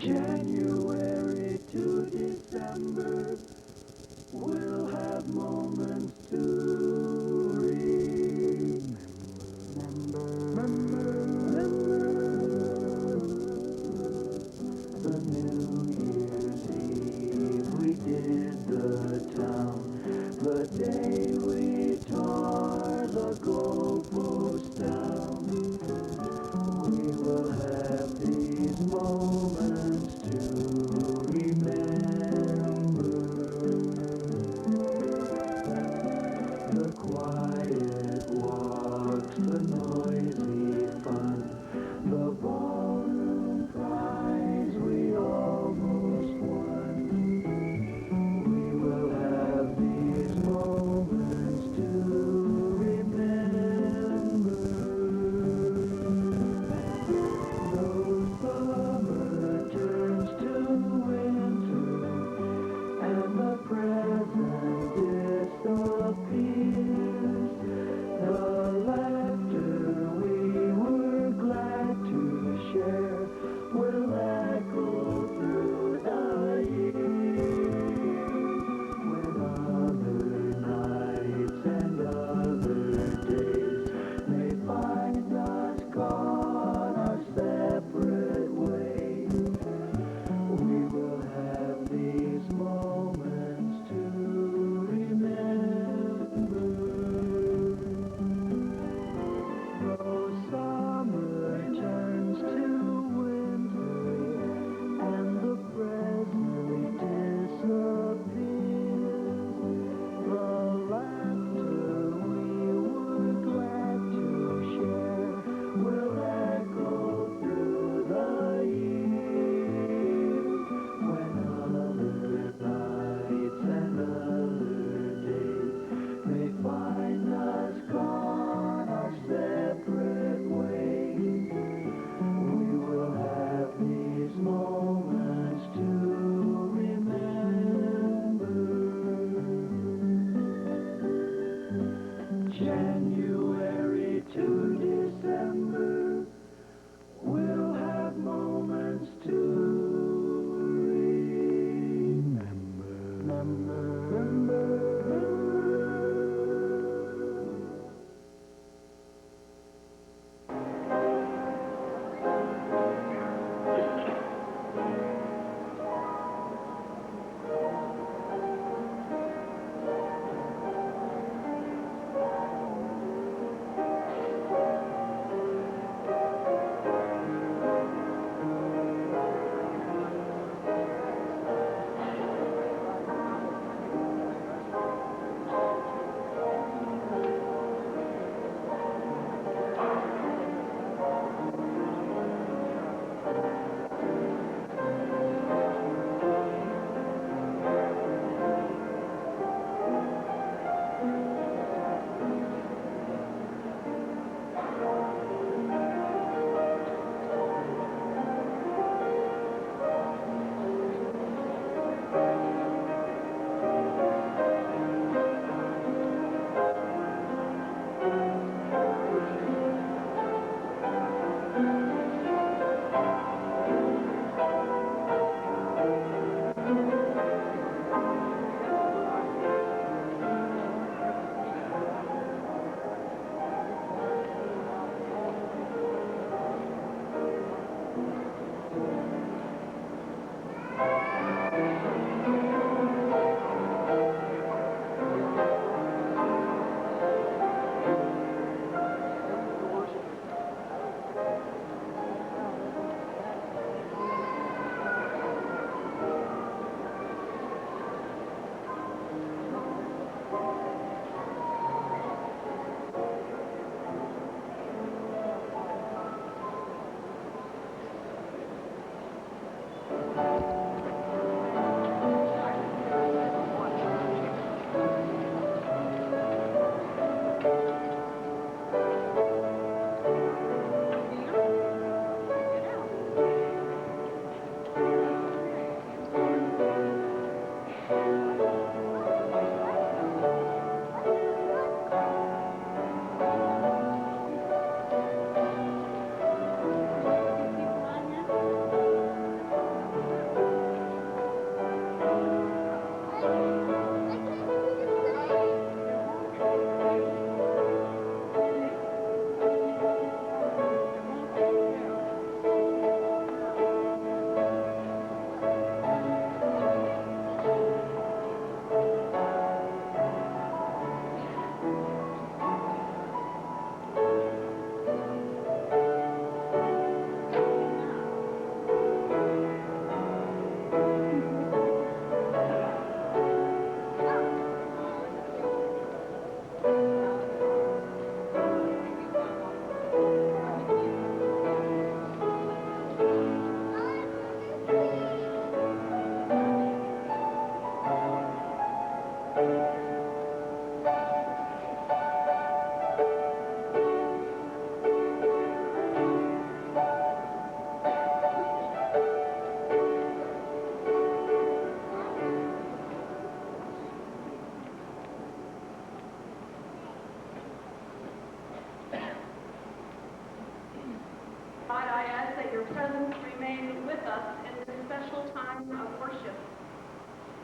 January to December, we'll have moments to remember. The New Year's Eve we did the town, the day we tore the goalpost down. We will have these moments to remember.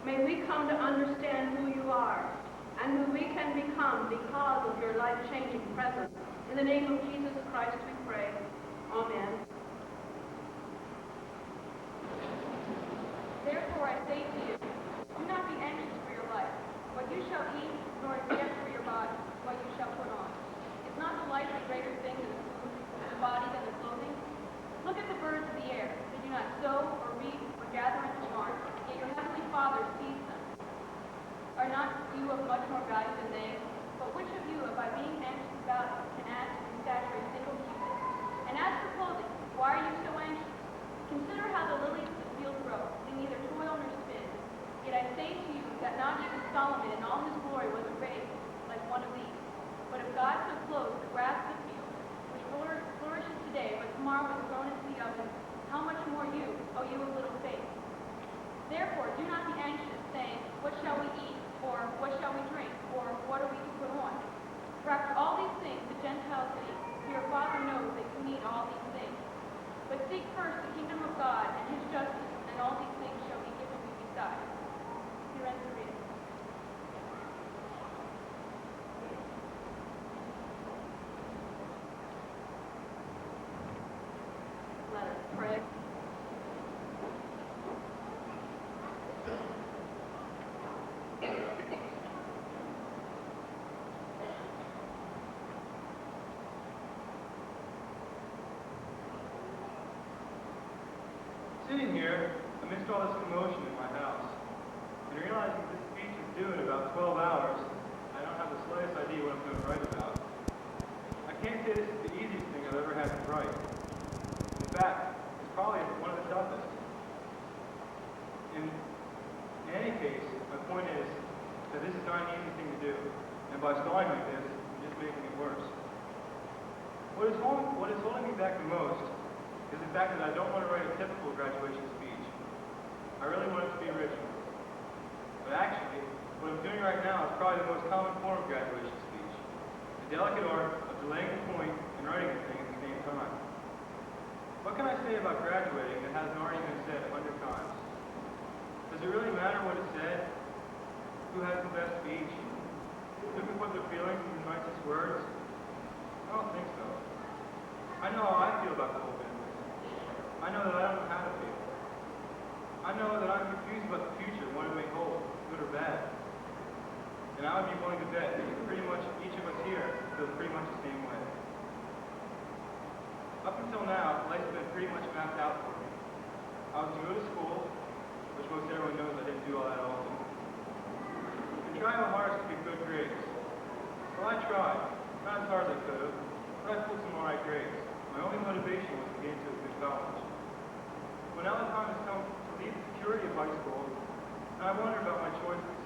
May we come to understand who you are and who we can become because of your life-changing presence. In the name of Jesus Christ we pray. Amen. Therefore I say to you, do not be anxious for your life, what you shall eat, nor yet for your body, what you shall put on. Is not the life a greater thing than the food, the body than the clothing? Look at the birds of the air. They do not sow or reap or gather into barns, yet your heavenly Father feeds them. Are not you of much more value than they? But which of you, by being anxious about it, can add to his stature a single cubit? And as for clothing, why are you so anxious? Consider how the lilies of the field grow. They neither toil nor spin. Yet I say to you that not even Solomon in all his glory was arrayed like one of these. But if God so clothes the grass of the field, which flourishes today, but tomorrow is thrown into the oven, how much more you, O you of little faith? Therefore, do not be anxious, saying, what shall we eat? Or what shall we drink? Or what are we to put on? For after all these things the Gentiles seek, for your Father knows that you need all these things. But seek first the kingdom of God and his justice, and all these things shall be given you besides. Here ends the reading. Let us pray. Sitting here, amidst all this commotion in my house, and realizing this speech is due in about 12 hours, I don't have the slightest idea what I'm going to write about. I can't say this is the easiest thing I've ever had to write. In fact, it's probably one of the toughest. In any case, my point is that this is not an easy thing to do, and by stalling like this, I'm just making it worse. What is holding me back the most is the fact that I don't want to write a typical graduation speech. I really want it to be original. But actually, what I'm doing right now is probably the most common form of graduation speech. The delicate art of delaying the point and writing the thing at the same time. What can I say about graduating that hasn't already been said 100 times? Does it really matter what is said? Who has the best speech? Who can put their feelings in the nicest words? I don't think so. I know how I feel about the whole business. I know that I don't know how to feel. I know that I'm confused about the future, what it may hold, good or bad. And I would be willing to bet that pretty much each of us here feels pretty much the same way. Up until now, life's been pretty much mapped out for me. I was to go to school, which most everyone knows I didn't do all that often, and try my hardest to get good grades. Well, I tried, not as hard as I could have, but I pulled some alright grades. My only motivation was to get into a good college. Well, now the time has come to leave the security of high school, and I wonder about my choices.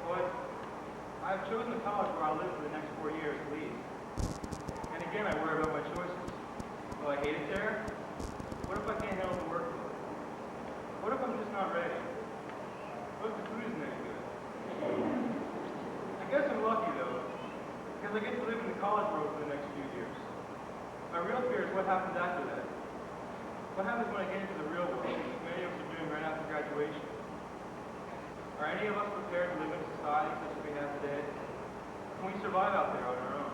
But I've chosen the college where I'll live for the next 4 years at least. And again, I worry about my choices. Will I hate it there? What if I can't handle the workload? What if I'm just not ready? What if the food isn't any good? I guess I'm lucky though, because I get to live in the college world for the next few years. My real fear is what happens after that. What happens when I get into the real world, which many of us are doing right after graduation? Are any of us prepared to live in a society such as we have today? Can we survive out there on our own?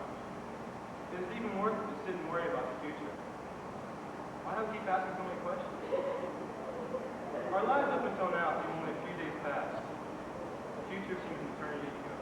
Is it even worth it to sit and worry about the future? Why do I keep asking so many questions? Our lives up until now seem only a few days past. The future seems an eternity ago.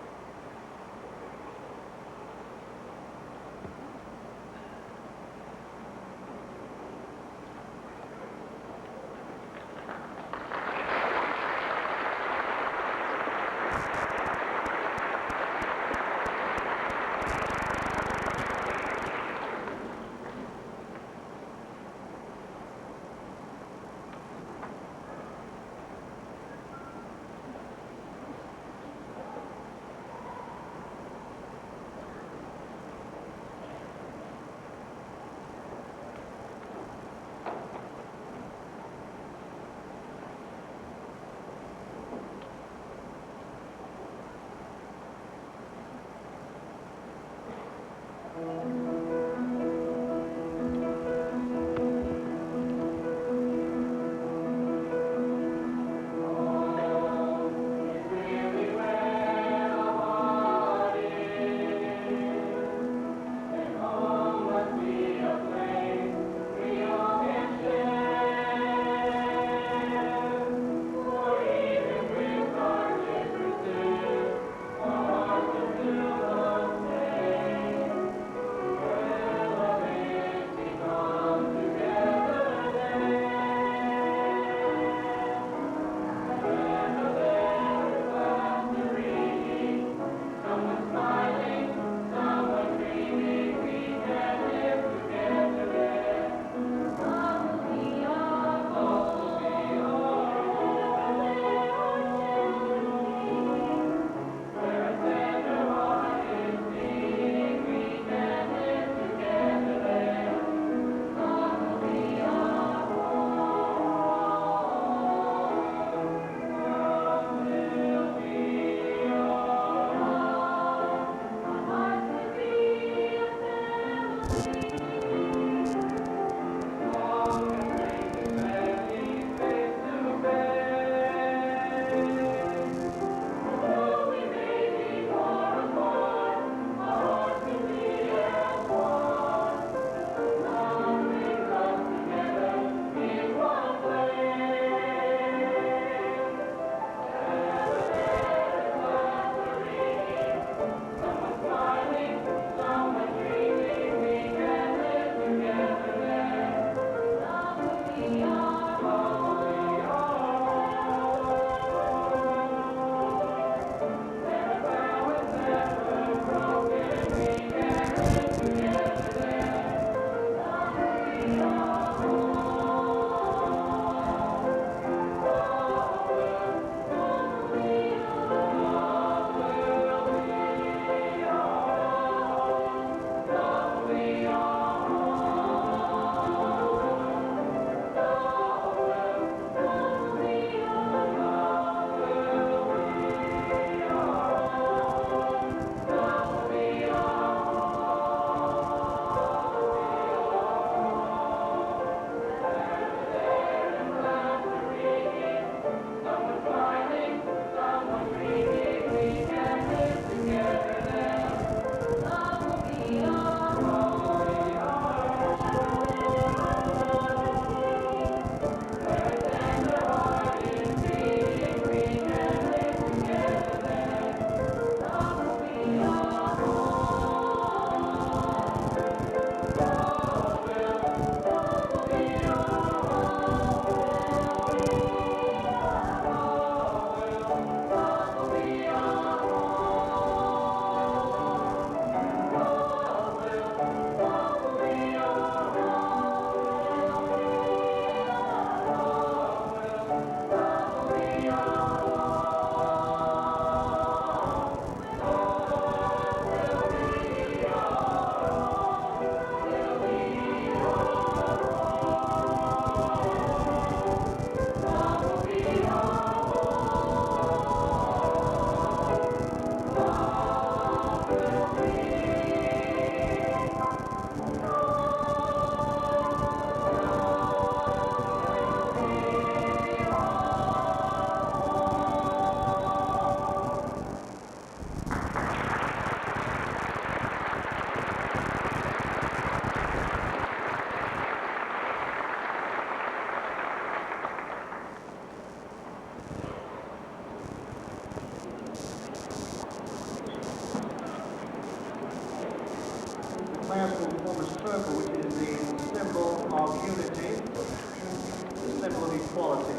circle, which is the symbol of unity, the symbol of equality.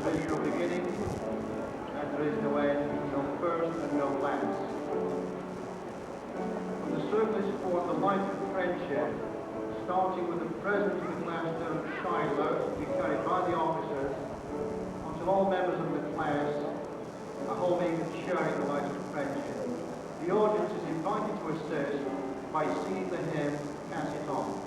There is no beginning, and there is no end, no first and no last. And the circle is for the life of friendship, starting with the present of the Gladstone Shiloh, to be carried by the officers, until all members of the class are holding and sharing the life of friendship. The audience is invited to assist by singing the hymn, Pass It On.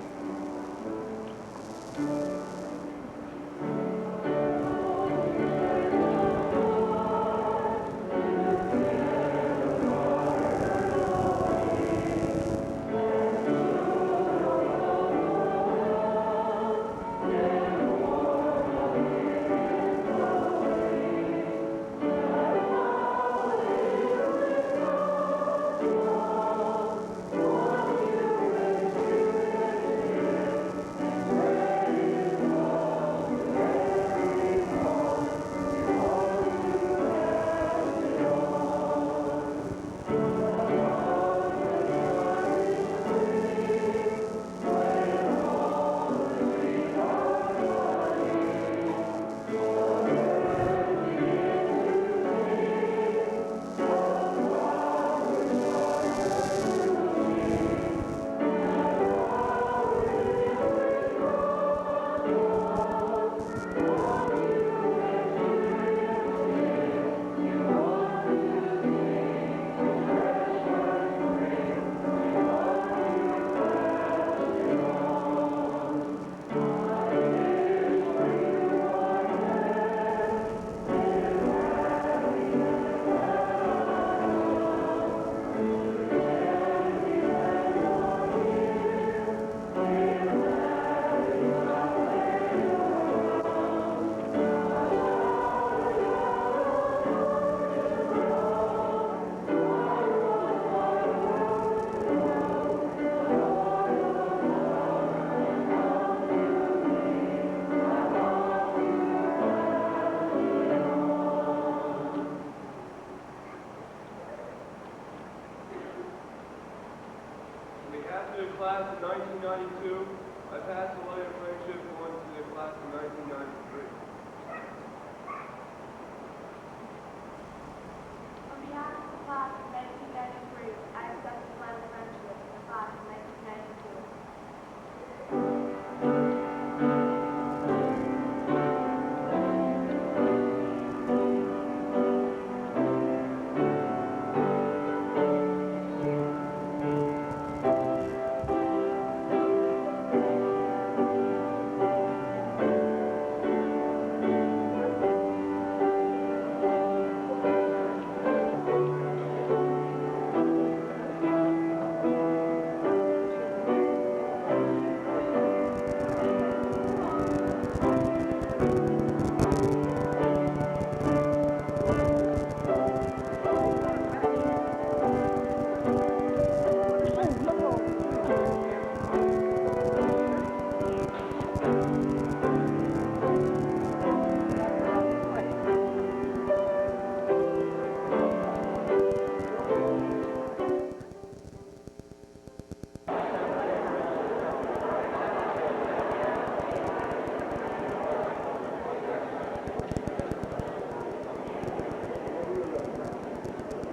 After the class of 1992, I passed the light of friendship on to the class of 1993. On behalf of the class of 1993, I accept the light of friendship in the class of 1992.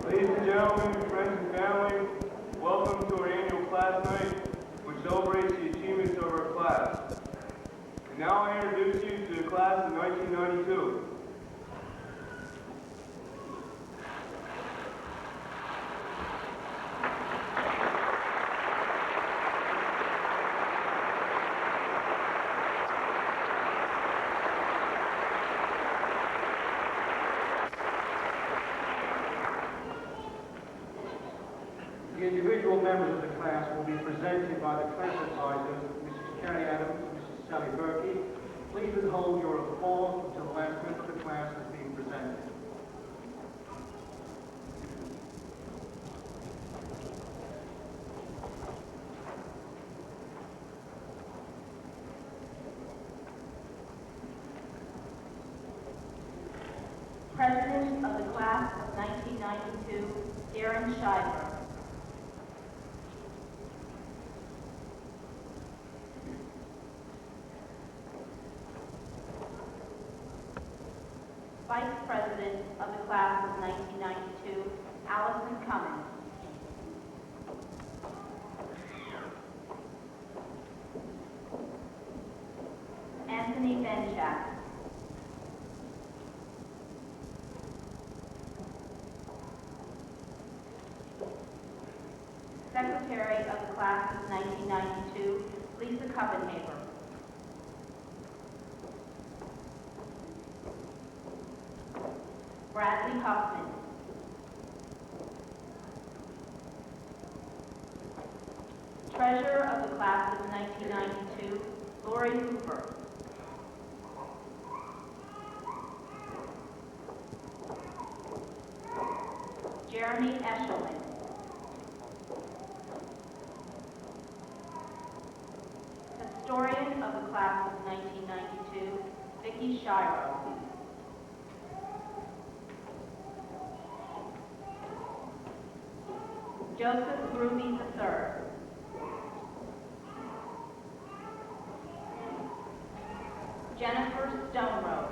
Ladies and gentlemen, friends and family, welcome to our annual class night, which celebrates the achievements of our class. And now I introduce you to the class of 1992. The individual members of the class will be presented by the class advisors, Mrs. Carrie Adams, Mrs. Sally Berkey. Please withhold your applause until the last member of the class is being presented. President of the class of 1992, Aaron Schreiber. Vice President of the class of 1992, Allison Cummins. Anthony Benchak. Secretary of the class of 1992, Lisa Copenhaver. Bradley Huffman. Treasurer of the class of 1992, Lori Hoover. Jeremy Eshelman. Historian of the class of 1992, Vicki Shiro. Joseph Ruby III. Jennifer Stonerow.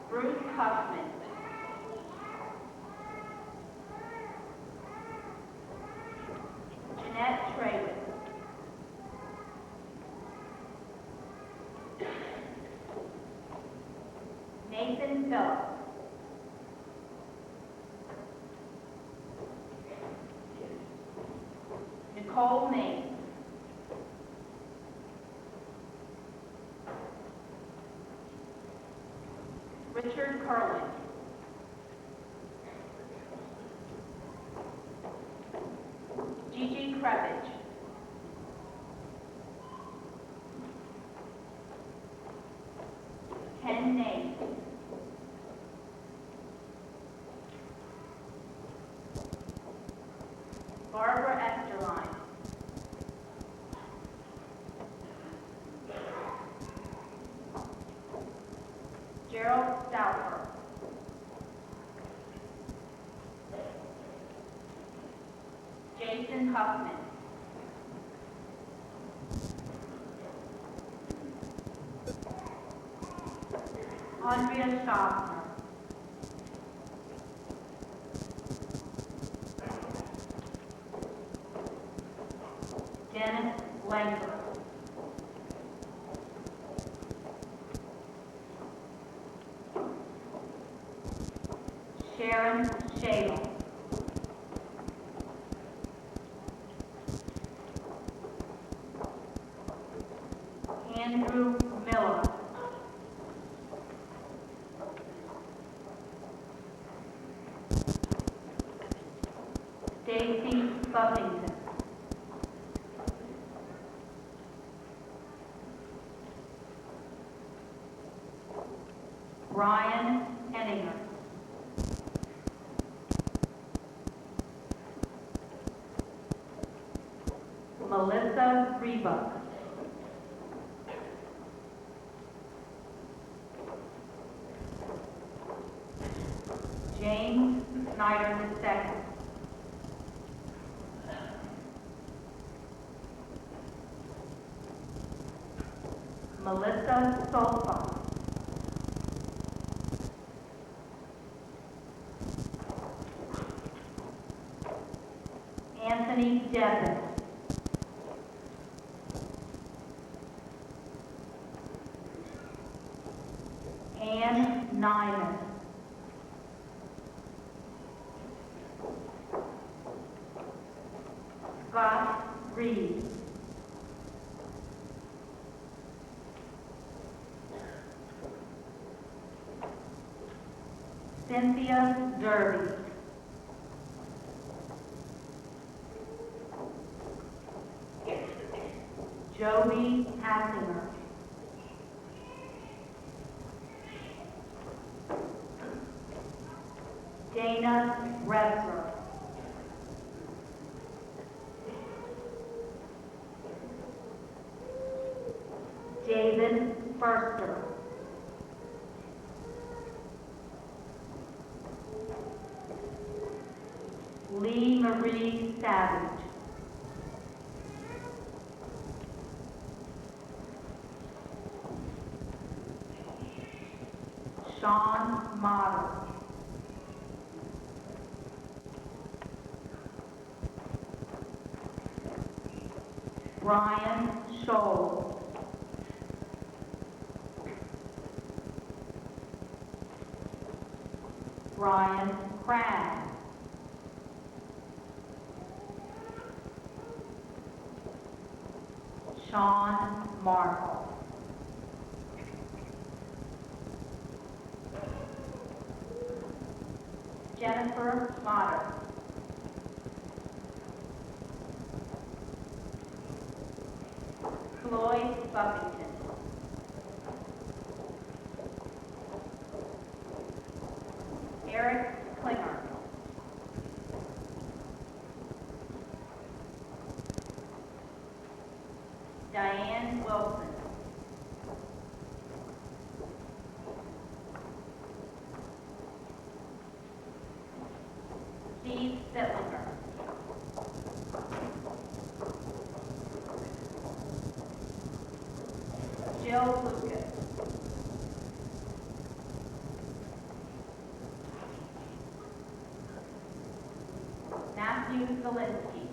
Bruce Huffman. Jeanette Travis. Nathan Phillips. Nicole Mays. Richard Kerwin. Gigi Krebich. Ken Nate. Barbara Esterline. Gerald Stouffer. Jason Huffman. Andrea Schaffner. Dennis Langer. Sharon Shale. Andrew Miller. Stacy Buffington. Brian Henninger. Melissa Rebuck. James Snyder II. Melissa Solfa. Anthony Devon. Ann Nyman. Scott Reed. Cynthia Derby. Joey Hassinger. Dana Rebser. David Firster. Lee Marie Savage. Sean Motter. Brian Scholl. Brian Cragg. Sean Markle. Jennifer Motter. Floyd Buffington. Eric Klinger. Diane Wilson. Steve Sittlinger. Jill Lucas. Matthew Zielinski.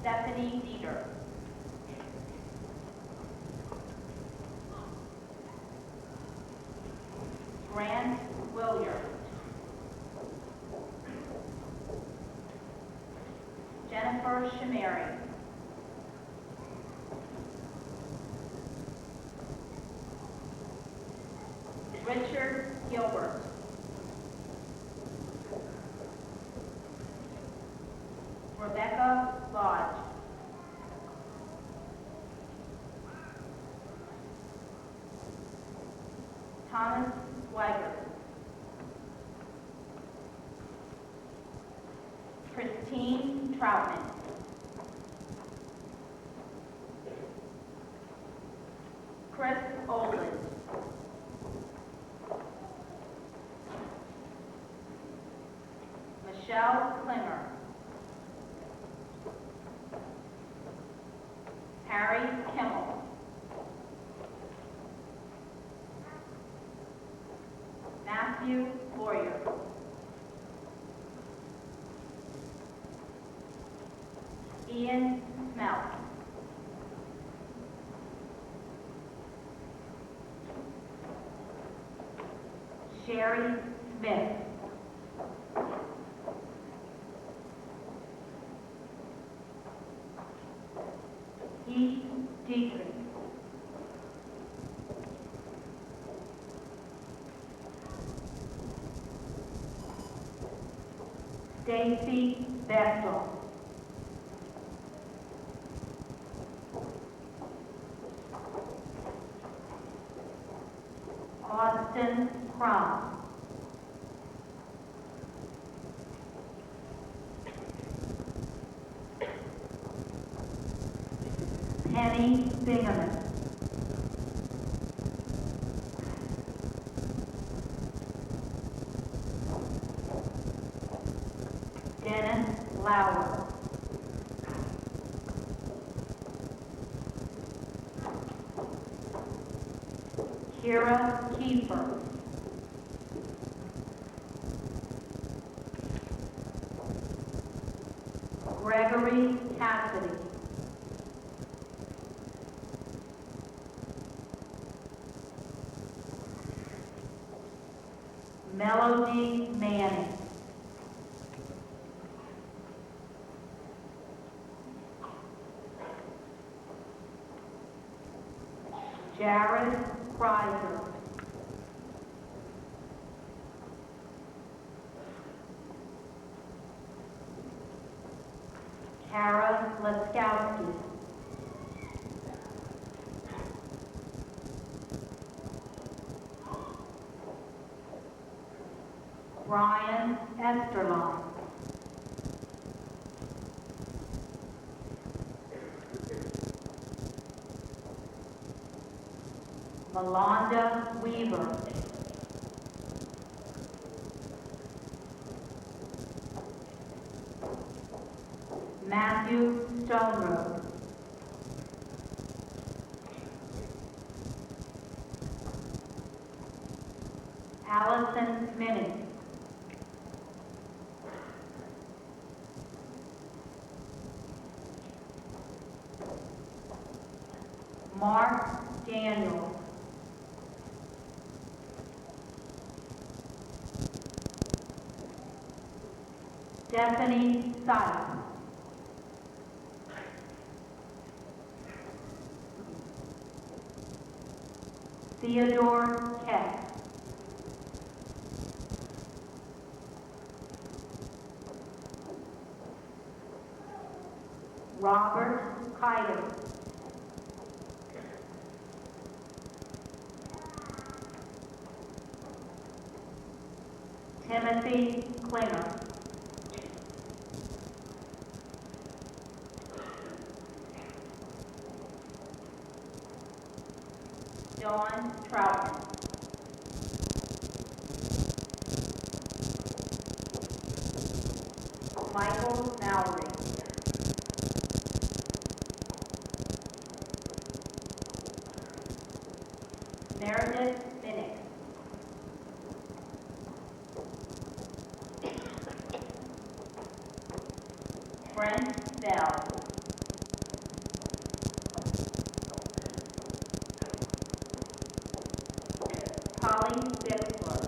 Stephanie Dieter. Grant Williams. Jennifer Shimeri. Richard Gilbert. Rebecca Lodge. Thomas Swigert. Christine Troutman. Chris Olin. Michelle Klinger. Harry Kimmel. Matthew Boyer. Ian Smelt. Sherry Smith. Heath Dietrich. Stacy Vestal. Austin Crum. Penny Bingaman. Dennis Lauer. Kira Kiefer. Gregory Cassidy. Melody Manning. Jared Kreiser. Kara Laskowski. Brian Esterline. Melanda Weaver. Matthew Stoneroad. Allison Minnie. Mark Daniels. Stephanie Sykes. Theodore Kess. Robert Kiter. Timothy Klinger. Dawn Troutman. Michael Mallory. Meredith Minnick. Brent Bell. Holly Bixler.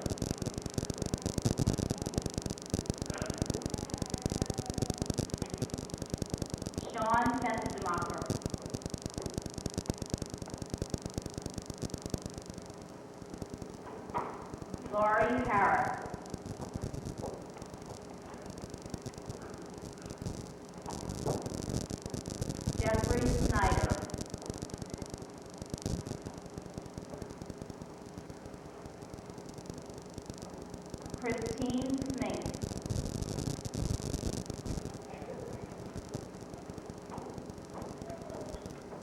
Sean Fenstermacher. Laurie Harris. Jeffrey Snyder. Christine Smith.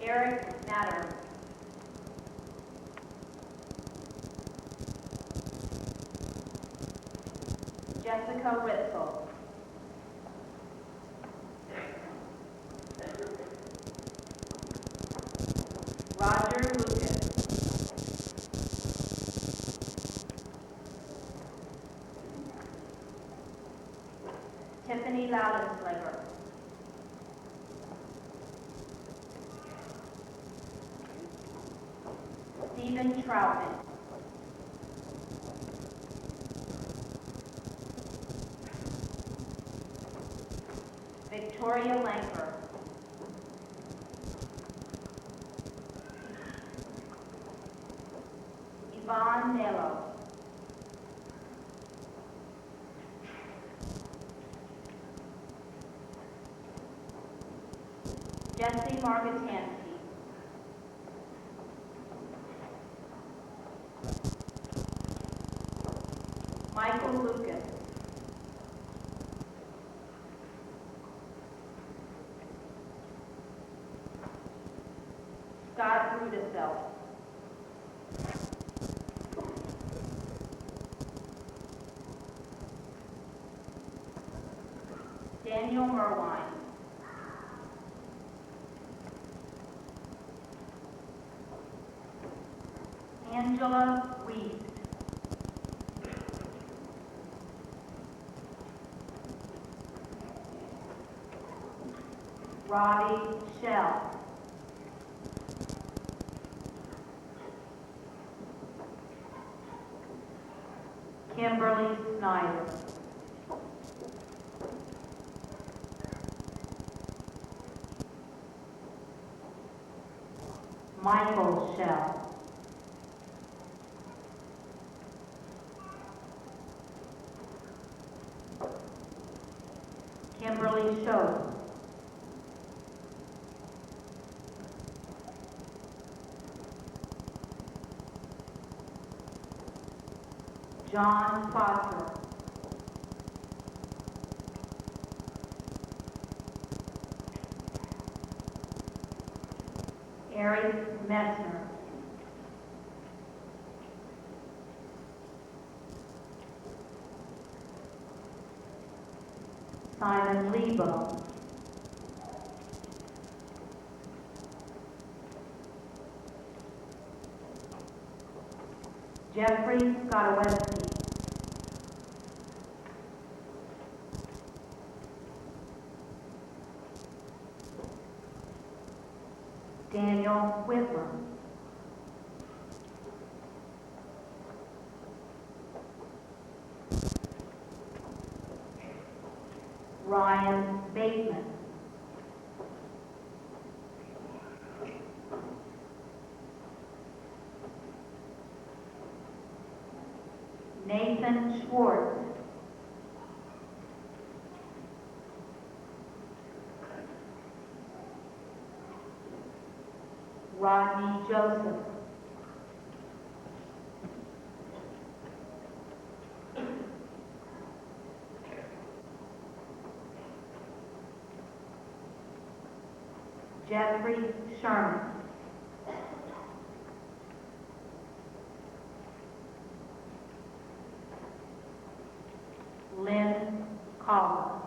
Eric Natter. Jessica Ritzel. Roger Lucas. Tiffany Loudenslager. Stephen Troutman. Victoria Lanker. Yvonne Melo. Jesse Margatansky. Michael Lucas. Scott Rudisell. Daniel Merwine. Angela Weed. Robbie Shell. Kimberly Snyder. Michael Shell. Kimberly Schultz. John Foster. Eric Messner. Simon Lebo. Jeffrey Skotowski. Daniel Whitler. Ryan Bateman. Nathan Schwartz. Rodney Joseph. Jeffrey Sherman. Lynn Caldwell.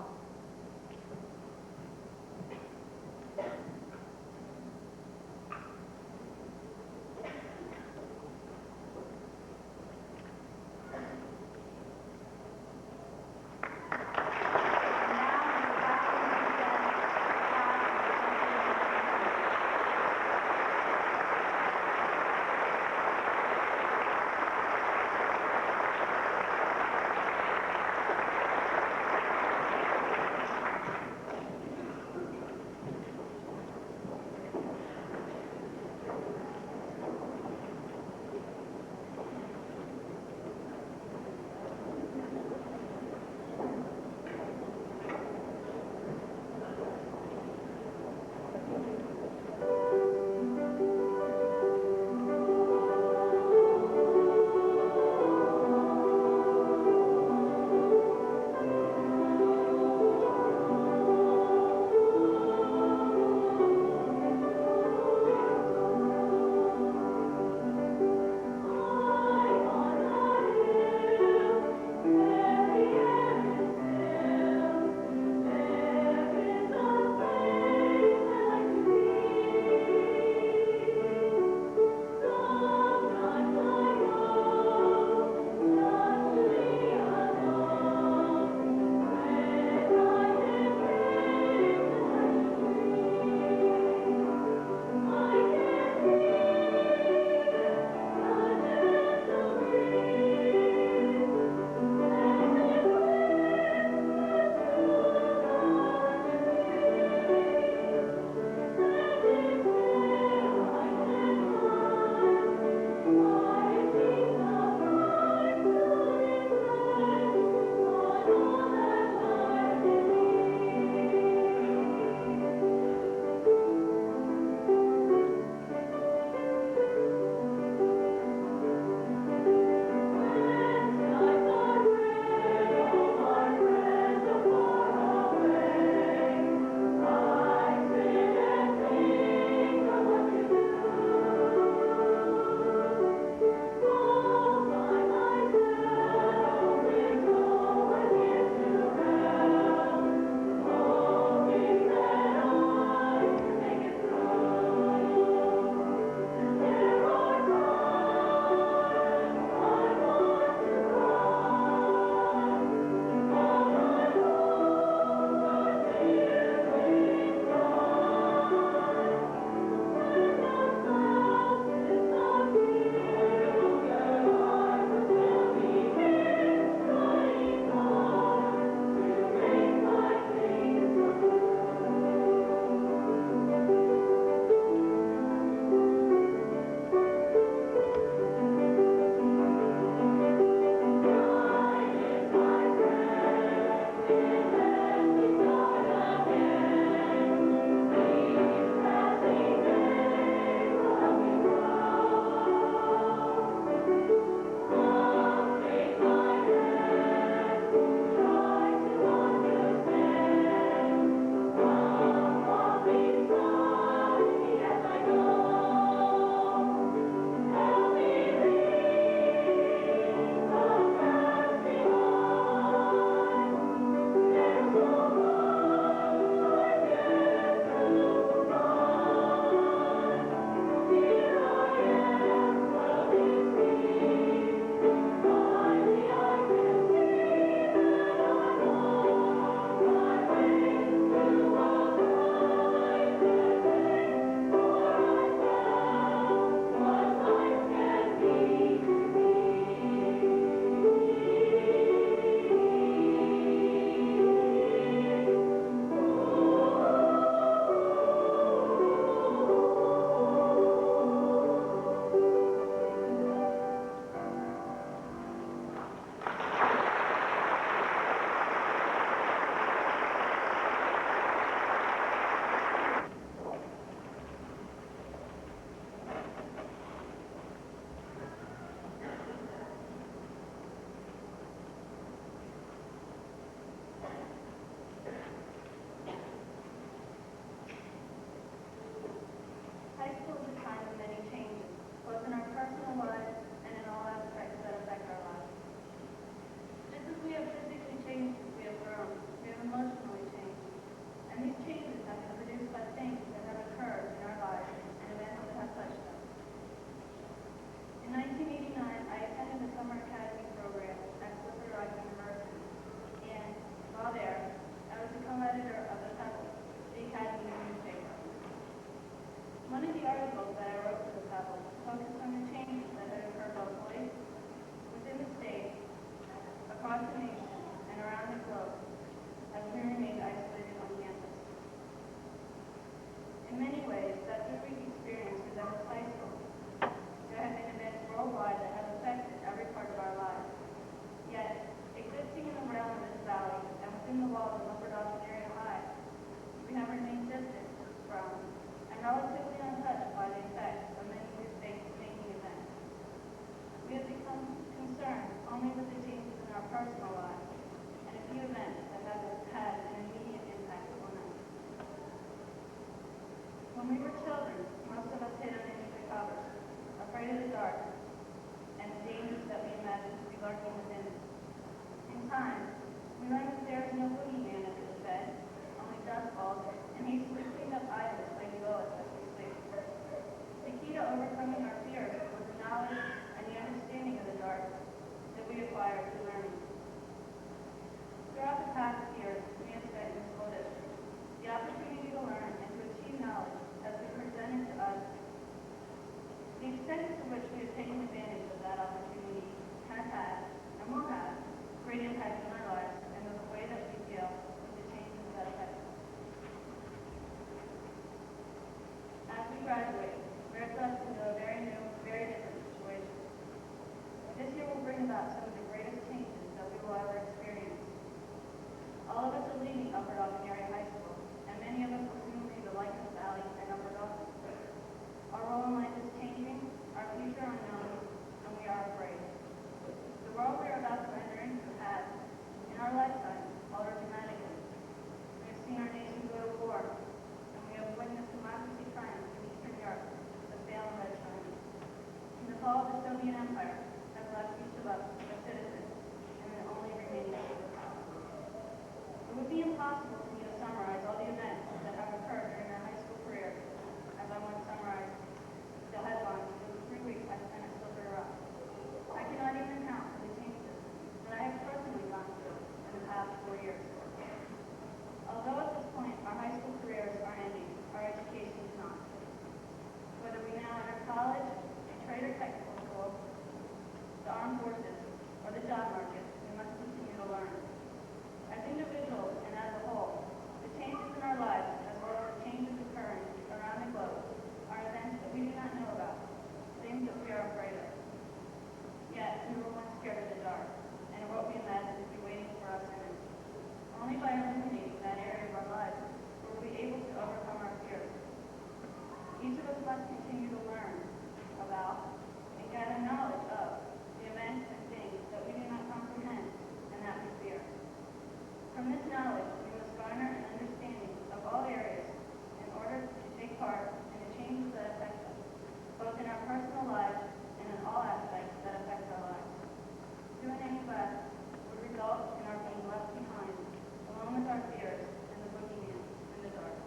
One of the articles that I wrote for the public focused on the changes that had occurred locally, within the state, across the nation, and around the globe, as we remained isolated on campus. In many ways, that 3-week experience was at its high school. There have been events worldwide that have affected every part of our lives. Yet, existing in the realm of this valley and within the walls of Upper Dawson Area High, we have remained distant from and relatively untouched by the effects of many making events. We have become concerned only with the changes in our personal lives and a few events that have had an immediate impact on us. When we were children, most of us hid underneath the covers, afraid of the dark and the dangers that we imagined to be lurking within it. In time, we learned that there is no boogeyman under the bed, only dust balls, and hastily cleaned up items like below us as we sleep. The key to overcoming our fears was the knowledge and the understanding of the dark that we acquired through learning. Throughout the past years we have spent in the school district, the opportunity to learn and to achieve knowledge has been presented to us. The extent to which we have taken advantage of that opportunity has had and will have great impact on our lives and on the way that we deal with the changes that affect us. As we graduate, we are thrust into a very new, very different situation. This year will bring about some of the greatest changes that we will ever experience. All of us are leaving Upper Dawson Area High School, and many of us will soon leave the Lycos Valley and Upper Dawson. Our role in life is changing, our future unknown, and we are afraid. The world we are about to enter into has, in our lifetime, altered dramatically. We have seen our nation go to war, and we have witnessed democracy triumph in Eastern Europe, the fail of China. And the fall of the Soviet Empire has left each of us a citizen, and the only remaining superpower. It would be impossible for me to summarize all the events that have occurred during our high school careers, as I once summarized the headlines for the 3 weeks I spent at Silver Rock. I cannot even account for the changes that I have personally gone through in the past 4 years. Although at this point our high school careers are ending, our education is not. Whether we now enter college, a trade or technical school, the armed forces, or the job market, we must continue to learn. As individuals and as a whole, the changes in our lives, as well as the changes occurring around the globe, are events that we do not know about, things that we are afraid of. Yet, we were once scared of the dark, and what we imagined to be waiting for us in it. Only by eliminating that area of our lives were we able to overcome our fears. Each of us must continue to learn about and gather knowledge of the events and things that we do not comprehend and that we fear. From this knowledge, we must garner an understanding of all areas in order to take part in the changes that affect us, both in our personal lives and in all aspects that affect our lives. Doing any less would result in our being left behind, along with our fears and the boogeyman in the dark.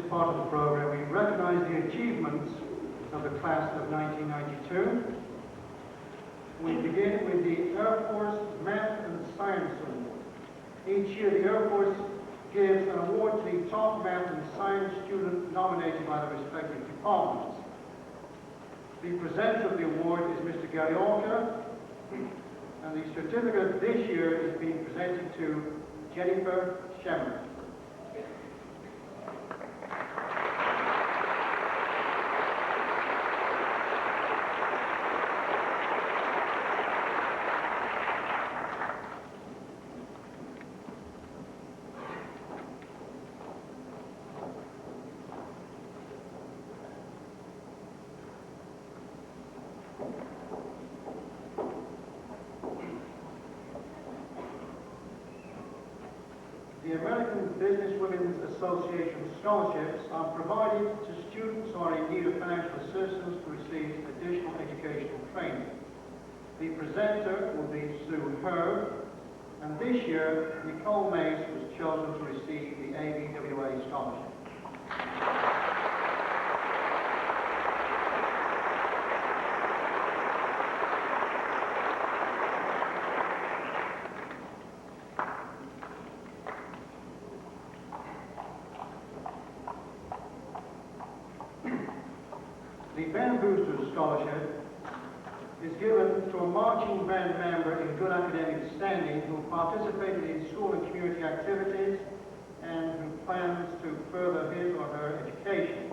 part of the program, we recognize the achievements of the class of 1992. We begin with the Air Force Math and Science Award. Each year, the Air Force gives an award to the top math and science student nominated by the respective departments. The presenter of the award is Mr. Gary Orker, and the certificate this year is being presented to Jennifer Shemmer. The American Business Women's Association scholarships are provided to students who are in need of financial assistance to receive additional educational training. The presenter will be Sue Herb, and this year, Nicole Mace was chosen to receive the ABWA scholarship. The Band Boosters Scholarship is given to a marching band member in good academic standing who participated in school and community activities and who plans to further his or her education.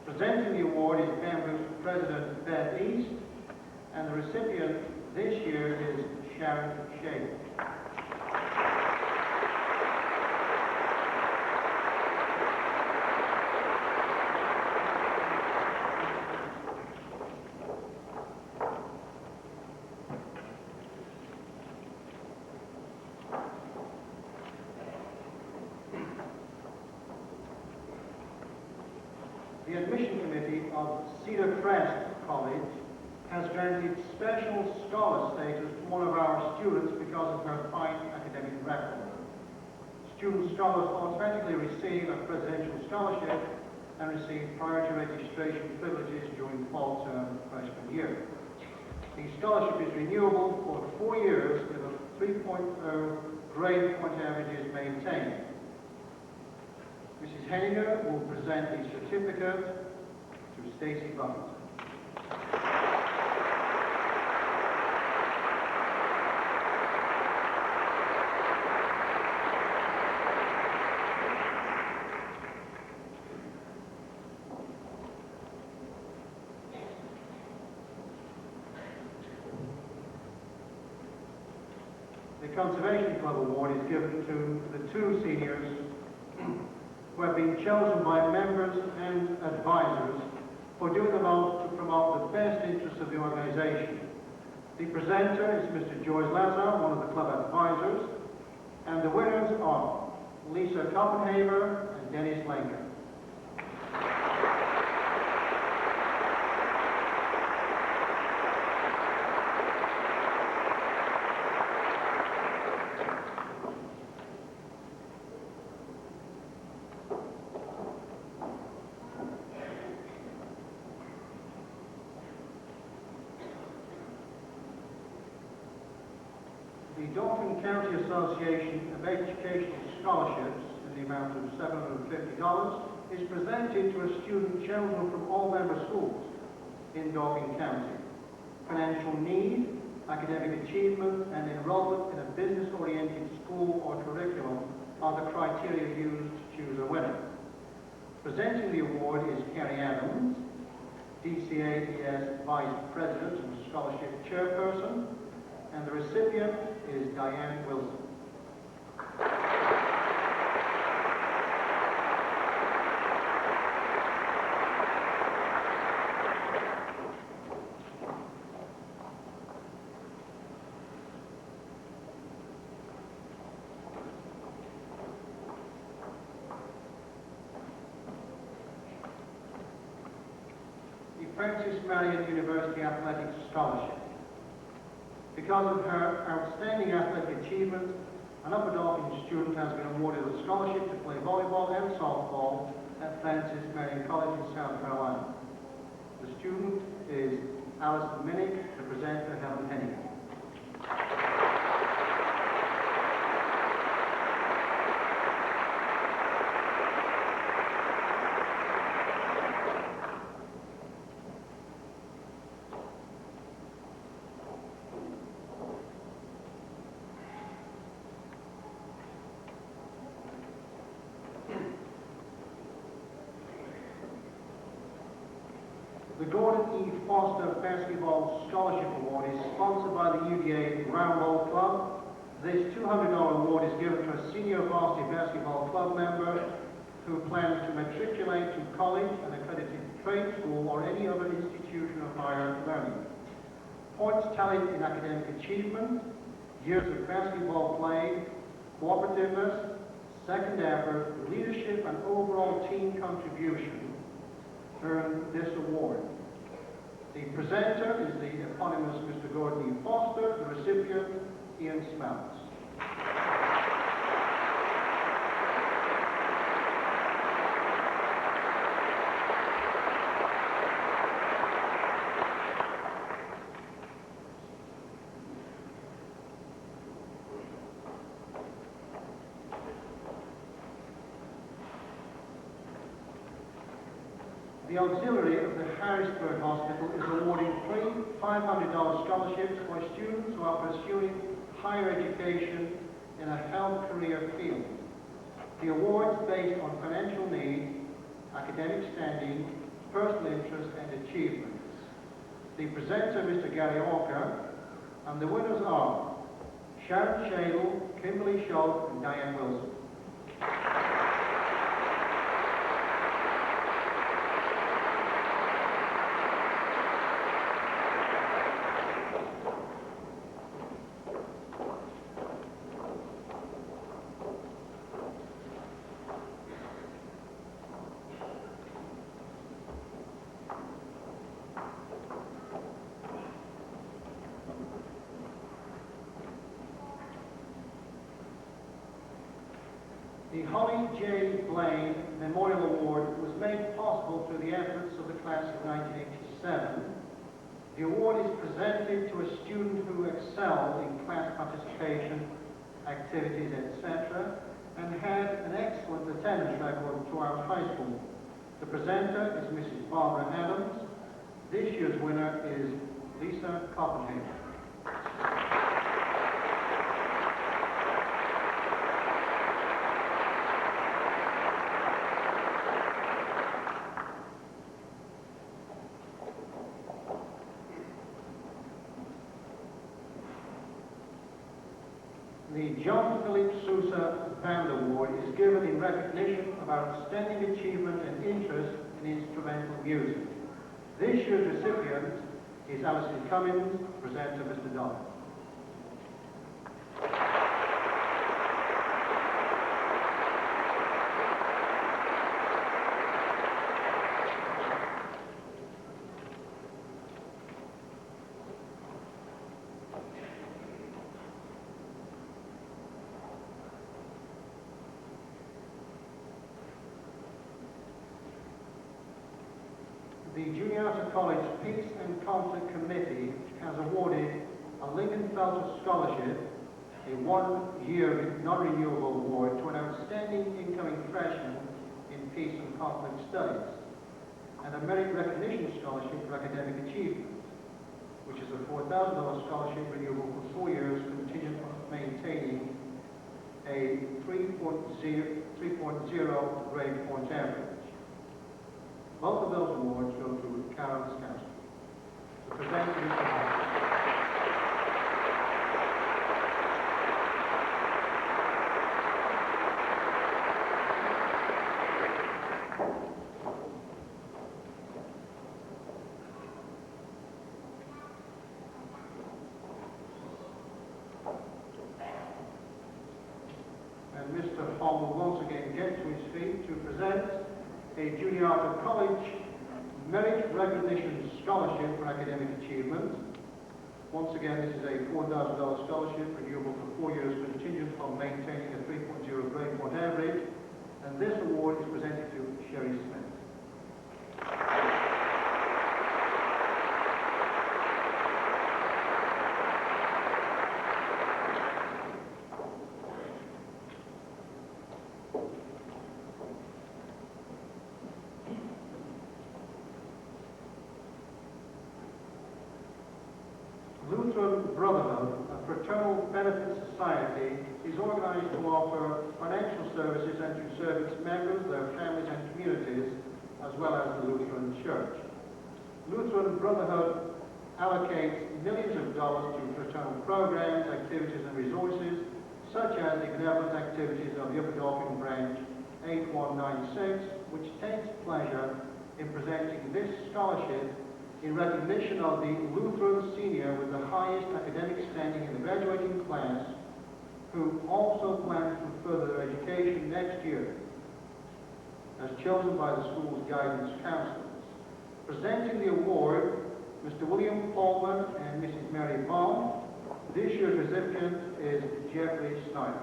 Presenting the award is Band Boosters President Beth East, and the recipient this year is Sharon Shea. The admission committee of Cedar Crest College has granted special scholar status to one of our students because of her fine academic record. Student scholars automatically receive a presidential scholarship and receive priority registration privileges during fall term freshman year. The scholarship is renewable for 4 years if a 3.0 grade point average is maintained. Mrs. Henninger will present the certificate to Stacy Buffington. The Conservation Club Award is given to the 2 seniors who have been chosen by members and advisors for doing the most to promote the best interests of the organization. The presenter is Mr. George Lazar, one of the club advisors, and the winners are Lisa Koppenhaver and Dennis Lanker. The Dauphin County Association of Educational Scholarships in the amount of $750 is presented to a student chosen from all member schools in Dauphin County. Financial need, academic achievement, and enrollment in a business-oriented school or curriculum are the criteria used to choose a winner. Presenting the award is Carrie Adams, DCAES Vice President and Scholarship Chairperson, and the recipient is Diane Wilson. The Francis Marion University Athletics Scholarship. Because of her outstanding athletic achievement, an Upper Dorking student has been awarded a scholarship to play volleyball and softball at Francis Marion College in South Carolina. The student is Alison Minnick, the presenter Helen Henning. The Gordon E. Foster Basketball Scholarship Award is sponsored by the UDA Round Ball Club. This $200 award is given to a senior varsity basketball club member who plans to matriculate to college, an accredited trade school, or any other institution of higher learning. Points tallied in academic achievement, years of basketball play, cooperativeness, second effort, leadership, and overall team contribution earned this award. The presenter is the eponymous Mr. Gordon E. Foster, the recipient, Ian Smelts. The auxiliary of the Harrisburg Hospital is awarding 3 $500 scholarships for students who are pursuing higher education in a health career field. The award is based on financial need, academic standing, personal interest, and achievements. The presenter, Mr. Gary Orker, and the winners are Sharon Shadle, Kimberly Schultz, and Diane Wilson. The Holly J. Blaine Memorial Award was made possible through the efforts of the class of 1987. The award is presented to a student who excelled in class participation, activities, etc., and had an excellent attendance record throughout high school. The presenter is Mrs. Barbara Adams. This year's winner is Lisa Copenhagen. The John Philip Sousa Band Award is given in recognition of outstanding achievement and interest in instrumental music. This year's recipient is Alison Cummins, presenter Mr. Donald. The Juniata College Peace and Conflict Committee has awarded a Lincoln Felter Scholarship, a one-year non-renewable award to an outstanding incoming freshman in Peace and Conflict Studies, and a Merit Recognition Scholarship for Academic Achievement, which is a $4,000 scholarship renewable for 4 years contingent on maintaining a 3.0 grade point average. Both of those awards go to Carol Skousen. The presenter is Mr. Hall. And Mr. Hall will once again get to his feet to present a Juniata College Merit Recognition Scholarship for Academic Achievement, Once again, this is a $4,000 scholarship, renewable for 4 years, contingent on maintaining a 3.0 grade point average. And this award is presented to Sherry Smith. Lutheran Brotherhood, a fraternal benefit society, is organized to offer financial services and to serve its members, their families and communities, as well as the Lutheran Church. Lutheran Brotherhood allocates millions of dollars to fraternal programs, activities and resources, such as the benevolent activities of the Upper Dauphin Branch 8196, which takes pleasure in presenting this scholarship in recognition of the Lutheran senior with the highest academic standing in the graduating class, who also plans to further their education next year, as chosen by the school's guidance counselors. Presenting the award, Mr. William Paulman and Mrs. Mary Bond. This year's recipient is Jeffrey Snyder.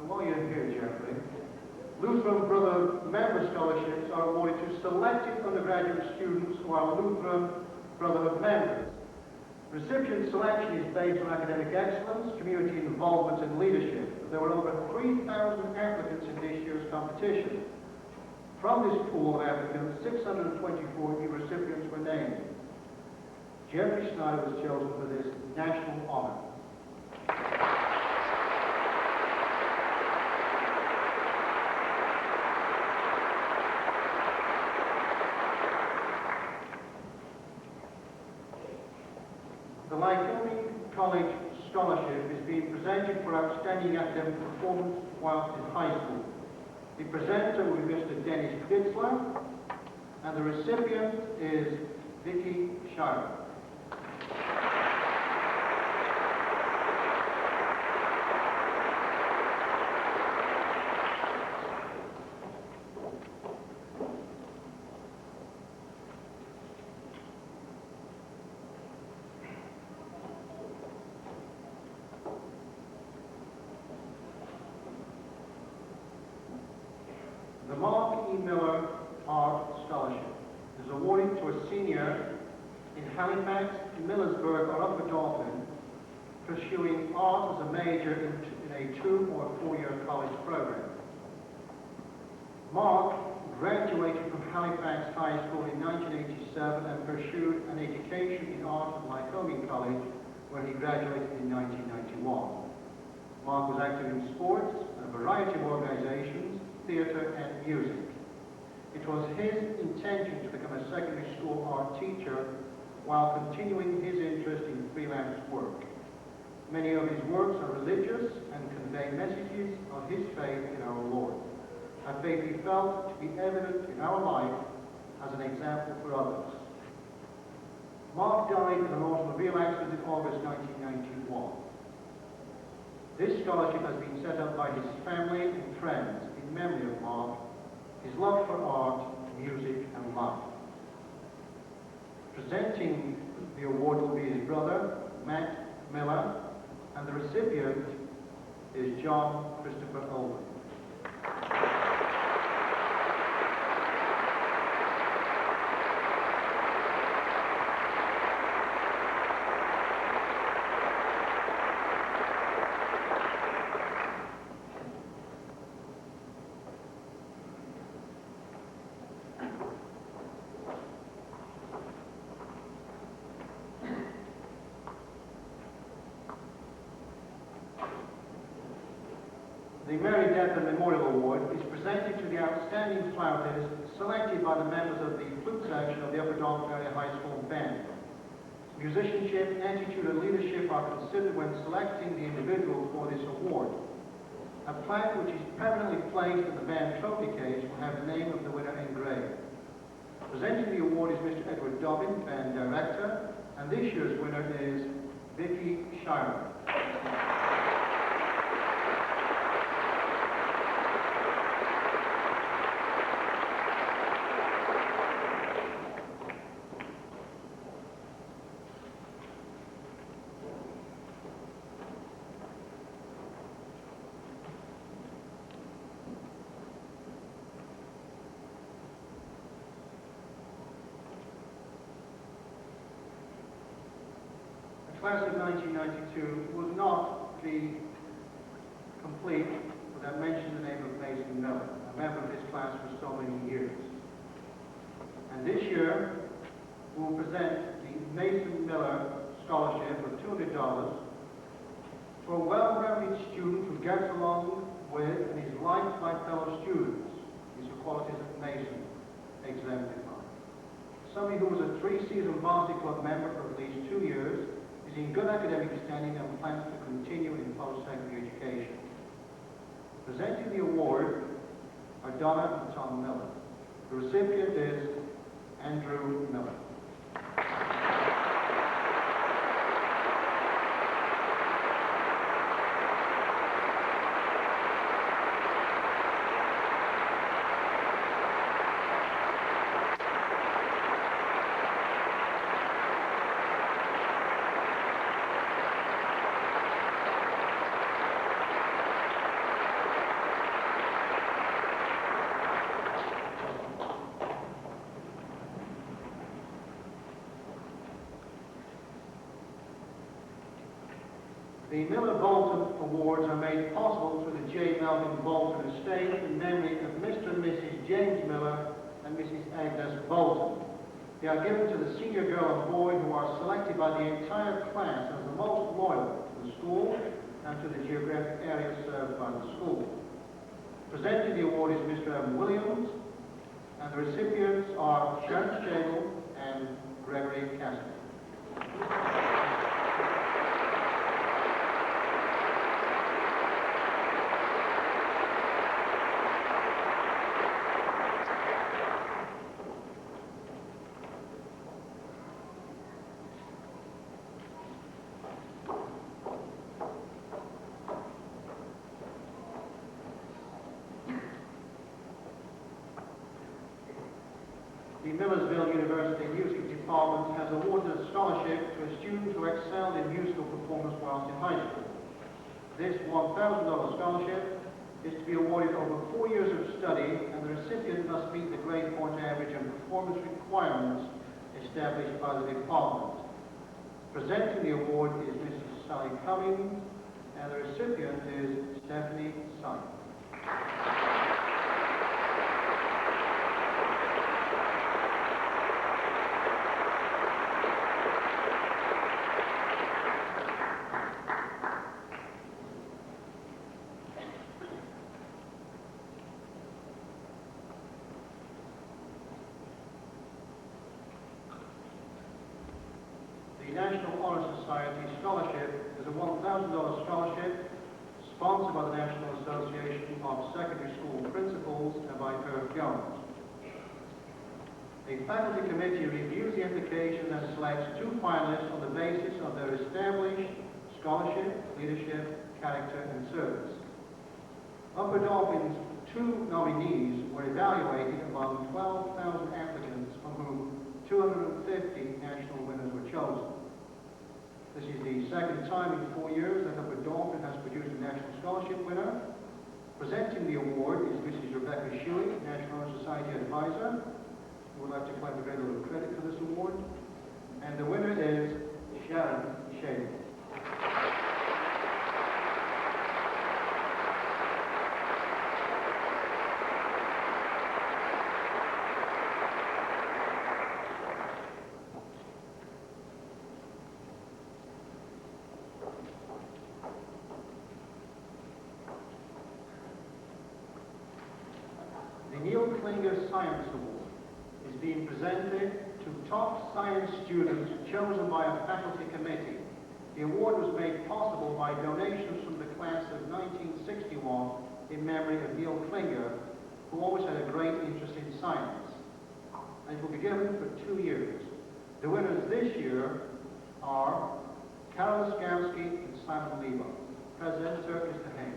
While you're here, Jeffrey, Lutheran Brotherhood member scholarships are awarded to selected undergraduate students who are Lutheran Brotherhood members. Recipient selection is based on academic excellence, community involvement, and leadership. There were over 3,000 applicants in this year's competition. From this pool of applicants, 624 new recipients were named. Jeffrey Snyder was chosen for this national honor. The Lycoming College Scholarship is being presented for outstanding academic performance whilst in high school. The presenter will be Mr. Dennis Bitzler, and the recipient is Vicky Shire. The Mark E. Miller Art Scholarship is awarded to a senior in Halifax, Millersburg, or Upper Dauphin, pursuing art as a major in a 2- or 4-year college program. Mark graduated from Halifax High School in 1987 and pursued an education in art at Lycoming College, where he graduated in 1991. Mark was active in sports and a variety of organizations, theatre and music. It was his intention to become a secondary school art teacher while continuing his interest in freelance work. Many of his works are religious and convey messages of his faith in our Lord, a faith he felt to be evident in our life as an example for others. Mark died in an automobile accident in August 1991. This scholarship has been set up by his family and friends in memory of Mark, his love for art, music, and life. Presenting the award will be his brother, Matt Miller, and the recipient is John Christopher Olin. The Mary Declan Memorial Award is presented to the outstanding flautist selected by the members of the flute section of the Upper Dauphin Area High School Band. Musicianship, attitude, and leadership are considered when selecting the individual for this award. A plaque which is permanently placed in the band trophy case will have the name of the winner engraved. Presenting the award is Mr. Edward Dobbin, Band Director, and this year's winner is Vicky Sharman. The class of 1992 would not be complete without mentioning the name of Mason Miller, a member of his class for so many years. And this year, we will present the Mason Miller Scholarship of $200 for a well-rounded student who gets along with and is liked by fellow students. These are qualities that Mason exemplifies. Somebody who was a 3-season varsity club member for at least 2 years, is in good academic standing and plans to continue in post-secondary education. Presenting the award are Donna and Tom Miller. The recipient is Andrew Miller. The Miller-Bolton Awards are made possible through the J. Melvin Bolton Estate in memory of Mr. and Mrs. James Miller and Mrs. Agnes Bolton. They are given to the senior girl and boy who are selected by the entire class as the most loyal to the school and to the geographic area served by the school. Presenting the award is Mr. Evan Williams, and the recipients are Sharon Shagel and Gregory Cassidy. The Millersville University Music Department has awarded a scholarship to a student who excelled in musical performance whilst in high school. This $1,000 scholarship is to be awarded over 4 years of study, and the recipient must meet the grade point average and performance requirements established by the department. Presenting the award is Mrs. Sally Cummings, and the recipient is Stephanie Simon. The National Honor Society Scholarship is a $1,000 scholarship sponsored by the National Association of Secondary School Principals and by Irv Jones. A faculty committee reviews the application and selects 2 finalists on the basis of their established scholarship, leadership, character, and service. Upper Dauphin's 2 nominees were evaluated among 12,000 applicants, from whom 250 national winners were chosen. This is the second time in 4 years that Upper Dauphin has produced a National Scholarship winner. Presenting the award is Mrs. Rebecca Shuey, National Honor Society Advisor, who would like to claim a great deal of credit for this award. And the winner is Sharon Shady. Science Award is being presented to top science students chosen by a faculty committee. The award was made possible by donations from the class of 1961 in memory of Neil Klinger, who always had a great interest in science. and it will be given for 2 years. The winners this year are Karol Skarski and Simon Lebo. President, sir, Mr. Hank.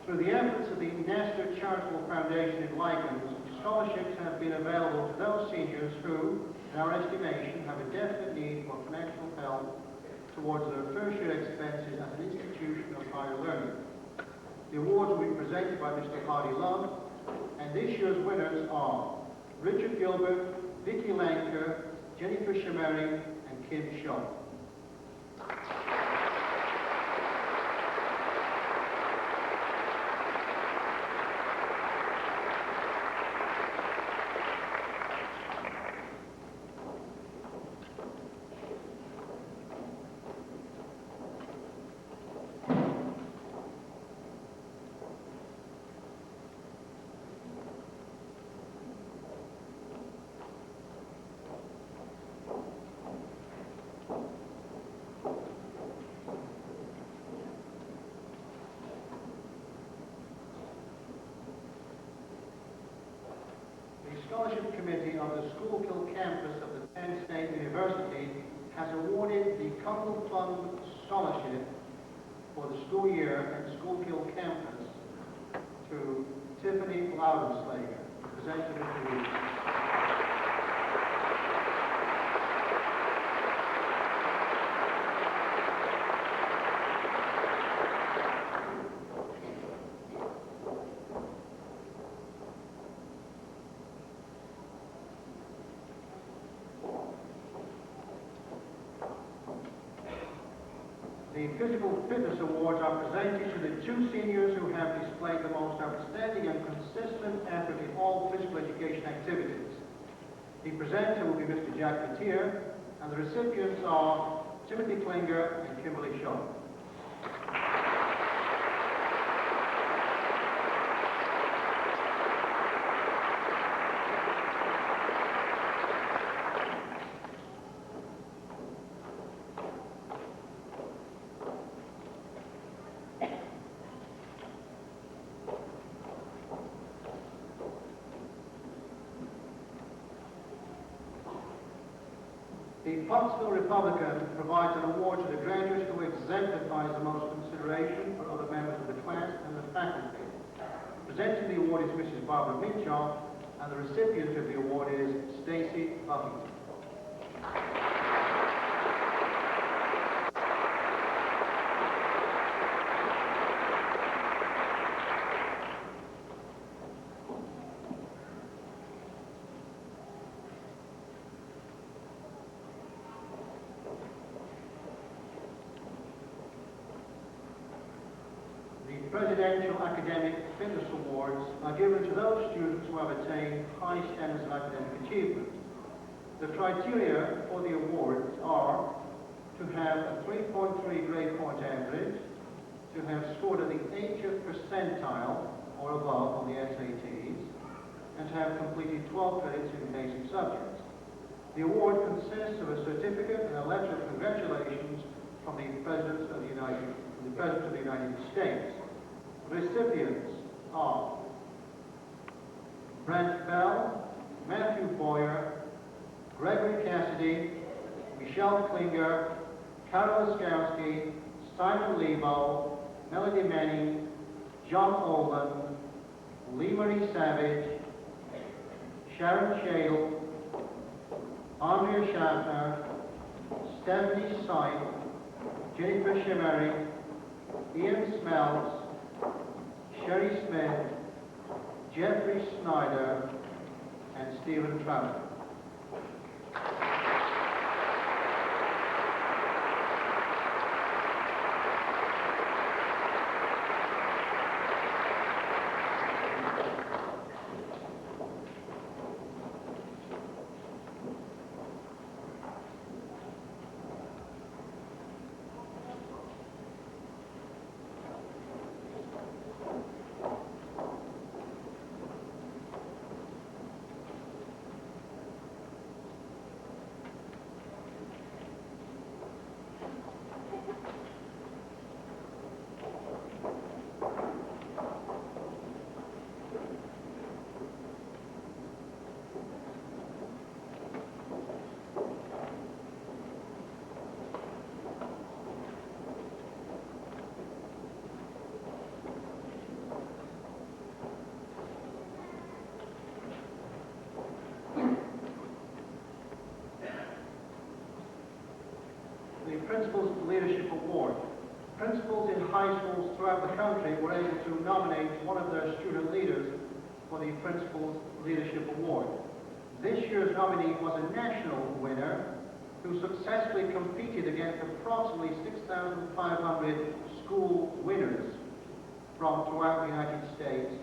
Through the efforts of the Nestor Charitable Foundation in Lycans, scholarships have been available to those seniors who, in our estimation, have a definite need for financial help towards their first-year expenses at an institution of higher learning. The awards will be presented by Mr. Hardy Love, and this year's winners are Richard Gilbert, Vicky Lanker, Jennifer Shemeri, and Kim Shaw. The Scholarship Committee of the Schuylkill campus of the Penn State University has awarded the Cungle Fund Scholarship for the school year at the Schuylkill campus to Tiffany Loudenslager, presented at the meeting. The Physical Fitness Awards are presented to the 2 seniors who have displayed the most outstanding and consistent effort in all physical education activities. The presenter will be Mr. Jack Mateer, and the recipients are Timothy Klinger and Kimberly Shaw. The Pottsville Republican provides an award to the graduates who exemplifies the most consideration for other members of the class and the faculty. Presenting the award is Mrs. Barbara Minchoff, and the recipient of the award is Stacy Buffington. Presidential Academic Fitness Awards are given to those students who have attained high standards of academic achievement. The criteria for the awards are to have a 3.3 grade point average, to have scored at the 80th percentile or above on the SATs, and to have completed 12 credits in basic subjects. The award consists of a certificate and a letter of congratulations from the President of the United States. Recipients are Brent Bell, Matthew Boyer, Gregory Cassidy, Michelle Klinger, Karol Skarski, Simon Lebo, Melody Manning, John Olin, Lee Marie Savage, Sharon Shale, Andrea Schaffner, Stephanie Sype, Jennifer Shemeri, Ian Smells, Sherry Smith, Jeffrey Snyder, and Stephen Trojan. Principals Leadership Award. Principals in high schools throughout the country were able to nominate one of their student leaders for the Principals Leadership Award. This year's nominee was a national winner who successfully competed against approximately 6,500 school winners from throughout the United States,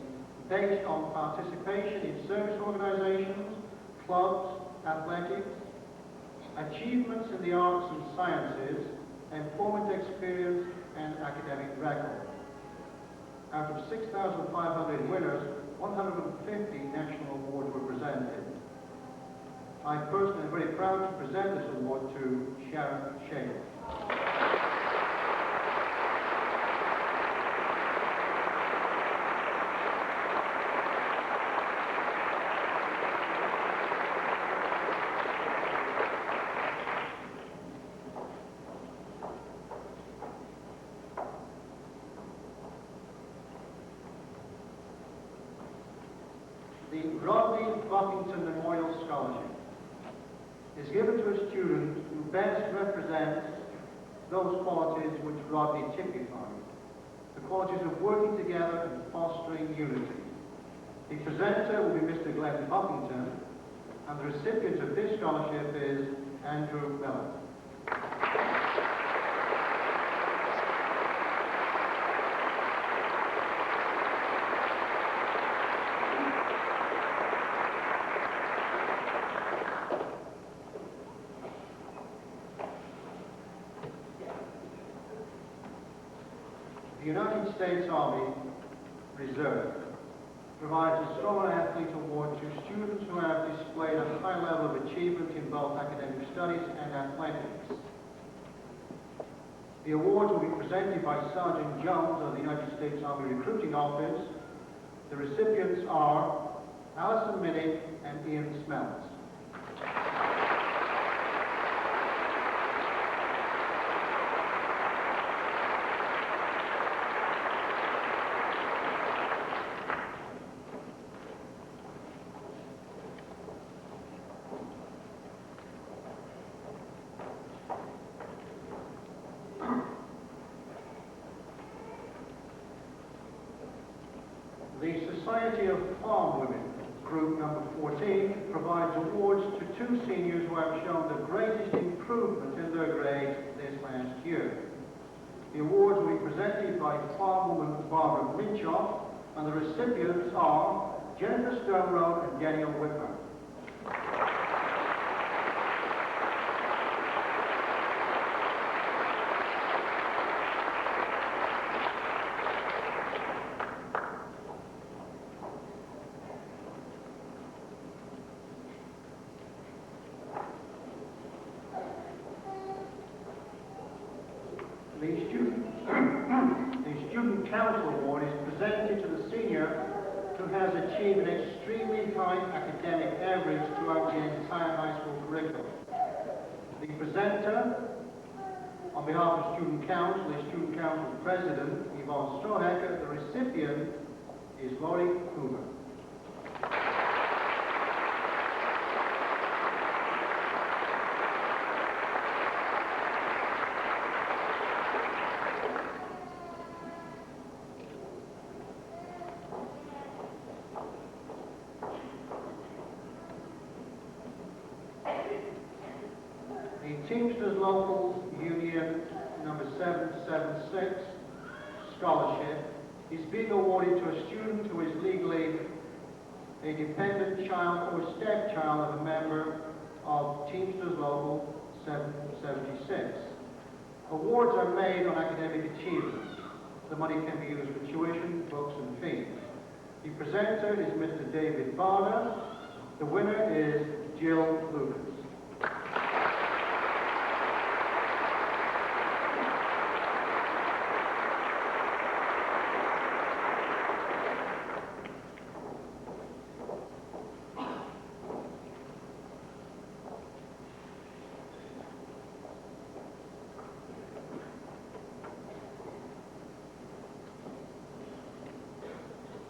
based on participation in service organizations, clubs, athletics, achievements in the arts and sciences, employment experience, and academic record. Out of 6,500 winners, 150 national awards were presented. I personally am very proud to present this award to Sharon Shale. The Rodney Buffington Memorial Scholarship is given to a student who best represents those qualities which Rodney typified, the qualities of working together and fostering unity. The presenter will be Mr. Glenn Buffington, and the recipient of this scholarship is Andrew Miller. The United States Army Reserve provides a Scholar Athlete Award to students who have displayed a high level of achievement in both academic studies and athletics. The awards will be presented by Sergeant Jones of the United States Army Recruiting Office. The recipients are Alison Minnick and Ian Smells. The Society of Farm Women, group number 14, provides awards to two seniors who have shown the greatest improvement in their grades this last year. The awards will be presented by farm woman Barbara Minchoff, and the recipients are Jennifer Stoneroad and Daniel Whitmer. The Student Council Award is presented to the senior who has achieved an extremely high academic average throughout the entire high school curriculum. The presenter, on behalf of Student Council, is Student Council President Yvonne Strohecker. The recipient is Laurie Hoover. The Teamsters Local Union number 776 scholarship is being awarded to a student who is legally a dependent child or stepchild of a member of Teamsters Local 776. Awards are made on academic achievement. The money can be used for tuition, books, and fees. The presenter is Mr. David Barner. The winner is Jill Lucas.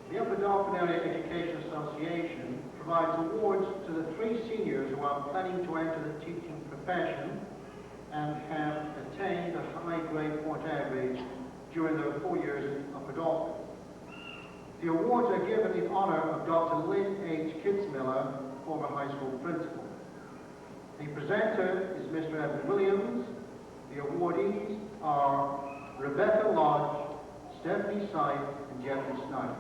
The Upper Dartford Area Education Association provides awards to the three seniors who are planning to enter the teaching profession and have attained a high grade point average during their 4 years of adoption. The awards are given in honor of Dr. Lynn H. Kitzmiller, former high school principal. The presenter is Mr. Evan Williams. The awardees are Rebecca Lodge, Stephanie Syke, and Jeffrey Snyder.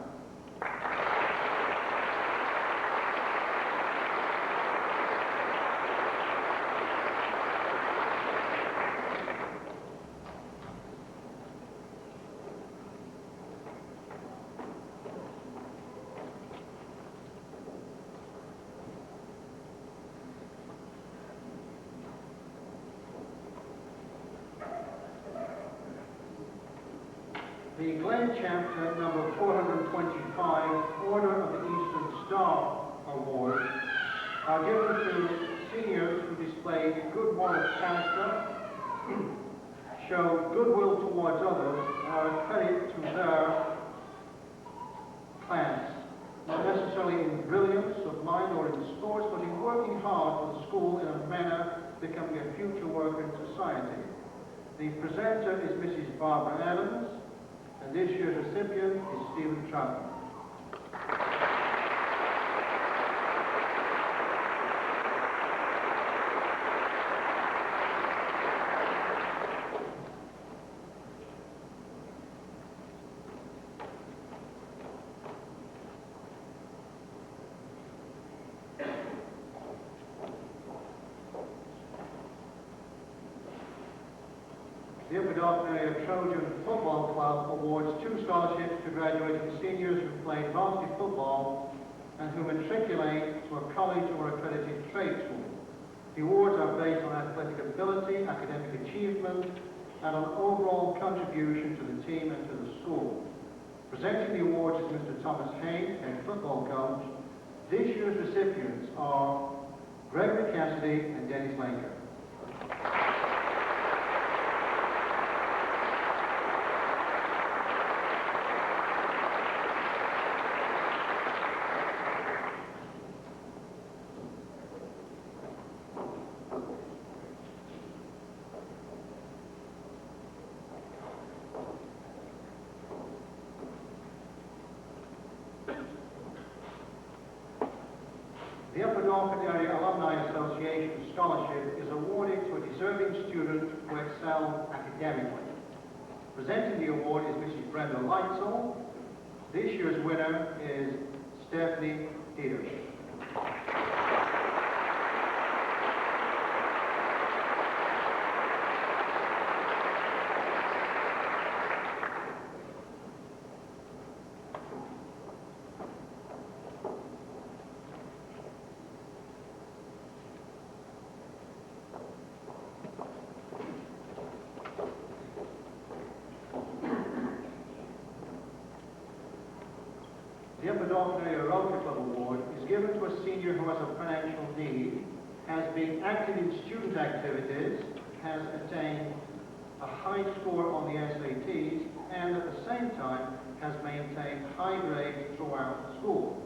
The Glen Chapter number 425 Order of the Eastern Star Award are given to seniors who displayed good moral character, show goodwill towards others, and are a credit to their class, not necessarily in brilliance of mind or in sports, but in working hard for the school in a manner becoming a future worker in society. The presenter is Mrs. Barbara Adams, and this year's recipient is Stephen Trojan. The Upper Area Trojan Football Club awards 2 scholarships to graduating seniors who played varsity football and who matriculate to a college or accredited trade school. The awards are based on athletic ability, academic achievement, and on overall contribution to the team and to the school. Presenting the awards is Mr. Thomas Haynes, head football coach. This year's recipients are Gregory Cassidy and Dennis Lanker. The Upper Norfolk Area Alumni Association Scholarship is awarded to a deserving student who excelled academically. Presenting the award is Mrs. Brenda Lightsall. This year's winner is Stephanie Peters. The Upper Norfolk Area Rotary Club Award is given to a senior who has a financial need, has been active in student activities, has attained a high score on the SATs, and at the same time has maintained high grades throughout the school.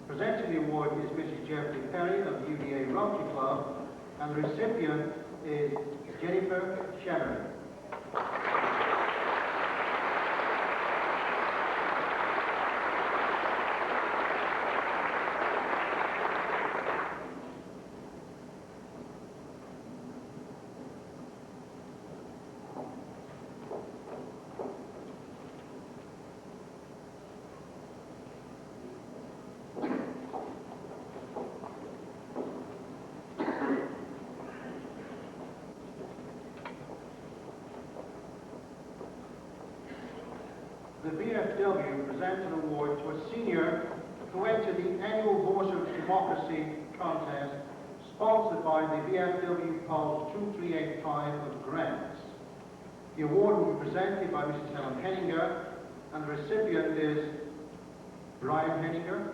Presenting the award is Mrs. Jeffrey Perry of the UDA Rotary Club, and the recipient is Jennifer Shannon. The VFW presents an award to a senior who entered the annual Voice of Democracy contest sponsored by the VFW Post 2385 of Grants. The award will be presented by Mrs. Helen Henninger, and the recipient is Brian Henninger.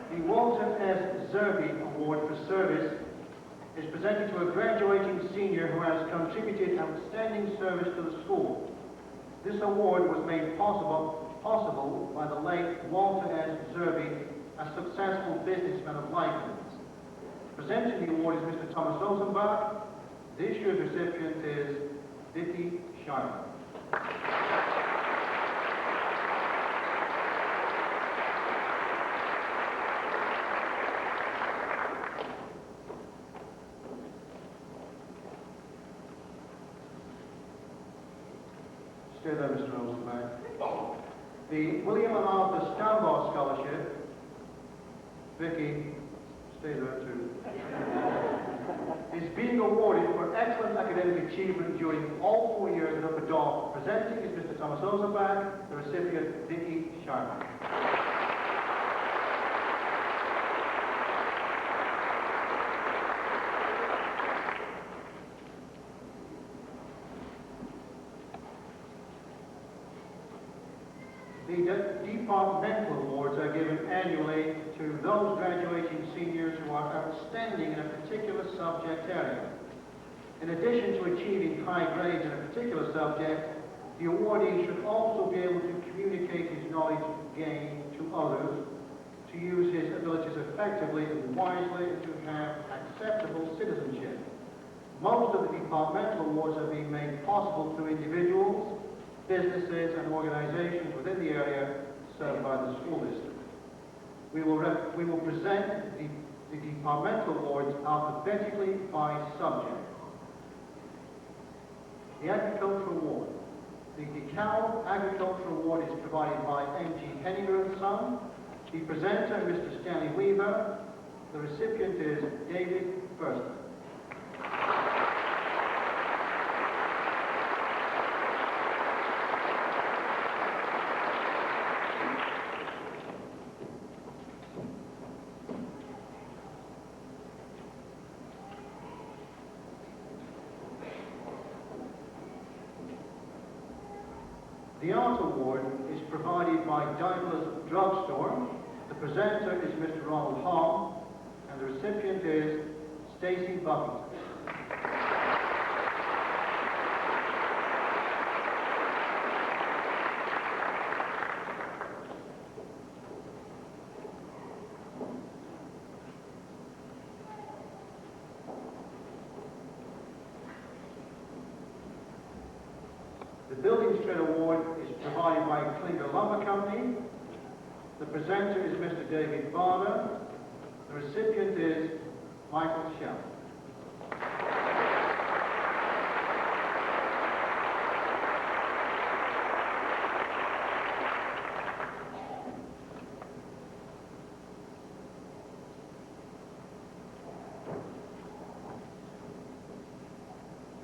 The Walter S. Zerbe Award for Service is presented to a graduating senior who has contributed outstanding service to the school. This award was made possible by the late Walter S. Zerby, a successful businessman of Lycans. Presenting the award is Mr. Thomas Rosenbach. This year's recipient is Vicky Sharma. Stay there, Mr. Rosenbach. The William and Arthur Stambaugh Scholarship, Vicky, stay there too, is being awarded for excellent academic achievement during all 4 years at Upper Dartmouth. Presenting is Mr. Thomas Rosenbach, the recipient, Vicky Sharma. The departmental awards are given annually to those graduating seniors who are outstanding in a particular subject area. In addition to achieving high grades in a particular subject, the awardee should also be able to communicate his knowledge gained to others, to use his abilities effectively and wisely, and to have acceptable citizenship. Most of the departmental awards are being made possible through individuals, businesses and organizations within the area served by the school district. We will present the departmental awards alphabetically by subject. The Agricultural Award. The DeKalb Agricultural Award is provided by M.G. Henninger & Son. The presenter, Mr. Stanley Weaver. The recipient is David Burstman. The Art Award is provided by Douglas Drugstore. The presenter is Mr. Ronald Hall, and the recipient is Stacy Buffington. The Building Trade Award is provided by Klinger Lumber Company. The presenter is Mr. David Barber. The recipient is Michael Shell.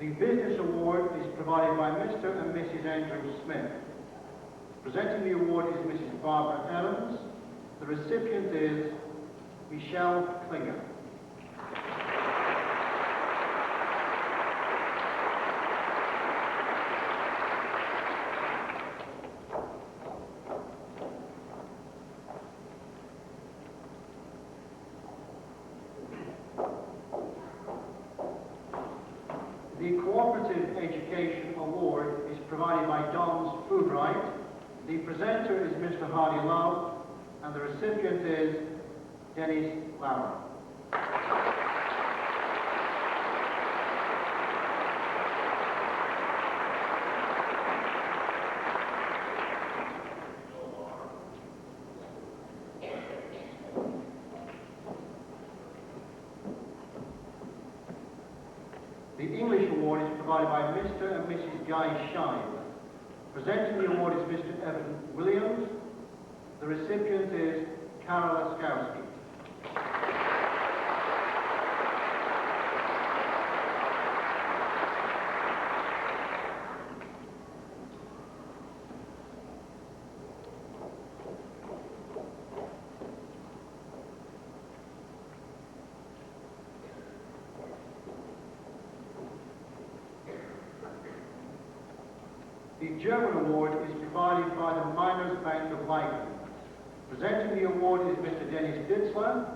The Business Award is provided by Mr. and Mrs. Andrew Smith. Presenting the award is Mrs. Barbara Adams. The recipient is Michelle Klinger. The Cooperative Education Award is provided by Don's Food Right. The presenter is Mr. Hardy Love, and the recipient is Dennis Lauer. The English Award is provided by Mr. and Mrs. Guy Shine. Presenting the award is Mr. Evan Williams. The recipient is Carol Laskowski. The German Award is provided by the Miners Bank of Lycans. Presenting the award is Mr. Dennis Ditzler.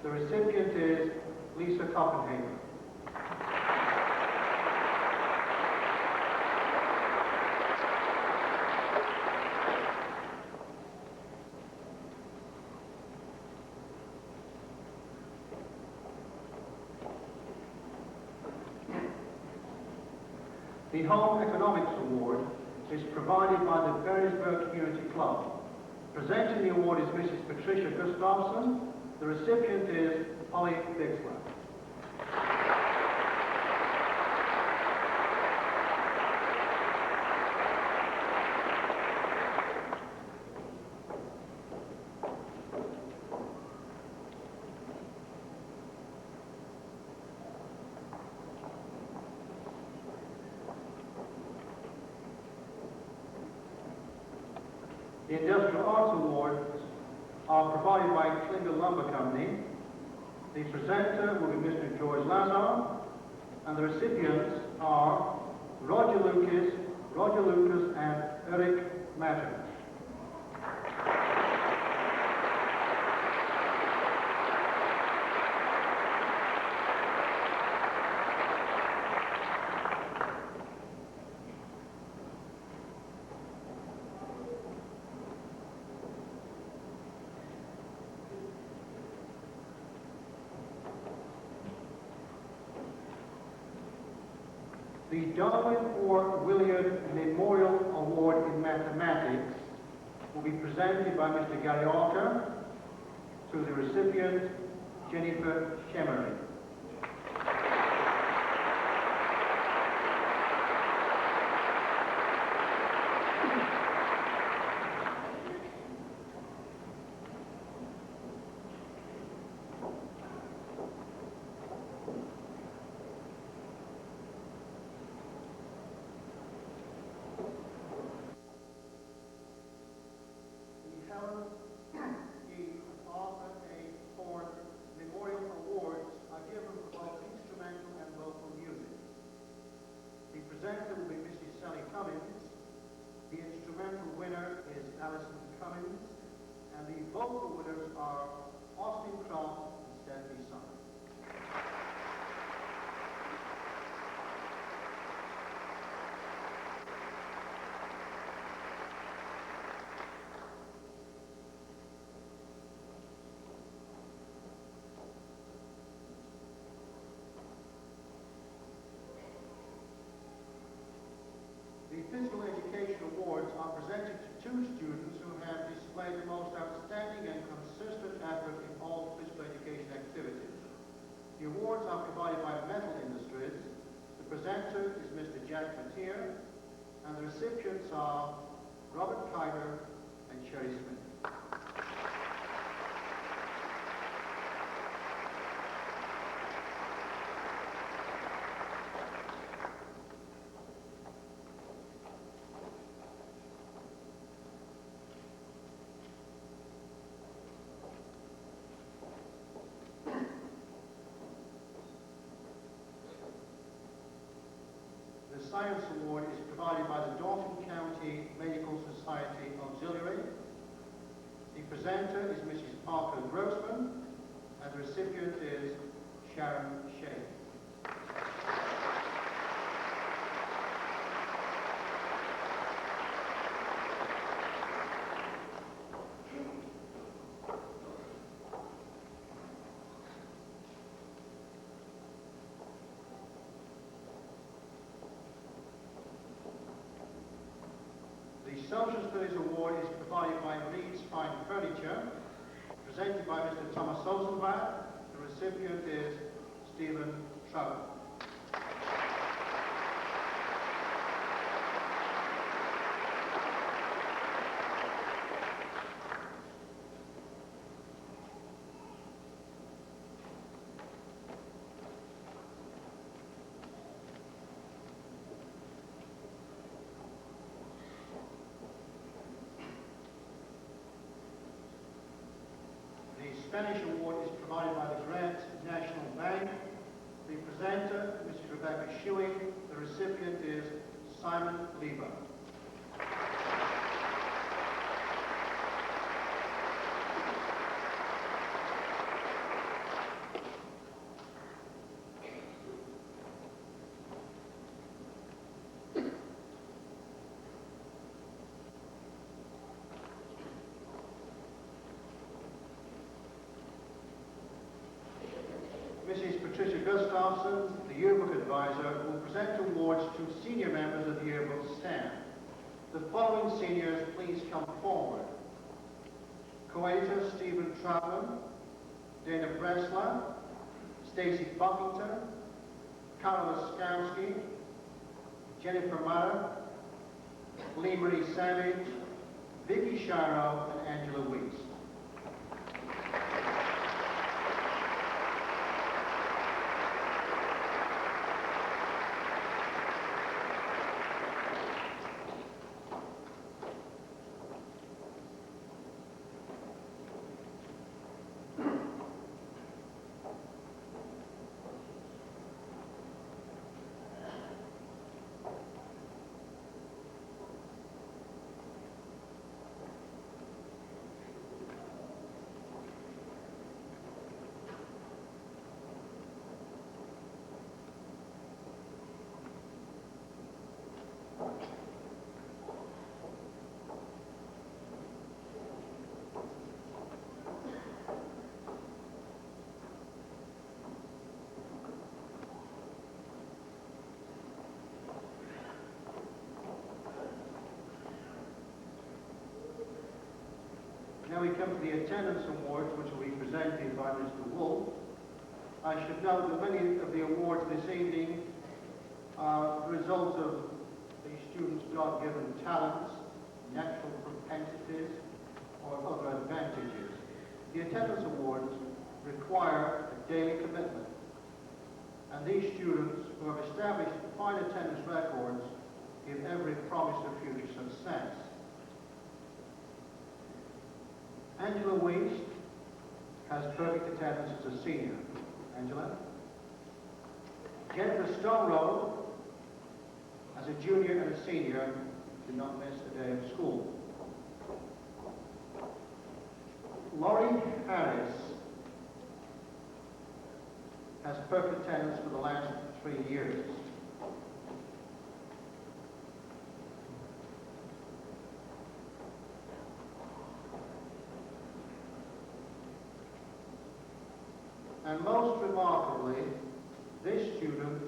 The recipient is Lisa Toppenhagen. The Home Economics Award is provided by the Berriesburg Community Club. Presenting the award is Mrs. Patricia Gustafson. The recipient is Polly Bixler. The Industrial Arts Awards are provided by Klinger Lumber Company. The presenter will be Mr. George Lazar, and the recipients are Roger Lucas, and Eric Matter. The Darwin or Williard Memorial Award in Mathematics will be presented by Mr. Gary Alker to the recipient, Jennifer Shemery. Presenter will be Mrs. Sally Cummins. The instrumental winner is Alison Cummins, and the vocal winners are Austin Croft and Stephanie Simon. The Physical Education Awards are presented to two students who have displayed the most outstanding and consistent effort in all physical education activities. The awards are provided by Metal Industries. The presenter is Mr. Jack Mateer, and the recipients are Robert Kiger and Sherry Smith. The Science Award is provided by the Dauphin County Medical Society Auxiliary. The presenter is Mrs. Parker Grossman, and the recipient is Sharon Shea. The Social Studies Award is provided by Leeds Fine Furniture, presented by Mr. Thomas Rosenbach. The recipient is Stephen Trojan. The Spanish Award is provided by the Grant National Bank. The presenter, Mrs. Rebecca Shuey. The recipient is Simon Lieber. Mrs. Patricia Gustafson, the yearbook advisor, will present awards to senior members of the yearbook staff. The following seniors please come forward. Co-editor Stephen Trojan, Dana Bresler, Stacey Buckington, Carol Oskowski, Jennifer Murray, Lee Marie Savage, Vicky Shiro, and Angela Weeks. Now we come to the attendance awards, which will be presented by Mr. Wolf. I should note that many of the awards this evening are the result of the students' God-given talents, natural propensities, or other advantages. The attendance awards require a daily commitment, and these students who have established fine attendance records give every promise of future success. Angela Weeks has perfect attendance as a senior. Angela. Jennifer Stonerow, as a junior and a senior, did not miss a day of school. Laurie Harris has perfect attendance for the last 3 years. And most remarkably, this student,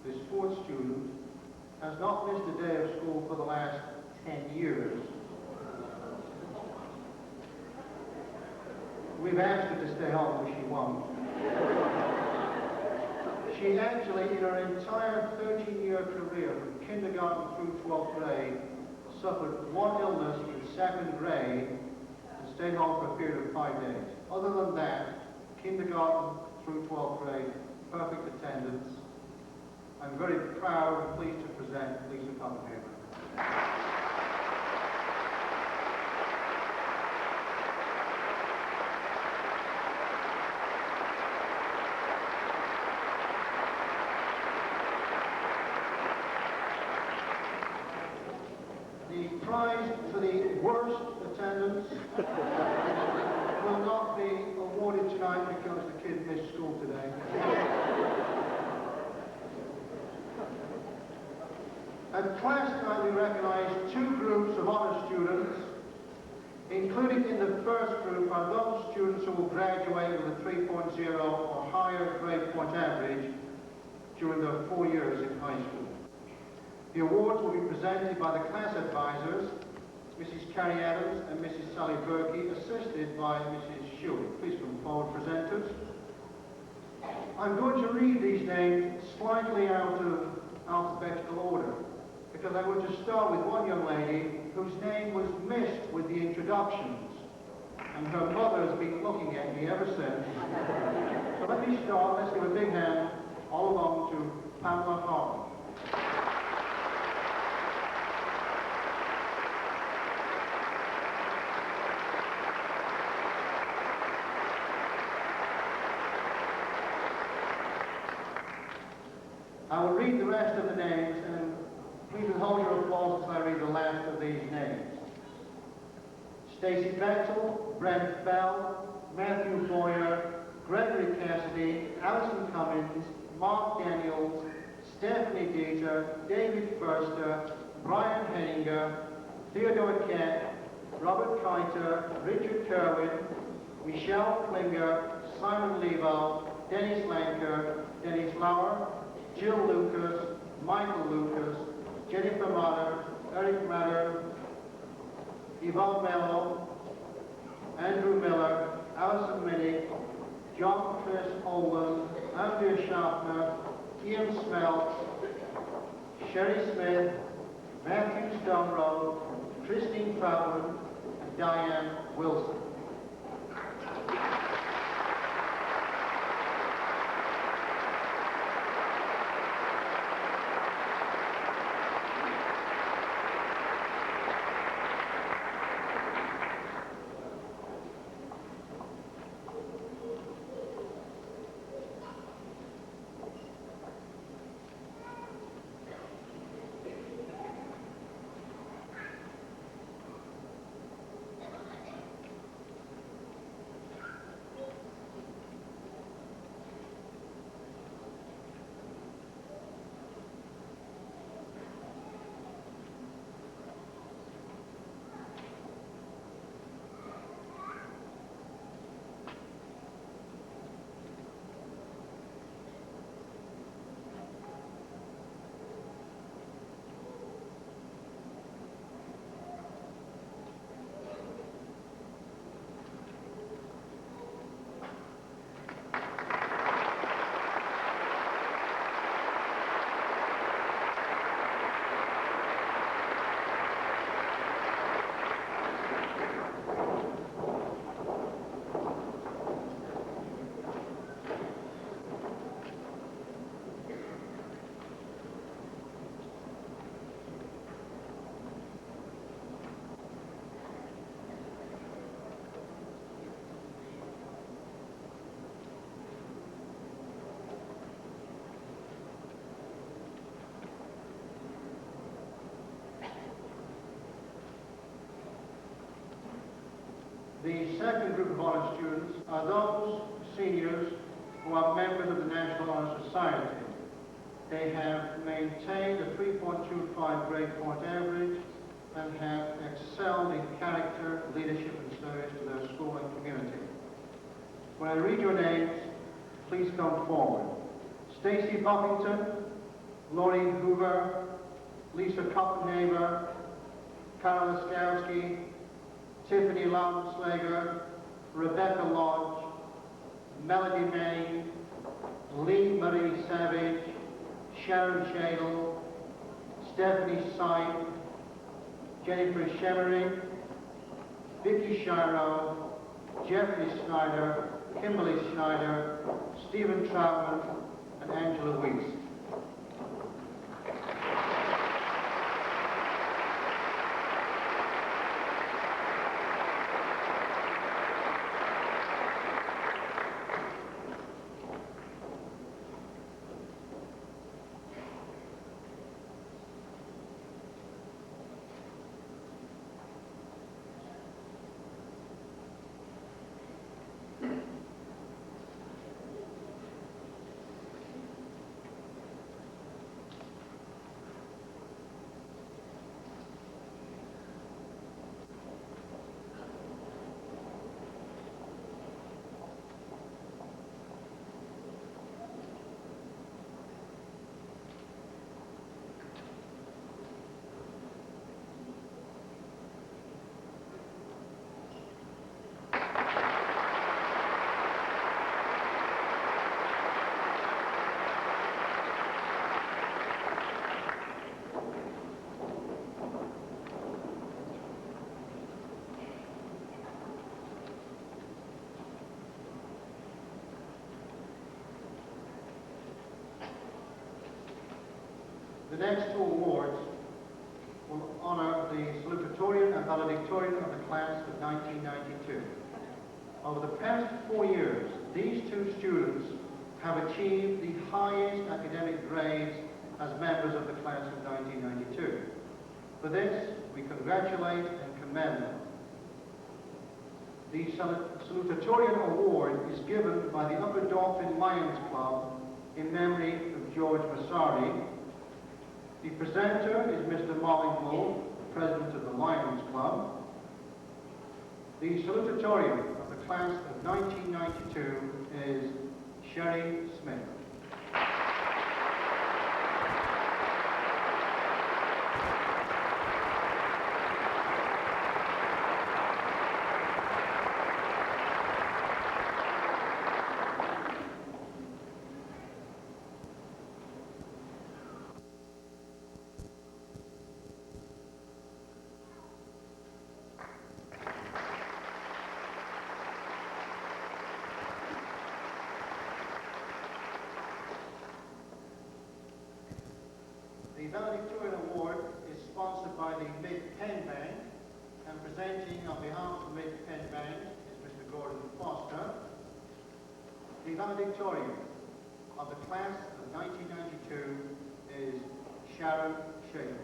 this fourth student, has not missed a day of school for the last 10 years. We've asked her to stay home, but she won't. She's actually, in her entire 13-year career, from kindergarten through 12th grade, suffered one illness in 2nd grade and stayed home for a period of 5 days. Other than that, kindergarten through 12th grade, perfect attendance. I'm very proud and pleased to present Lisa Copenhagen. The prize for the worst attendance will not be awarded tonight because the kid missed school today. At class tonight we recognize 2 groups of honor students. Included in the first group are those students who will graduate with a 3.0 or higher grade point average during their 4 years in high school. The awards will be presented by the class advisors, Mrs. Carrie Adams and Mrs. Sally Berkey, assisted by Mrs. Shuey. Please come forward, presenters. I'm going to read these names slightly out of alphabetical order, because I'm going to start with one young lady whose name was missed with the introductions, and her mother has been looking at me ever since. So let me start. Let's give a big hand all along to Pamela Hartman. I will read the rest of the names, and please withhold your applause as I read the last of these names. Stacey Bechtel, Brent Bell, Matthew Boyer, Gregory Cassidy, Alison Cummins, Mark Daniels, Stephanie Dieter, David Förster, Brian Henninger, Theodore Kent, Robert Kiter, Richard Kerwin, Michelle Klinger, Simon Lebo, Dennis Lanker, Dennis Lauer, Jill Lucas, Michael Lucas, Jennifer Matter, Eric Matter, Yvonne Mello, Andrew Miller, Alison Minnick, John Chris Olin, Andrea Schaffner, Ian Smelt, Sherry Smith, Matthew Stoneroad, Christine Trojan, and Diane Wilson. The second group of honor students are those seniors who are members of the National Honor Society. They have maintained a 3.25 grade point average and have excelled in character, leadership and service to their school and community. When I read your names, please come forward. Stacy Buffington, Laurie Hoover, Lisa Koppenhaver, Carol Laskowski, Tiffany Lautenslager, Rebecca Lodge, Melody May, Lee Marie Savage, Sharon Shadle, Stephanie Syme, Jennifer Shemering, Vicky Shiro, Jeffrey Schneider, Kimberly Schneider, Stephen Troutman, and Angela Weiss. The next two awards will honor the salutatorian and valedictorian of the class of 1992. Over the past 4 years, these two students have achieved the highest academic grades as members of the class of 1992. For this, we congratulate and commend them. The salutatorian award is given by the Upper Dauphin Lions Club in memory of George Massari. The presenter is Mr. Mollingbull, the president of the Lions Club. The salutatorian of the class of 1992 is Sherry Smith. The valedictorian award is sponsored by the Mid-Penn Bank, and presenting on behalf of the Mid-Penn Bank is Mr. Gordon Foster. The valedictorian of the class of 1992 is Sharon Shaver.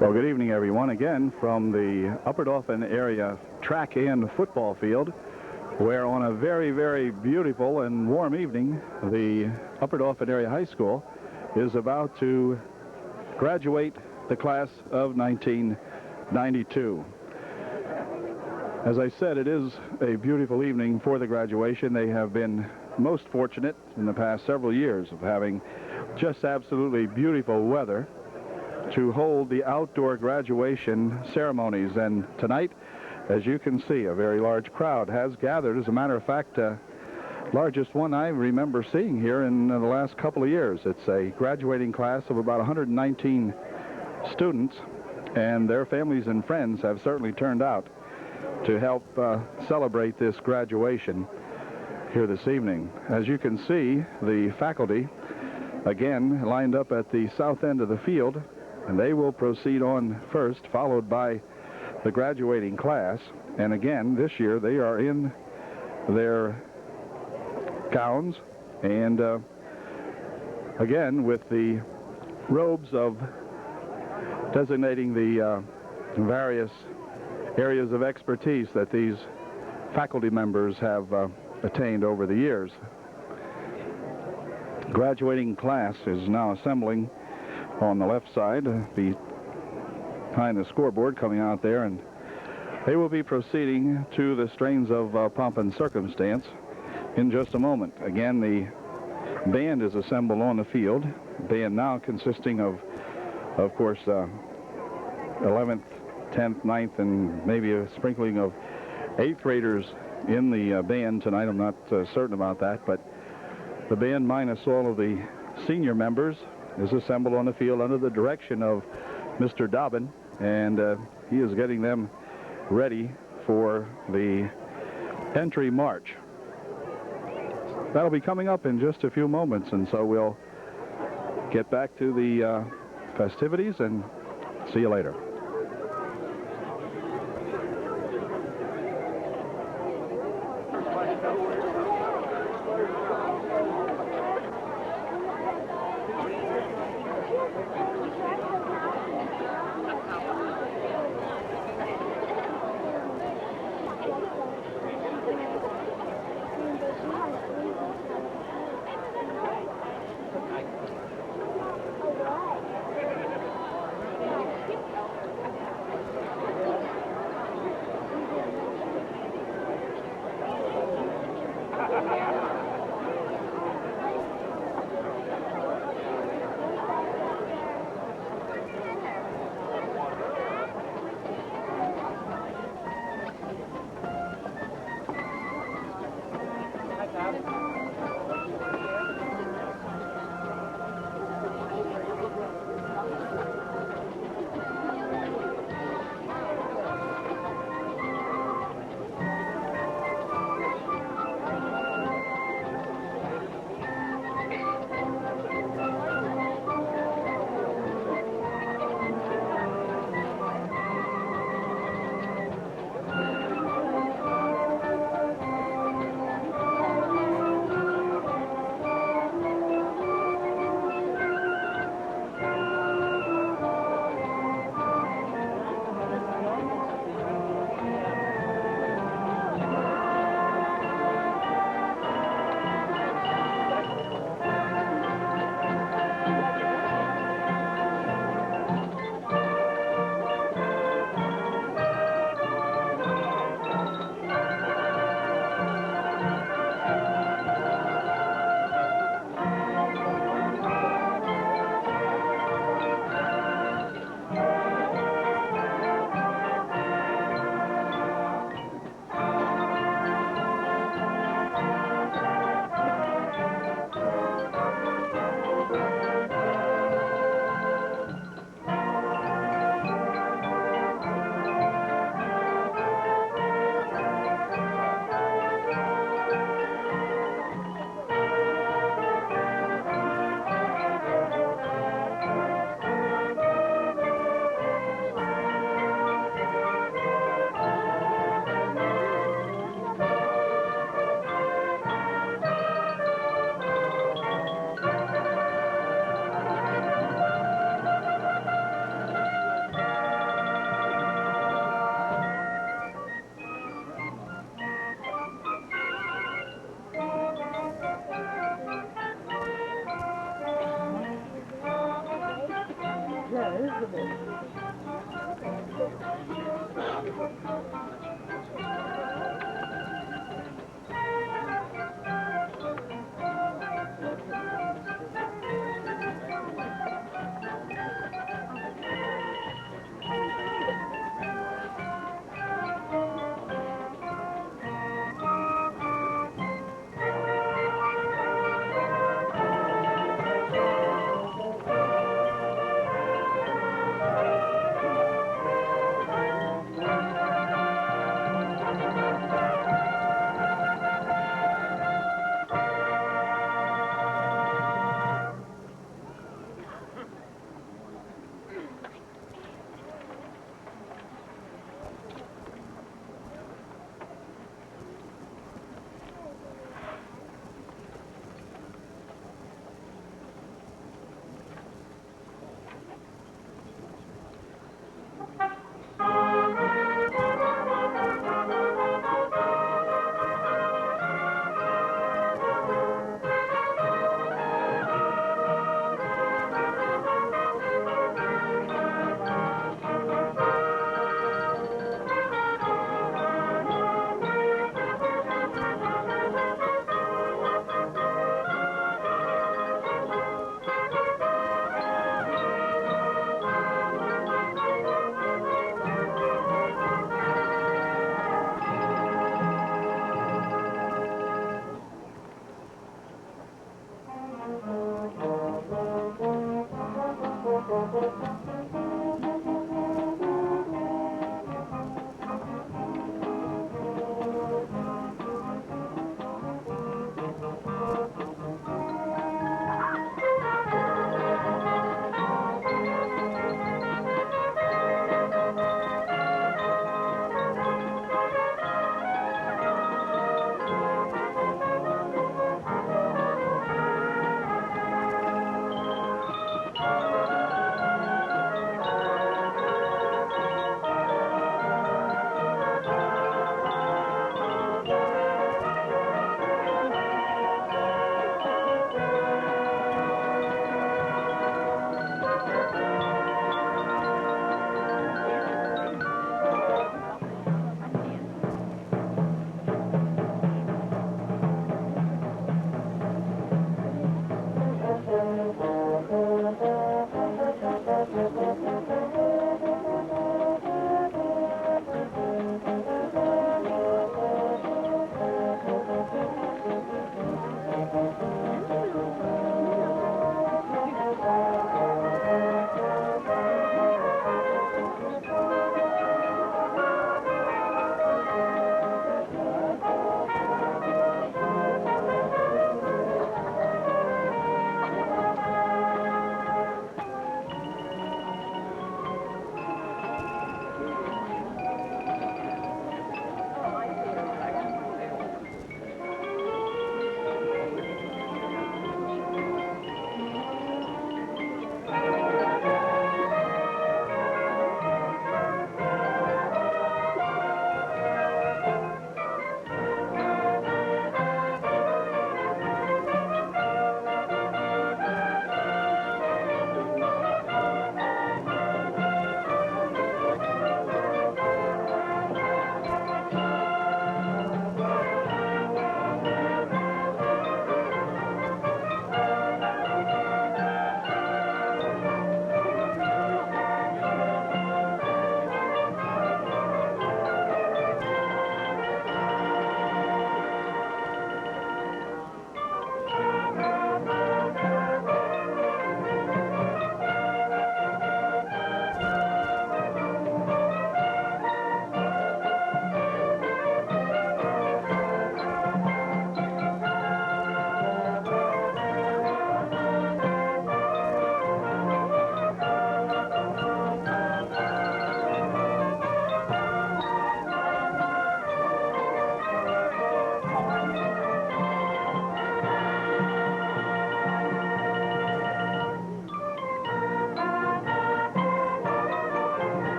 Well, good evening, everyone. Again, from the Upper Dauphin area track and football field, where on a very, very beautiful and warm evening, the Upper Dauphin Area High School is about to graduate the class of 1992. As I said, it is a beautiful evening for the graduation. They have been most fortunate in the past several years of having just absolutely beautiful weather to hold the outdoor graduation ceremonies. And tonight, as you can see, a very large crowd has gathered. As a matter of fact, largest one I remember seeing here in the last couple of years. It's a graduating class of about 119 students, and their families and friends have certainly turned out to help celebrate this graduation here this evening. As you can see, the faculty again lined up at the south end of the field, and they will proceed on first, followed by the graduating class. And again, this year they are in their gowns and again with the robes of designating the various areas of expertise that these faculty members have attained over the years. Graduating class is now assembling on the left side, behind the scoreboard coming out there, and they will be proceeding to the strains of Pomp and Circumstance in just a moment. Again, the band is assembled on the field. Band now consisting of course, 11th, 10th, 9th, and maybe a sprinkling of 8th graders in the band tonight. I'm not certain about that, but the band minus all of the senior members is assembled on the field under the direction of Mr. Dobbin, and he is getting them ready for the entry march. That'll be coming up in just a few moments, and so we'll get back to the festivities and see you later.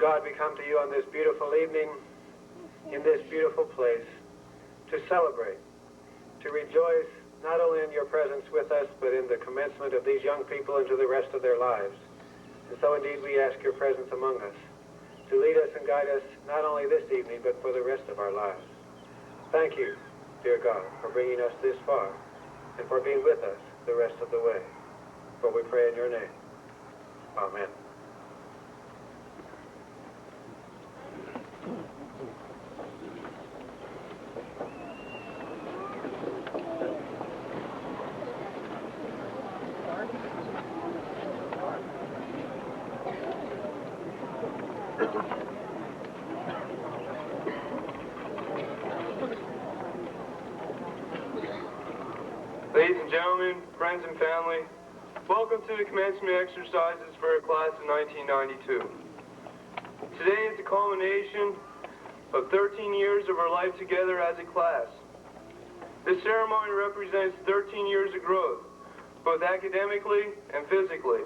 God, we come to you on this beautiful evening, in this beautiful place, to celebrate, to rejoice not only in your presence with us, but in the commencement of these young people into the rest of their lives. And so indeed we ask your presence among us, to lead us and guide us not only this evening, but for the rest of our lives. Thank you, dear God, for bringing us this far, and for being with us the rest of the way. For we pray in your name. Amen. Ladies and gentlemen, friends and family, welcome to the commencement exercises for our class of 1992. Today is the culmination of 13 years of our life together as a class. This ceremony represents 13 years of growth, both academically and physically.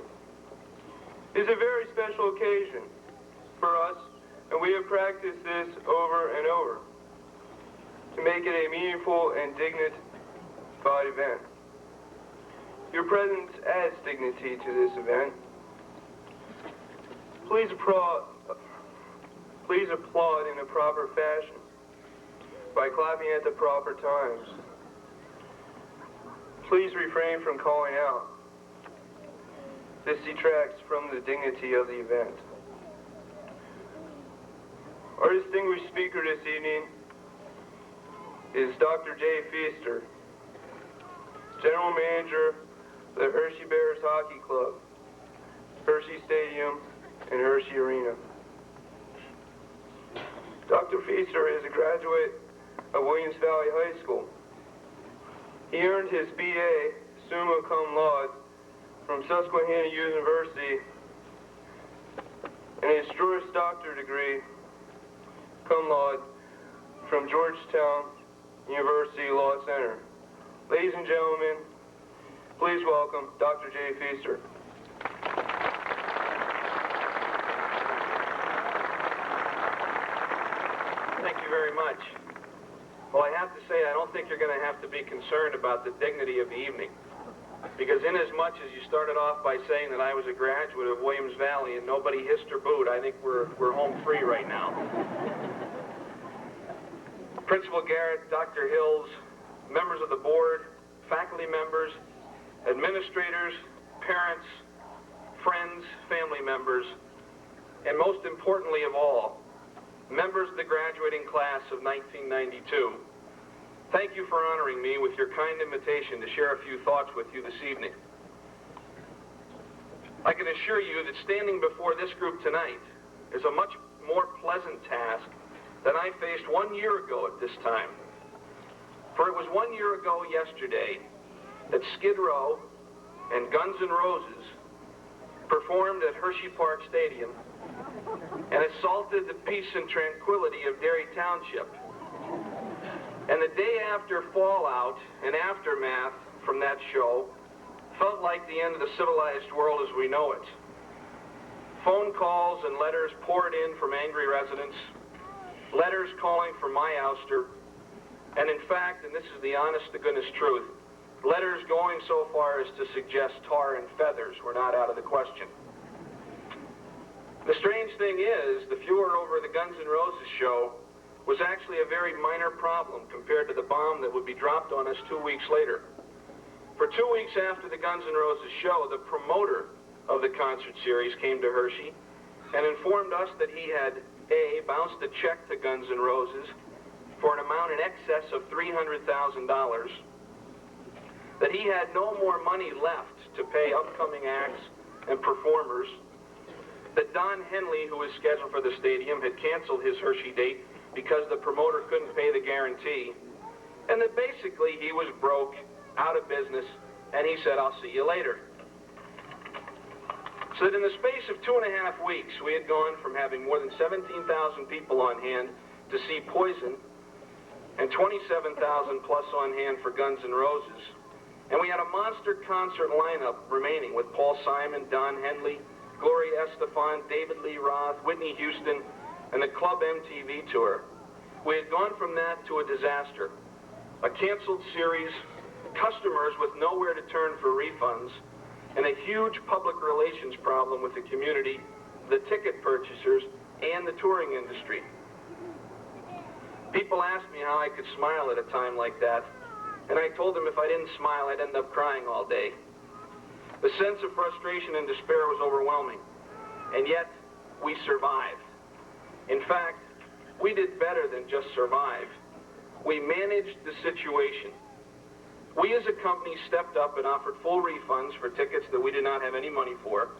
It is a very special occasion for us, and we have practiced this over and over to make it a meaningful and dignified event. Your presence adds dignity to this event. Please applaud in a proper fashion by clapping at the proper times. Please refrain from calling out. This detracts from the dignity of the event. Our distinguished speaker this evening is Dr. Jay Feaster, General Manager of the Hershey Bears Hockey Club, Hershey Stadium, and Hershey Arena. Dr. Feaster is a graduate of Williams Valley High School. He earned his BA, summa cum laude, from Susquehanna University, and his Juris Doctor degree, cum laude, from Georgetown University Law Center. Ladies and gentlemen, please welcome Dr. Jay Feaster. Thank you very much. Well, I have to say, I don't think you're going to have to be concerned about the dignity of the evening. Because inasmuch as you started off by saying that I was a graduate of Williams Valley and nobody hissed or booed, I think we're home free right now. Principal Garrett, Dr. Hills, members of the board, faculty members, administrators, parents, friends, family members, and most importantly of all, members of the graduating class of 1992, thank you for honoring me with your kind invitation to share a few thoughts with you this evening. I can assure you that standing before this group tonight is a much more pleasant task than I faced 1 year ago at this time. For it was 1 year ago yesterday that Skid Row and Guns N' Roses performed at Hershey Park Stadium and assaulted the peace and tranquility of Derry Township. And the day after fallout and aftermath from that show felt like the end of the civilized world as we know it. Phone calls and letters poured in from angry residents, letters calling for my ouster, and in fact, and this is the honest-to-goodness truth, letters going so far as to suggest tar and feathers were not out of the question. The strange thing is, the furor over the Guns N' Roses show was actually a very minor problem compared to the bomb that would be dropped on us 2 weeks later. For 2 weeks after the Guns N' Roses show, the promoter of the concert series came to Hershey and informed us that he had A, bounced a check to Guns N' Roses for an amount in excess of $300,000, that he had no more money left to pay upcoming acts and performers, that Don Henley, who was scheduled for the stadium, had canceled his Hershey date because the promoter couldn't pay the guarantee, and that basically he was broke, out of business, and he said, "I'll see you later." So that in the space of 2.5 weeks, we had gone from having more than 17,000 people on hand to see Poison, and 27,000 plus on hand for Guns N' Roses. And we had a monster concert lineup remaining with Paul Simon, Don Henley, Gloria Estefan, David Lee Roth, Whitney Houston, and the Club MTV tour. We had gone from that to a disaster. A canceled series, customers with nowhere to turn for refunds, and a huge public relations problem with the community, the ticket purchasers, and the touring industry. People asked me how I could smile at a time like that, and I told them if I didn't smile, I'd end up crying all day. The sense of frustration and despair was overwhelming, and yet we survived. In fact, we did better than just survive. We managed the situation. We as a company stepped up and offered full refunds for tickets that we did not have any money for,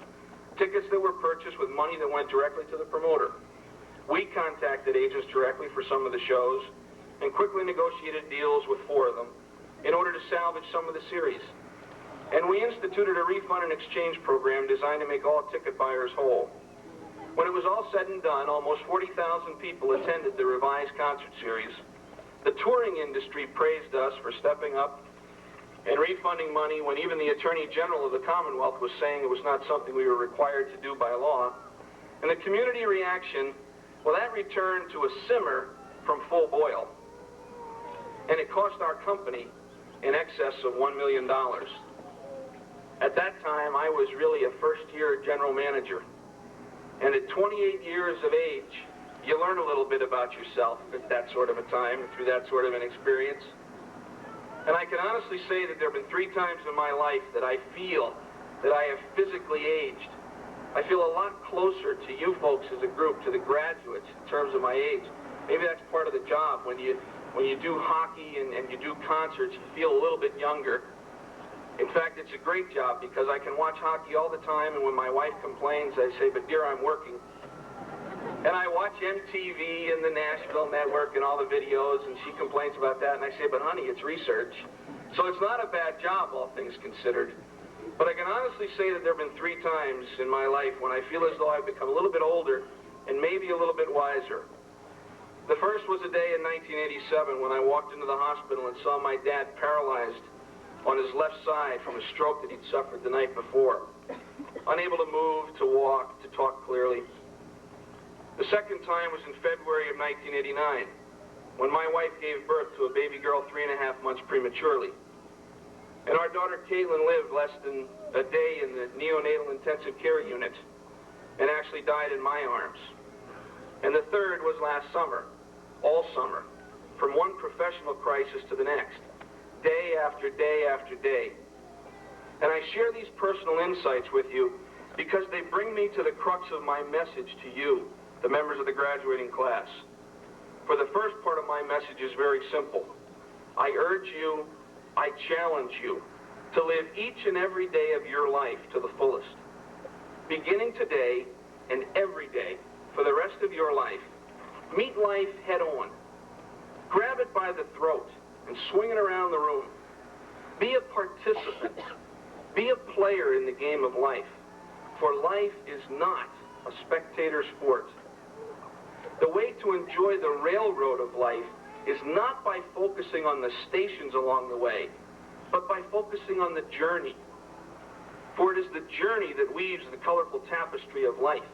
tickets that were purchased with money that went directly to the promoter. We contacted agents directly for some of the shows and quickly negotiated deals with 4 of them in order to salvage some of the series. And we instituted a refund and exchange program designed to make all ticket buyers whole. When it was all said and done, almost 40,000 people attended the revised concert series. The touring industry praised us for stepping up and refunding money when even the Attorney General of the Commonwealth was saying it was not something we were required to do by law. And the community reaction, well, that returned to a simmer from full boil. And it cost our company in excess of $1 million. At that time, I was really a first-year general manager. And at 28 years of age, you learn a little bit about yourself at that sort of a time, through that sort of an experience. And I can honestly say that there have been 3 times in my life that I feel that I have physically aged. I feel a lot closer to you folks as a group, to the graduates, in terms of my age. Maybe that's part of the job. When you do hockey and you do concerts, you feel a little bit younger. In fact, it's a great job because I can watch hockey all the time, and when my wife complains, I say, but dear, I'm working. And I watch MTV and the Nashville Network and all the videos, and she complains about that, and I say, but honey, it's research. So it's not a bad job, all things considered. But I can honestly say that there have been 3 times in my life when I feel as though I've become a little bit older and maybe a little bit wiser. The first was a day in 1987 when I walked into the hospital and saw my dad paralyzed on his left side from a stroke that he'd suffered the night before. Unable to move, to walk, to talk clearly. The second time was in February of 1989, when my wife gave birth to a baby girl 3.5 months prematurely. And our daughter Caitlin lived less than a day in the neonatal intensive care unit and actually died in my arms. And the third was last summer, all summer, from one professional crisis to the next, day after day after day. And I share these personal insights with you because they bring me to the crux of my message to you, the members of the graduating class. For the first part of my message is very simple. I urge you, I challenge you to live each and every day of your life to the fullest. Beginning today and every day for the rest of your life, meet life head on. Grab it by the throat and swing it around the room. Be a participant. Be a player in the game of life. For life is not a spectator sport. The way to enjoy the railroad of life is not by focusing on the stations along the way, but by focusing on the journey. For it is the journey that weaves the colorful tapestry of life.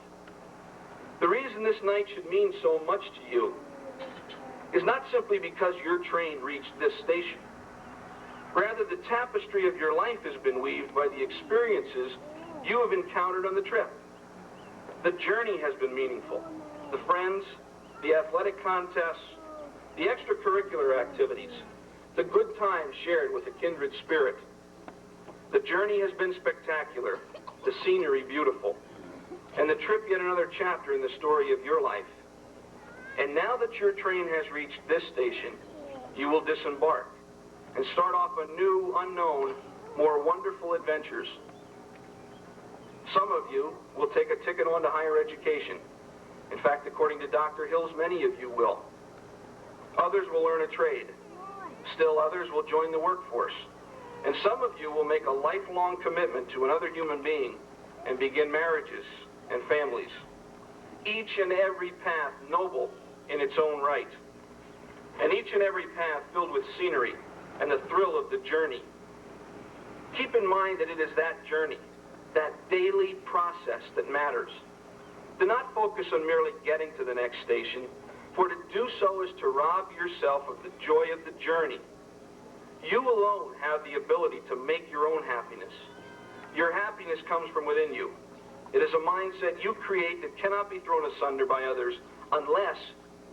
The reason this night should mean so much to you is not simply because your train reached this station. Rather, the tapestry of your life has been weaved by the experiences you have encountered on the trip. The journey has been meaningful. The friends, the athletic contests, the extracurricular activities, the good times shared with a kindred spirit. The journey has been spectacular, the scenery beautiful, and the trip yet another chapter in the story of your life. And now that your train has reached this station, you will disembark and start off a new, unknown, more wonderful adventures. Some of you will take a ticket on to higher education. In fact, according to Dr. Hills, many of you will. Others will learn a trade. Still others will join the workforce. And some of you will make a lifelong commitment to another human being and begin marriages and families. Each and every path noble in its own right. And each and every path filled with scenery and the thrill of the journey. Keep in mind that it is that journey, that daily process that matters. Do not focus on merely getting to the next station, for to do so is to rob yourself of the joy of the journey. You alone have the ability to make your own happiness. Your happiness comes from within you. It is a mindset you create that cannot be thrown asunder by others unless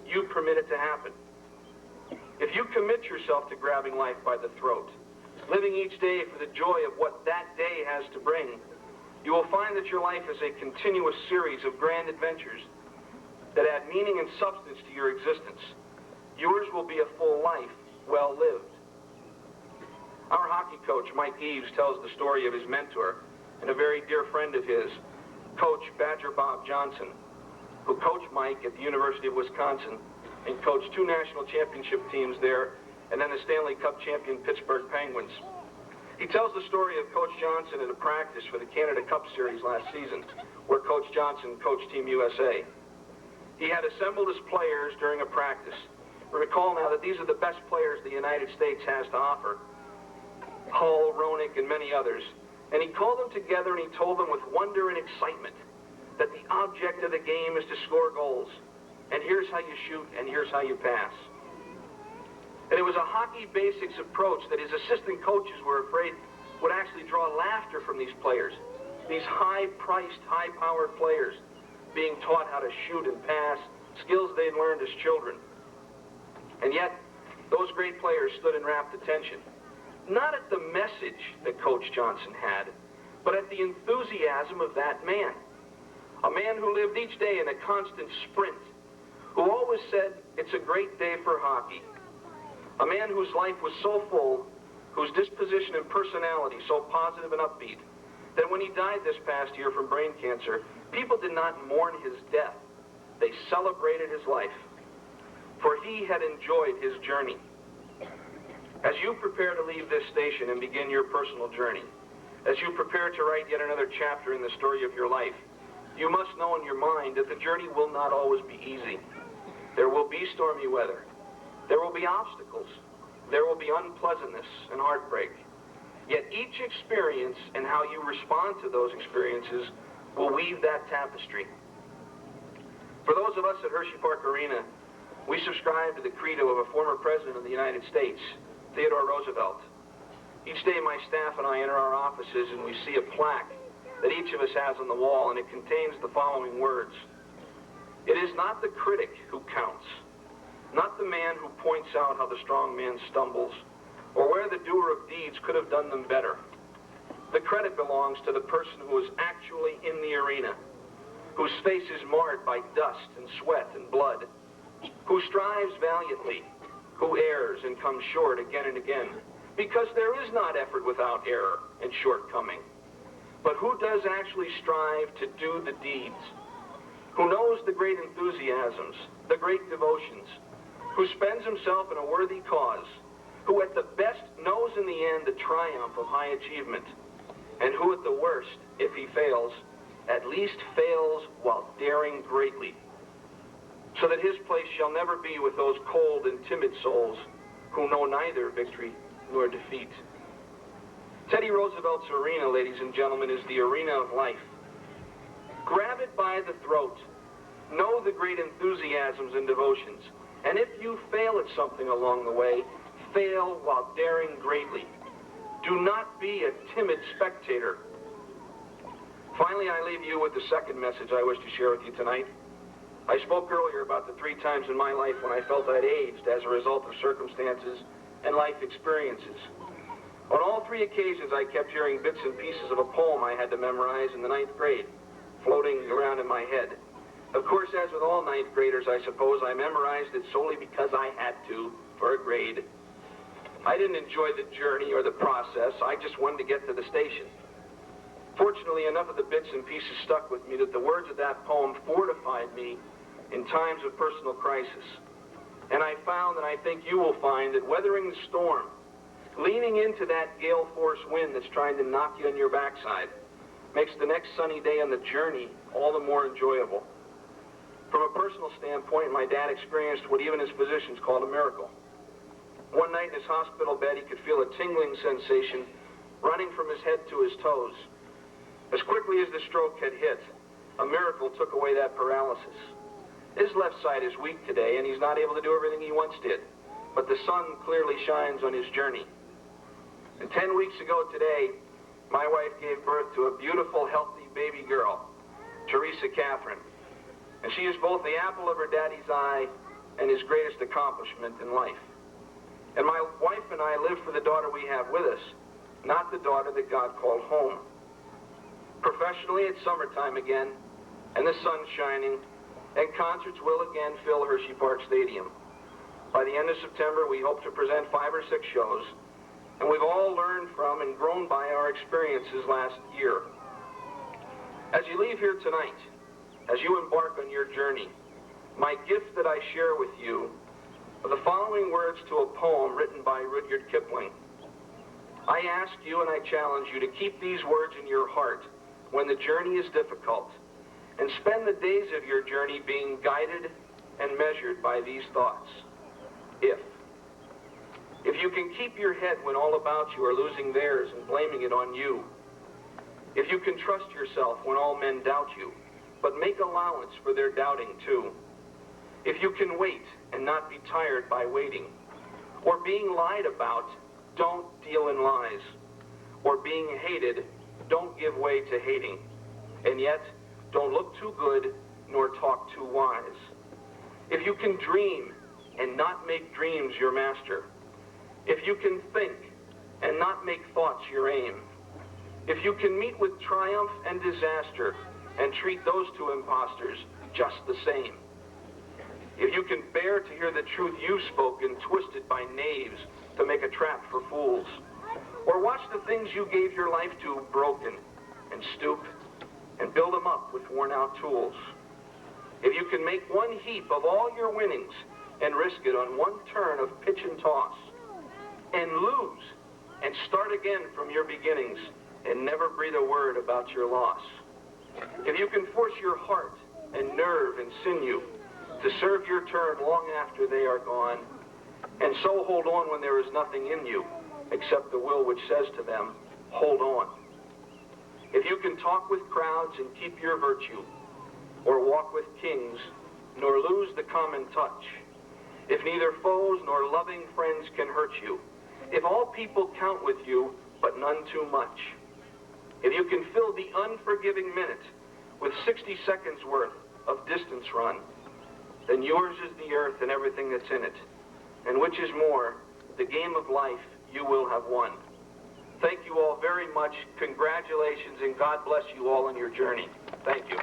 you permit it to happen. If you commit yourself to grabbing life by the throat, living each day for the joy of what that day has to bring, you will find that your life is a continuous series of grand adventures that add meaning and substance to your existence. Yours will be a full life, well lived. Our hockey coach, Mike Eves, tells the story of his mentor and a very dear friend of his, Coach Badger Bob Johnson, who coached Mike at the University of Wisconsin and coached 2 national championship teams there and then the Stanley Cup champion Pittsburgh Penguins. He tells the story of Coach Johnson at a practice for the Canada Cup Series last season, where Coach Johnson coached Team USA. He had assembled his players during a practice. Recall now that these are the best players the United States has to offer. Hull, Roenick, and many others. And he called them together and he told them with wonder and excitement that the object of the game is to score goals. And here's how you shoot, and here's how you pass. And it was a hockey basics approach that his assistant coaches were afraid would actually draw laughter from these players. These high-priced, high-powered players being taught how to shoot and pass, skills they'd learned as children. And yet, those great players stood in rapt attention. Not at the message that Coach Johnson had, but at the enthusiasm of that man. A man who lived each day in a constant sprint, who always said, it's a great day for hockey. A man whose life was so full, whose disposition and personality so positive and upbeat, that when he died this past year from brain cancer, people did not mourn his death. They celebrated his life, for he had enjoyed his journey. As you prepare to leave this station and begin your personal journey, as you prepare to write yet another chapter in the story of your life, you must know in your mind that the journey will not always be easy. There will be stormy weather. There will be obstacles. There will be unpleasantness and heartbreak. Yet each experience and how you respond to those experiences will weave that tapestry. For those of us at Hershey Park Arena, we subscribe to the credo of a former president of the United States, Theodore Roosevelt. Each day my staff and I enter our offices and we see a plaque that each of us has on the wall, and it contains the following words. It is not the critic who counts, not the man who points out how the strong man stumbles, or where the doer of deeds could have done them better. The credit belongs to the person who is actually in the arena, whose face is marred by dust and sweat and blood, who strives valiantly, who errs and comes short again and again, because there is not effort without error and shortcoming, but who does actually strive to do the deeds, who knows the great enthusiasms, the great devotions, who spends himself in a worthy cause, who at the best knows in the end the triumph of high achievement, and who at the worst, if he fails, at least fails while daring greatly, so that his place shall never be with those cold and timid souls who know neither victory nor defeat. Teddy Roosevelt's arena, ladies and gentlemen, is the arena of life. Grab it by the throat. Know the great enthusiasms and devotions. And if you fail at something along the way, fail while daring greatly. Do not be a timid spectator. Finally, I leave you with the second message I wish to share with you tonight. I spoke earlier about the 3 times in my life when I felt I'd aged as a result of circumstances and life experiences. On all 3 occasions, I kept hearing bits and pieces of a poem I had to memorize in the 9th grade, floating around in my head. Of course, as with all 9th graders, I suppose, I memorized it solely because I had to, for a grade. I didn't enjoy the journey or the process. I just wanted to get to the station. Fortunately, enough of the bits and pieces stuck with me that the words of that poem fortified me in times of personal crisis. And I found, and I think you will find, that weathering the storm, leaning into that gale force wind that's trying to knock you on your backside, makes the next sunny day on the journey all the more enjoyable. From a personal standpoint, my dad experienced what even his physicians called a miracle. One night in his hospital bed, he could feel a tingling sensation running from his head to his toes. As quickly as the stroke had hit, a miracle took away that paralysis. His left side is weak today, and he's not able to do everything he once did. But the sun clearly shines on his journey. And 10 weeks ago today, my wife gave birth to a beautiful, healthy baby girl, Teresa Catherine. And she is both the apple of her daddy's eye and his greatest accomplishment in life. And my wife and I live for the daughter we have with us, not the daughter that God called home. Professionally, it's summertime again, and the sun's shining, and concerts will again fill Hershey Park Stadium. By the end of September, we hope to present 5 or 6 shows, and we've all learned from and grown by our experiences last year. As you leave here tonight, as you embark on your journey, my gift that I share with you are the following words to a poem written by Rudyard Kipling. I ask you and I challenge you to keep these words in your heart when the journey is difficult, and spend the days of your journey being guided and measured by these thoughts. If you can keep your head when all about you are losing theirs and blaming it on you, if you can trust yourself when all men doubt you, but make allowance for their doubting too, if you can wait and not be tired by waiting, or being lied about, don't deal in lies, or being hated, don't give way to hating, and yet don't look too good nor talk too wise. If you can dream and not make dreams your master, if you can think and not make thoughts your aim, if you can meet with triumph and disaster and treat those two impostors just the same, if you can bear to hear the truth you've spoken twisted by knaves to make a trap for fools, or watch the things you gave your life to broken and stoop and build them up with worn-out tools, if you can make one heap of all your winnings and risk it on one turn of pitch and toss, and lose and start again from your beginnings and never breathe a word about your loss, if you can force your heart and nerve and sinew to serve your turn long after they are gone, and so hold on when there is nothing in you except the will which says to them, hold on. If you can talk with crowds and keep your virtue, or walk with kings, nor lose the common touch, if neither foes nor loving friends can hurt you, if all people count with you, but none too much, if you can fill the unforgiving minute with 60 seconds worth of distance run, then yours is the earth and everything that's in it, and which is more, the game of life you will have won. Thank you all very much. Congratulations, and God bless you all on your journey. Thank you.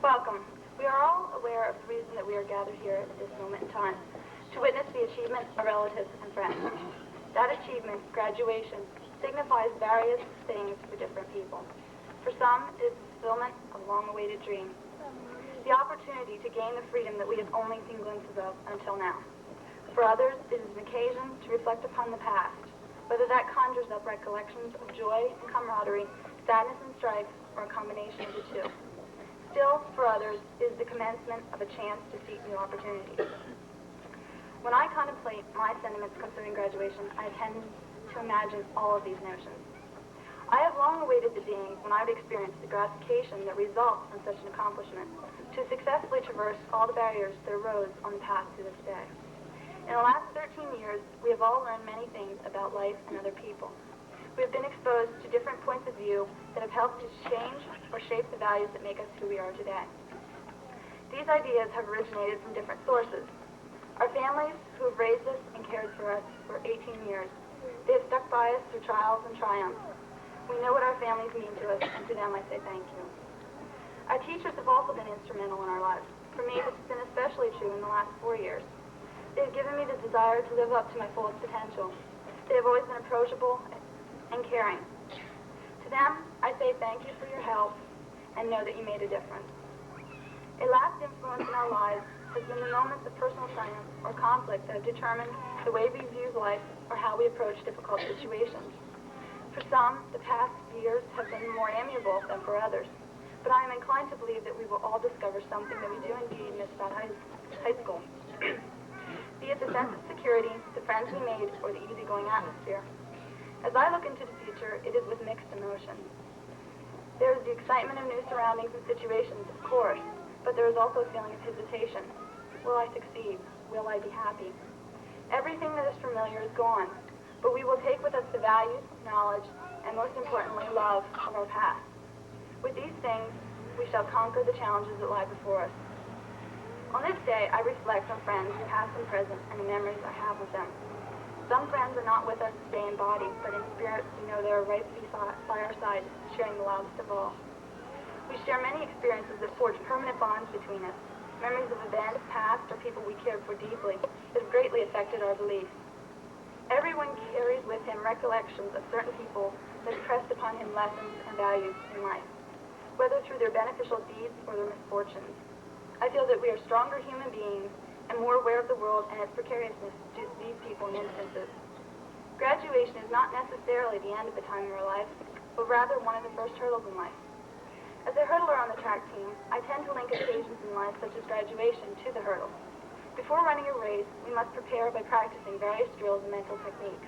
Welcome. We are all aware of the reason that we are gathered here at this moment in time, to witness the achievement of relatives and friends. That achievement, graduation, signifies various things for different people. For some, it is the fulfillment of a long-awaited dream, the opportunity to gain the freedom that we have only seen glimpses of until now. For others, it is an occasion to reflect upon the past, whether that conjures up recollections of joy and camaraderie, sadness and strife, or a combination of the two. Still, for others, it is the commencement of a chance to seek new opportunities. When I contemplate my sentiments concerning graduation, I tend to imagine all of these notions. I have long awaited the day when I would experience the gratification that results from such an accomplishment, to successfully traverse all the barriers that arose on the path to this day. In the last 13 years, we have all learned many things about life and other people. We have been exposed to different points of view that have helped to change or shape the values that make us who we are today. These ideas have originated from different sources. Our families, who have raised us and cared for us for 18 years, they have stuck by us through trials and triumphs. We know what our families mean to us, and to them I say thank you. Our teachers have also been instrumental in our lives. For me, this has been especially true in the last 4 years. They have given me the desire to live up to my fullest potential. They have always been approachable and caring. To them, I say thank you for your help, and know that you made a difference. A last influence in our lives has been the moments of personal triumph or conflict that have determined the way we view life or how we approach difficult situations. For some, the past years have been more amiable than for others. but I am inclined to believe that we will all discover something that we do indeed miss about high school. Be it the sense of security, the friends we made, or the easygoing atmosphere. As I look into the future, it is with mixed emotions. There is the excitement of new surroundings and situations, of course, but there is also a feeling of hesitation. Will I succeed? Will I be happy? Everything that is familiar is gone, but we will take with us the values, knowledge, and most importantly, love of our past. With these things, we shall conquer the challenges that lie before us. On this day, I reflect on friends, past and present, and the memories I have with them. Some friends are not with us today in body, but in spirit we know they are right by our side, sharing the loudest of all. We share many experiences that forge permanent bonds between us, memories of events past or people we cared for deeply that have greatly affected our beliefs. Everyone carries with him recollections of certain people that impressed upon him lessons and values in life, whether through their beneficial deeds or their misfortunes. I feel that we are stronger human beings and more aware of the world and its precariousness due to these people and instances. Graduation is not necessarily the end of the time of our life, but rather one of the first hurdles in life. As a hurdler on the track team, I tend to link occasions in life such as graduation to the hurdle. Before running a race, we must prepare by practicing various drills and mental techniques.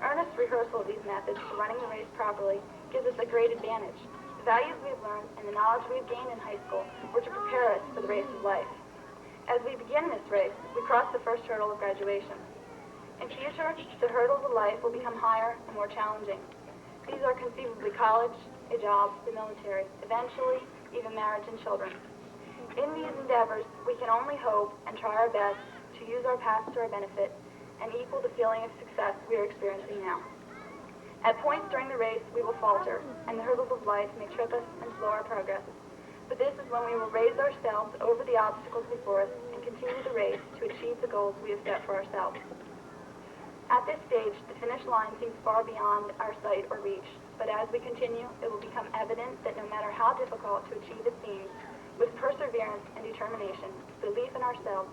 Earnest rehearsal of these methods for running the race properly gives us a great advantage. The values we have learned and the knowledge we have gained in high school were to prepare us for the race of life. As we begin this race, we cross the first hurdle of graduation. In future, the hurdles of life will become higher and more challenging. These are conceivably college, a job, the military, eventually even marriage and children. In these endeavors, we can only hope and try our best to use our past to our benefit and equal the feeling of success we are experiencing now. At points during the race, we will falter, and the hurdles of life may trip us and slow our progress. But this is when we will raise ourselves over the obstacles before us and continue the race to achieve the goals we have set for ourselves. At this stage, the finish line seems far beyond our sight or reach, but as we continue, it will become evident that no matter how difficult to achieve it seems, with perseverance and determination, belief in ourselves,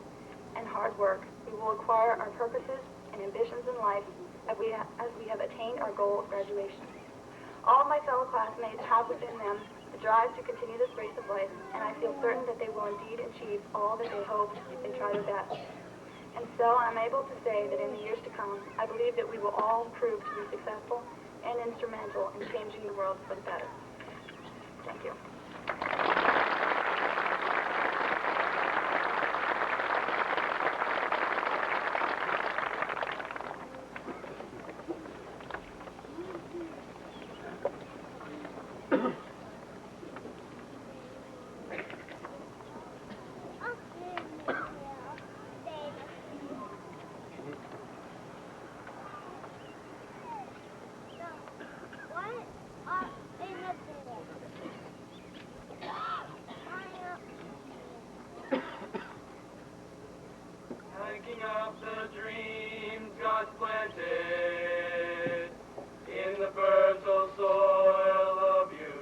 and hard work, we will acquire our purposes and ambitions in life as we have attained our goal of graduation. All of my fellow classmates have within them the drive to continue this race of life, and I feel certain that they will indeed achieve all that they hoped if they try their best. And so I'm able to say that in the years to come, I believe that we will all prove to be successful and instrumental in changing the world for the better. Thank you. Picking up the dreams God's planted in the fertile soil of you.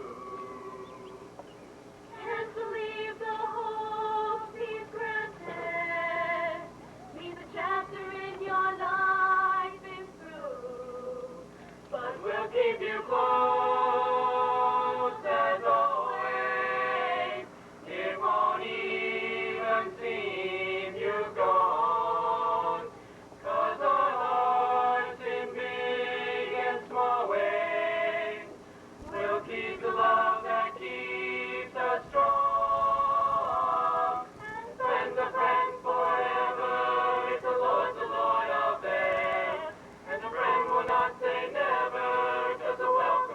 Can't believe the hopes He's granted. Leave the chapter in your life is through, but We'll keep you close as always. It won't even seem you've gone, 'cause our hearts in big and small ways will keep the love that keeps us strong. Friends are friends forever if the Lord of them, and a friend will not say never, 'cause a welcome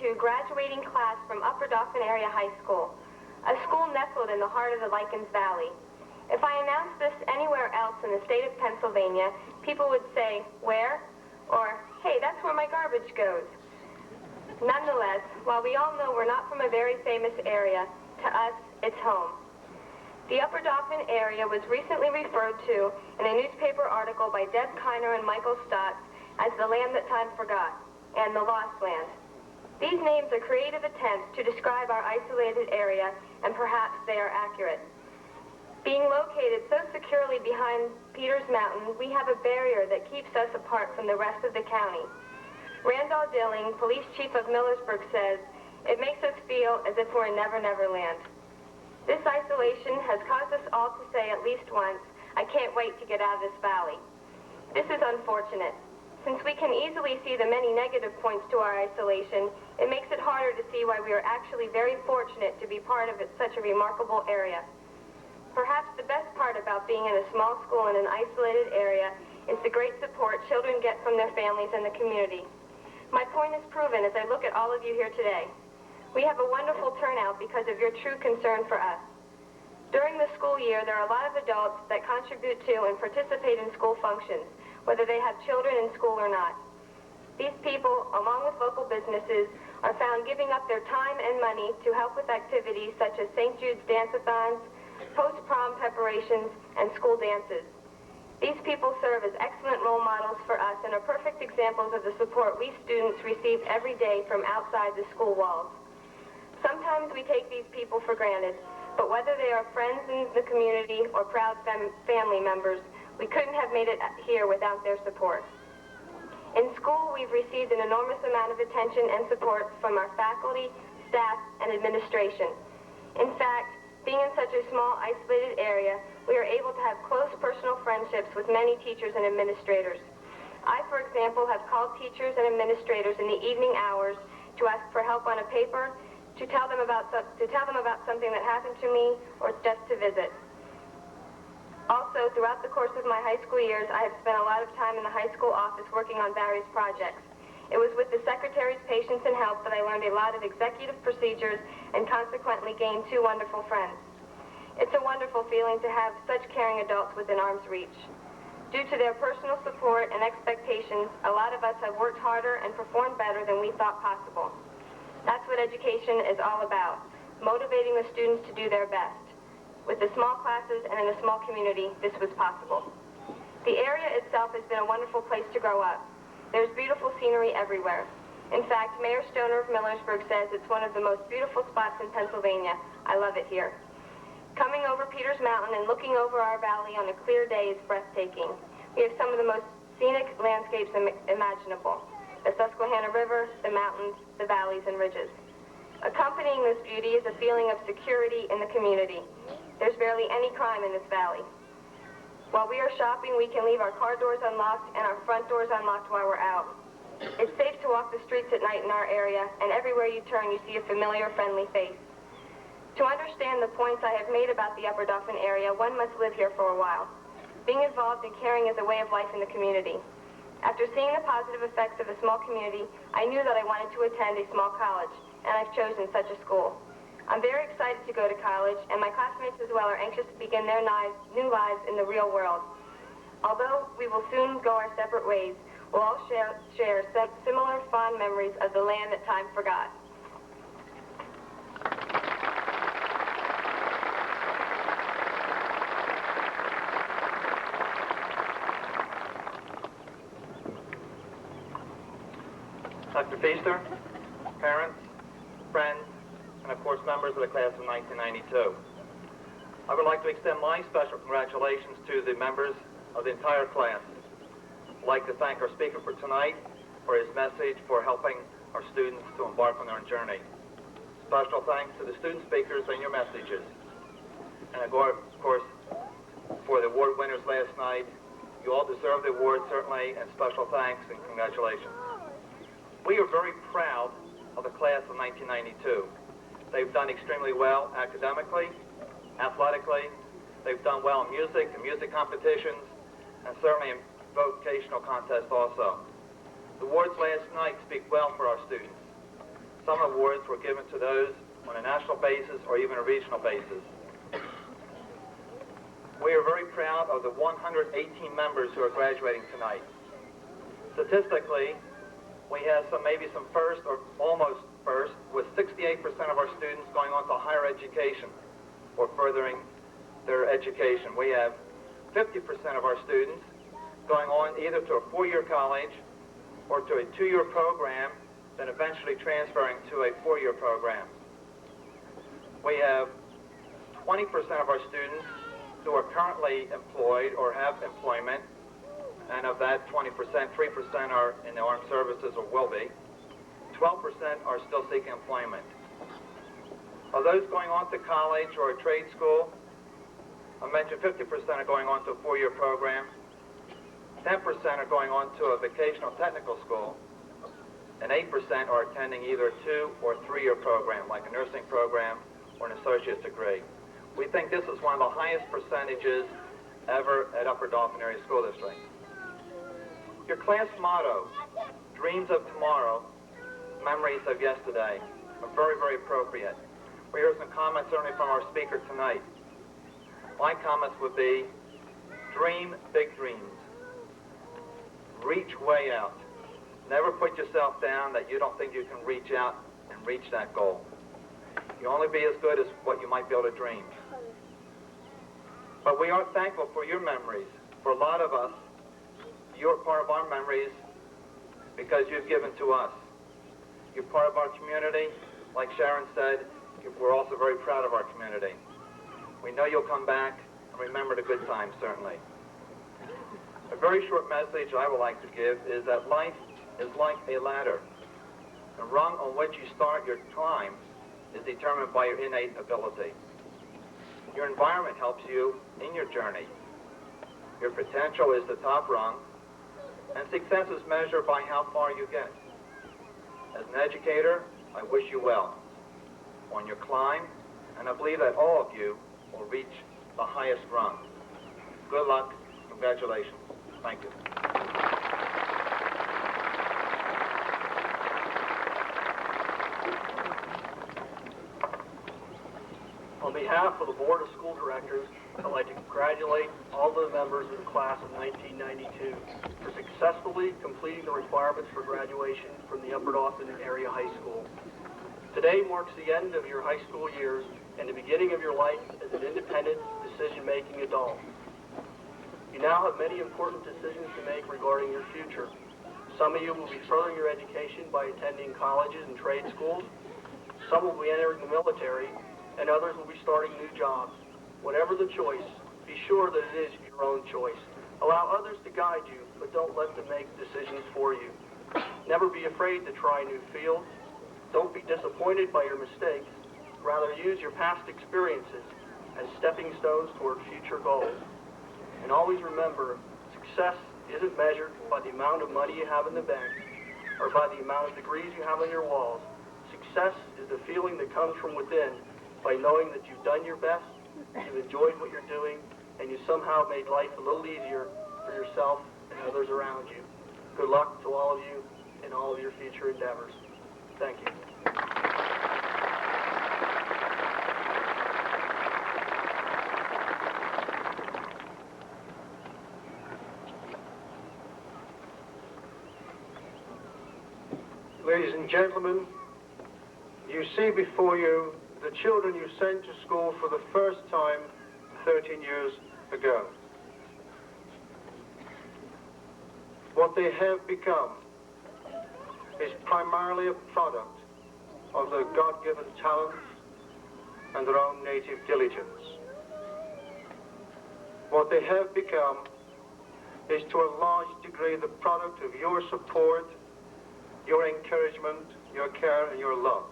2022 graduating class from Upper Dauphin Area High School, a school nestled in the heart of the Lycans Valley. If I announced this anywhere else in the state of Pennsylvania, people would say, where? Or, hey, that's where my garbage goes. Nonetheless, while we all know we're not from a very famous area, to us, it's home. The Upper Dauphin area was recently referred to in a newspaper article by Deb Kiner and Michael Stotts as the land that time forgot, and the lost land. These names are creative attempts to describe our isolated area, and perhaps they are accurate. Being located so securely behind Peters Mountain, we have a barrier that keeps us apart from the rest of the county. Randall Dilling, police chief of Millersburg, says, "It makes us feel as if we're in Never Never Land." This isolation has caused us all to say at least once, "I can't wait to get out of this valley." This is unfortunate. Since we can easily see the many negative points to our isolation, it makes it harder to see why we are actually very fortunate to be part of such a remarkable area. Perhaps the best part about being in a small school in an isolated area is the great support children get from their families and the community. My point is proven as I look at all of you here today. We have a wonderful turnout because of your true concern for us. During the school year, there are a lot of adults that contribute to and participate in school functions, whether they have children in school or not. These people, along with local businesses, are found giving up their time and money to help with activities such as St. Jude's Dance-a-thons, post-prom preparations, and school dances. These people serve as excellent role models for us and are perfect examples of the support we students receive every day from outside the school walls. Sometimes we take these people for granted, but whether they are friends in the community or proud family members, we couldn't have made it here without their support. In school, we've received an enormous amount of attention and support from our faculty, staff, and administration. In fact, being in such a small, isolated area, we are able to have close personal friendships with many teachers and administrators. I, for example, have called teachers and administrators in the evening hours to ask for help on a paper, to tell them about something that happened to me, or just to visit. Also, throughout the course of my high school years, I have spent a lot of time in the high school office working on various projects. It was with the secretary's patience and help that I learned a lot of executive procedures and consequently gained 2 wonderful friends. It's a wonderful feeling to have such caring adults within arm's reach. Due to their personal support and expectations, a lot of us have worked harder and performed better than we thought possible. That's what education is all about, motivating the students to do their best. With the small classes and in a small community, this was possible. The area itself has been a wonderful place to grow up. There's beautiful scenery everywhere. In fact, Mayor Stoner of Millersburg says it's one of the most beautiful spots in Pennsylvania. I love it here. Coming over Peters Mountain and looking over our valley on a clear day is breathtaking. We have some of the most scenic landscapes imaginable. The Susquehanna River, the mountains, the valleys and ridges. Accompanying this beauty is a feeling of security in the community. There's barely any crime in this valley. While we are shopping, we can leave our car doors unlocked and our front doors unlocked while we're out. It's safe to walk the streets at night in our area, and everywhere you turn, you see a familiar, friendly face. To understand the points I have made about the Upper Dauphin area, one must live here for a while. Being involved and caring is a way of life in the community. After seeing the positive effects of a small community, I knew that I wanted to attend a small college, and I've chosen such a school. I'm very excited to go to college, and my classmates as well are anxious to begin their new lives in the real world. Although we will soon go our separate ways, we'll all share similar fond memories of the land that time forgot. Dr. Feaster, parents, friends, and of course members of the class of 1992. I would like to extend my special congratulations to the members of the entire class. I'd like to thank our speaker for tonight for his message for helping our students to embark on their journey. Special thanks to the student speakers and your messages. And of course, for the award winners last night, you all deserve the award certainly, and special thanks and congratulations. We are very proud of the class of 1992. They've done extremely well academically, athletically. They've done well in music and music competitions, and certainly in vocational contests also. The awards last night speak well for our students. some awards were given to those on a national basis or even a regional basis. We are very proud of the 118 members who are graduating tonight. Statistically, we have maybe some first or almost first, with 68% of our students going on to higher education or furthering their education. We have 50% of our students going on either to a four-year college or to a two-year program, then eventually transferring to a four-year program. We have 20% of our students who are currently employed or have employment, and of that 20%, 3% are in the armed services or will be. 12% are still seeking employment. Of those going on to college or a trade school, I mentioned 50% are going on to a four-year program, 10% are going on to a vocational technical school, and 8% are attending either a two- or three-year program, like a nursing program or an associate's degree. We think this is one of the highest percentages ever at Upper Dauphin Area School District. Your class motto, dreams of tomorrow, memories of yesterday, are very, very appropriate. We heard some comments certainly from our speaker tonight. My comments would be, dream big dreams. Reach way out. Never put yourself down that you don't think you can reach out and reach that goal. You only be as good as what you might be able to dream. But we are thankful for your memories. For a lot of us, you're part of our memories because you've given to us. You're part of our community. Like Sharon said, we're also very proud of our community. We know you'll come back and remember the good times, certainly. A very short message I would like to give is that life is like a ladder. The rung on which you start your climb is determined by your innate ability. Your environment helps you in your journey. Your potential is the top rung, and success is measured by how far you get. As an educator, I wish you well on your climb, and I believe that all of you will reach the highest rung. Good luck. Congratulations. Thank you. On behalf of the Board of School Directors, I'd like to congratulate all the members of the class of 1992 for successfully completing the requirements for graduation from the Upper Dauphin Area High School. Today marks the end of your high school years and the beginning of your life as an independent, decision-making adult. You now have many important decisions to make regarding your future. Some of you will be furthering your education by attending colleges and trade schools. Some will be entering the military, and others will be starting new jobs. Whatever the choice, be sure that it is your own choice. Allow others to guide you, but don't let them make decisions for you. Never be afraid to try new fields. Don't be disappointed by your mistakes. Rather, use your past experiences as stepping stones toward future goals. And always remember, success isn't measured by the amount of money you have in the bank or by the amount of degrees you have on your walls. Success is the feeling that comes from within by knowing that you've done your best, you've enjoyed what you're doing, and you somehow made life a little easier for yourself and others around you. Good luck to all of you in all of your future endeavors. Thank you. Ladies and gentlemen, you see before you the children you sent to school for the first time 13 years ago. What they have become is primarily a product of their God-given talents and their own native diligence. What they have become is to a large degree the product of your support, your encouragement, your care, and your love.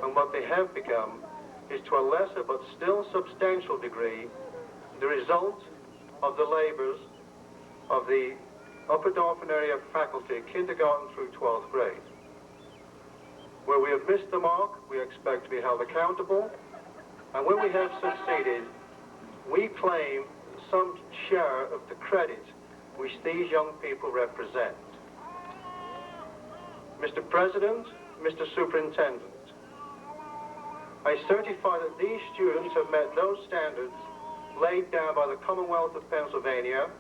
And what they have become is to a lesser but still substantial degree the result of the labors of the Upper Dauphin area faculty, kindergarten through 12th grade. Where we have missed the mark, we expect to be held accountable, and when we have succeeded, we claim some share of the credit which these young people represent. Mr. President, Mr. Superintendent, I certify that these students have met those standards laid down by the Commonwealth of Pennsylvania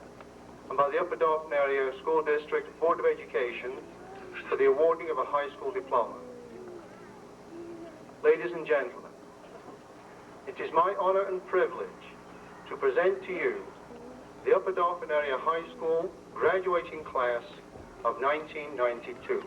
and by the Upper Darton Area School District Board of Education for the awarding of a high school diploma. Ladies and gentlemen, it is my honor and privilege to present to you the Upper Darton Area High School graduating class of 1992.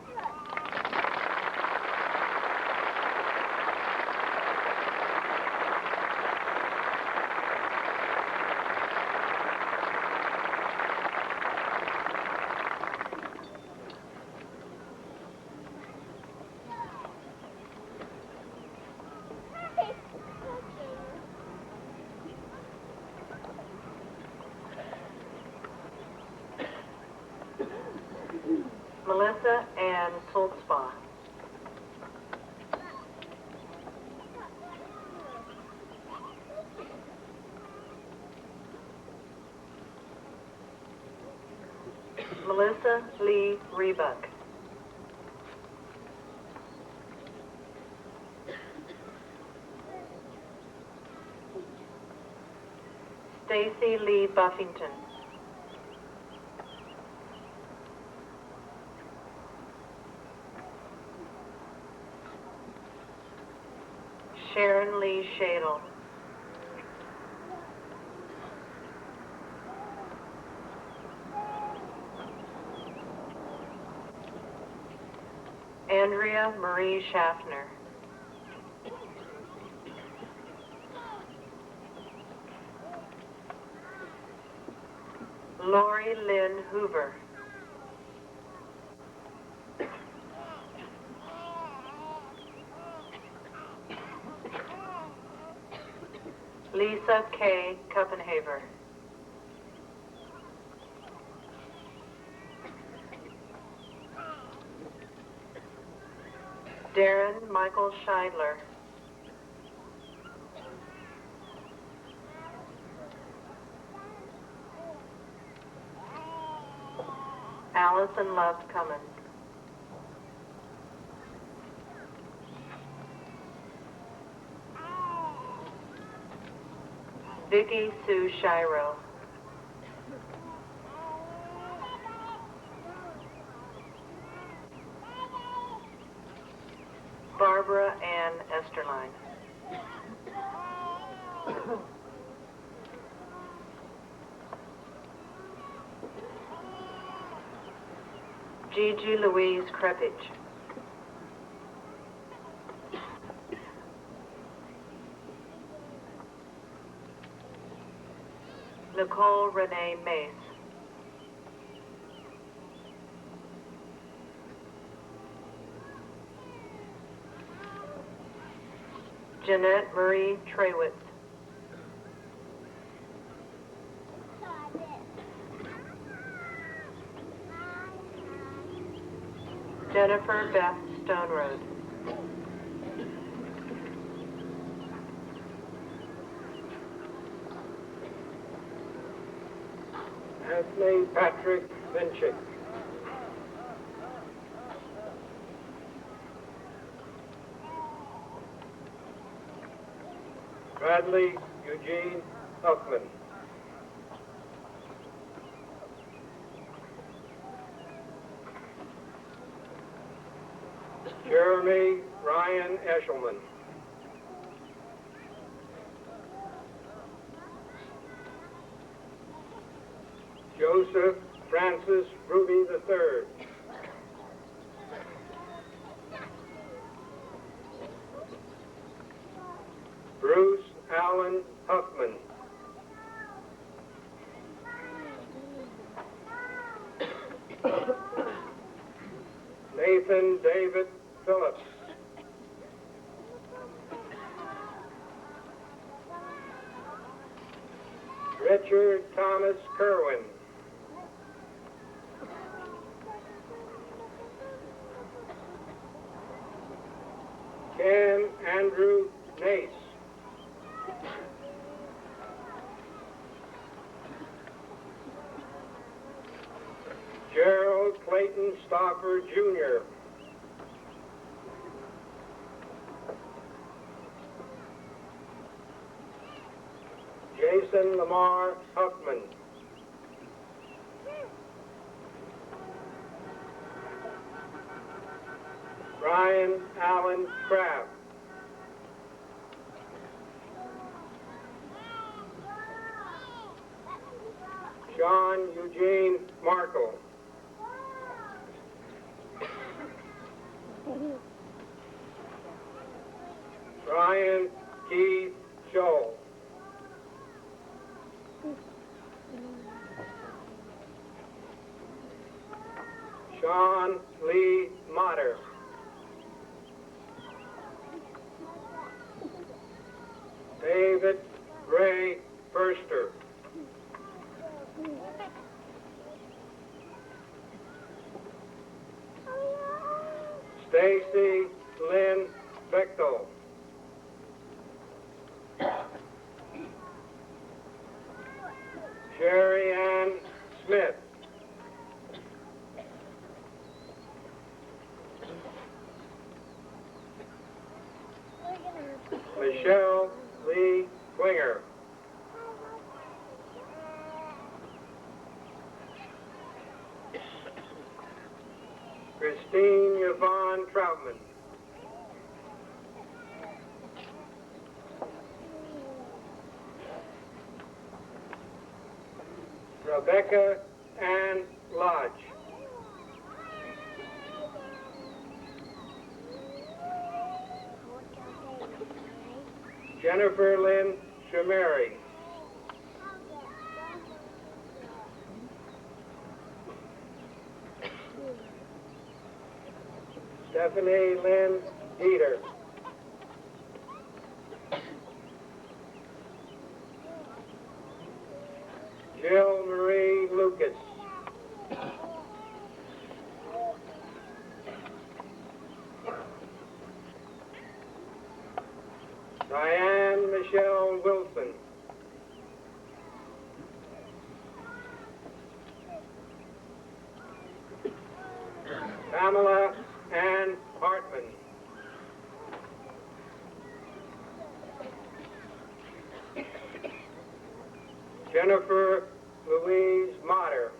Melissa Ann Solzbaugh. Melissa Lee Rebuck. Stacy Lee Buffington. Sharon Lee Shadle. Andrea Marie Schaffner. Lori Lynn Hoover. Lisa K. Kuppenhaver. Darren Michael Scheidler. Allison Love Cummins. Vicki Sue Shiro. Barbara Ann Esterline. Gigi Louise Krepich. Nicole Renee Mace. Jeanette Marie Trewitz. Jennifer Beth Stonerose. Anthony Patrick Vinchik. Bradley Eugene Huffman. Jeremy Ryan Eshelman. Joseph Francis Ruby III. Bruce Allen Huffman. Nathan David Phillips. Richard Thomas Kerwin. Ken Andrew Nace. Gerald Clayton Stauffer, Jr. Lamar Huffman. Brian Allen Kraft. John Eugene Markle. Brian Keith Scholl. Sean Lee Motter. David Ray Furster. Stacy Lynn Bechtel. Sherry Ann Smith. Michelle Lee Winger. Christine Yvonne Troutman. Rebecca Ann Lodge. Jennifer Lynn Shamari. Stephanie Lynn Dieter. Jill Marie Lucas. Diane Michelle Wilson. Pamela Ann Hartman. Jennifer Louise Motter.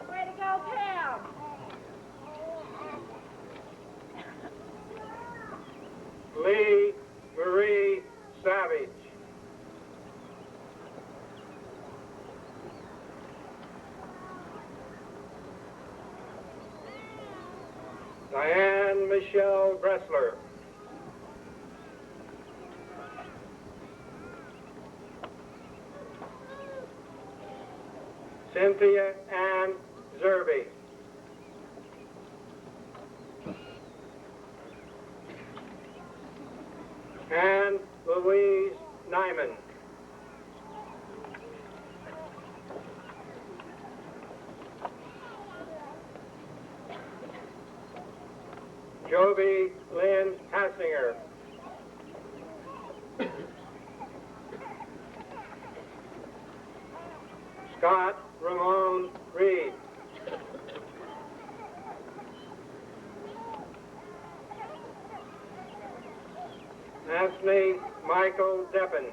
Way to go, Pam! Lee Marie Savage. Diane Michelle Bressler. Cynthia Ann Zerby. Anne Louise Nyman. Joby Lynn Hassinger. Scott Ramon Reed. Anthony Michael Deppen.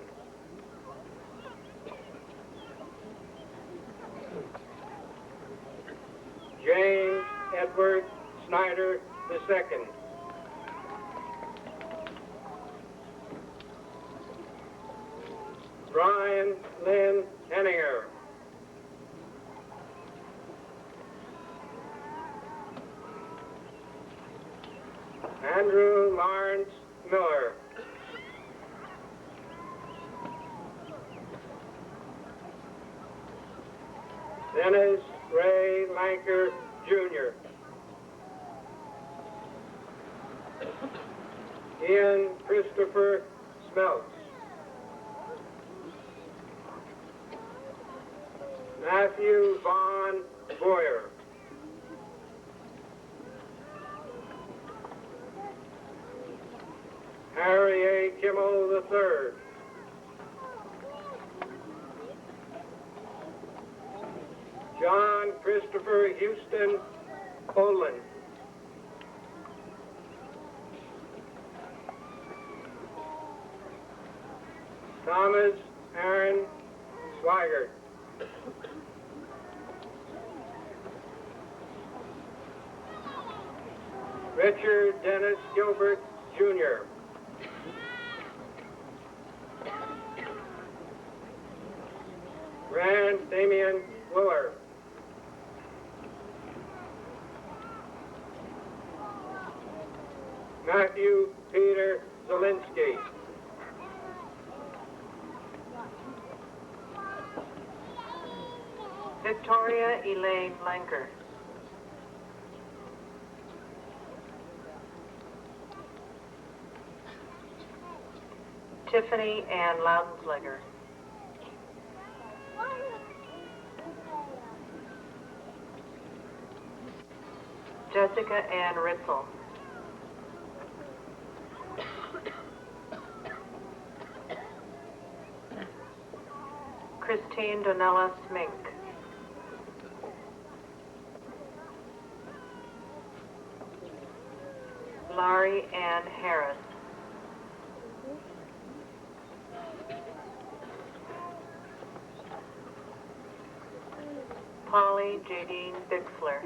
James Edward Snyder II. Brian Lynn Henninger. Andrew Lawrence Miller. Dennis Ray Lanker, Jr. Ian Christopher Smeltz. Matthew Vaughn Boyer. Harry A. Kimmel III. John Christopher Houston Olin. Thomas Swigert. Richard Dennis Gilbert, Jr. Rand Damian Willer. Matthew Peter Zielinski. Victoria Elaine Lenker. Tiffany Ann Loudenslegger. Jessica Ann Ritzel. Christine Donella Smink. Laurie Ann Harris. Polly Jadine Bixler.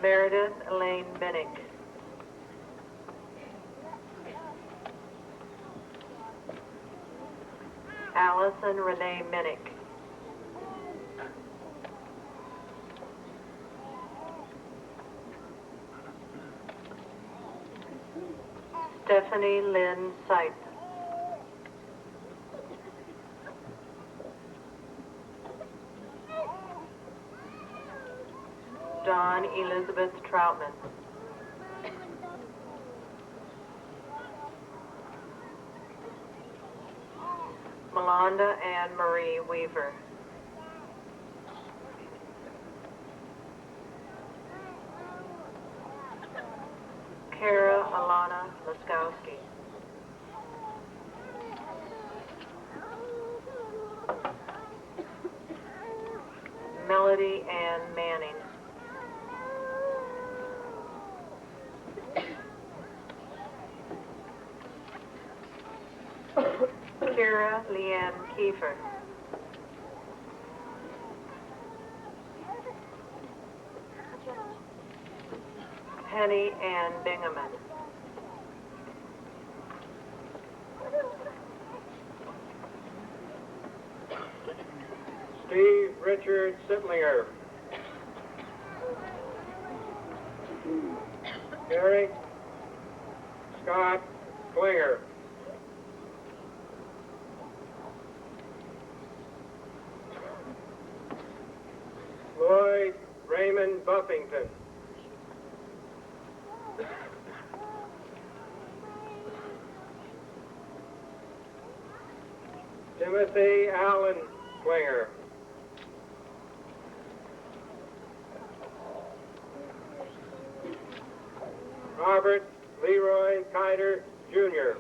Meredith Elaine Bennick. Allison Renee Minnick. Stephanie Lynn Seitz. Dawn Elizabeth Troutman. Melanda Ann Marie Weaver. Kara Alana Laskowski. Melody Ann Manning. Kira Leanne Kiefer. Penny Ann Bingaman. Steve Richard Sittlinger. Eric Scott Klinger. Lloyd Raymond Buffington. Timothy Allen Klinger. Robert Leroy Kiter, Jr.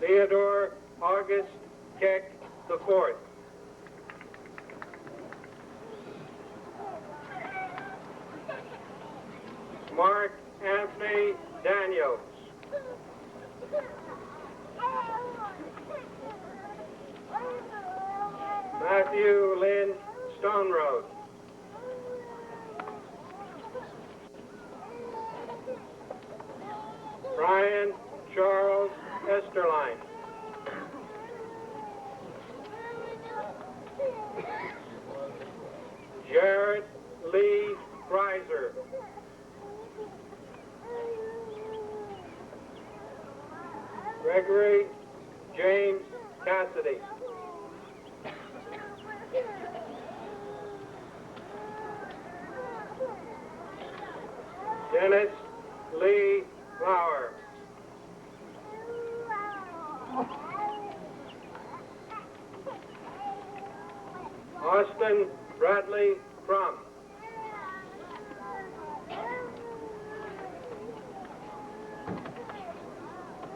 Theodore August Keck IV. Mark Anthony Daniels. Matthew Lynn Stonerose. Brian Charles Esterline. Jared Lee Kreiser. Gregory James Cassidy. Dennis Lee Flower. Austin Bradley Crum.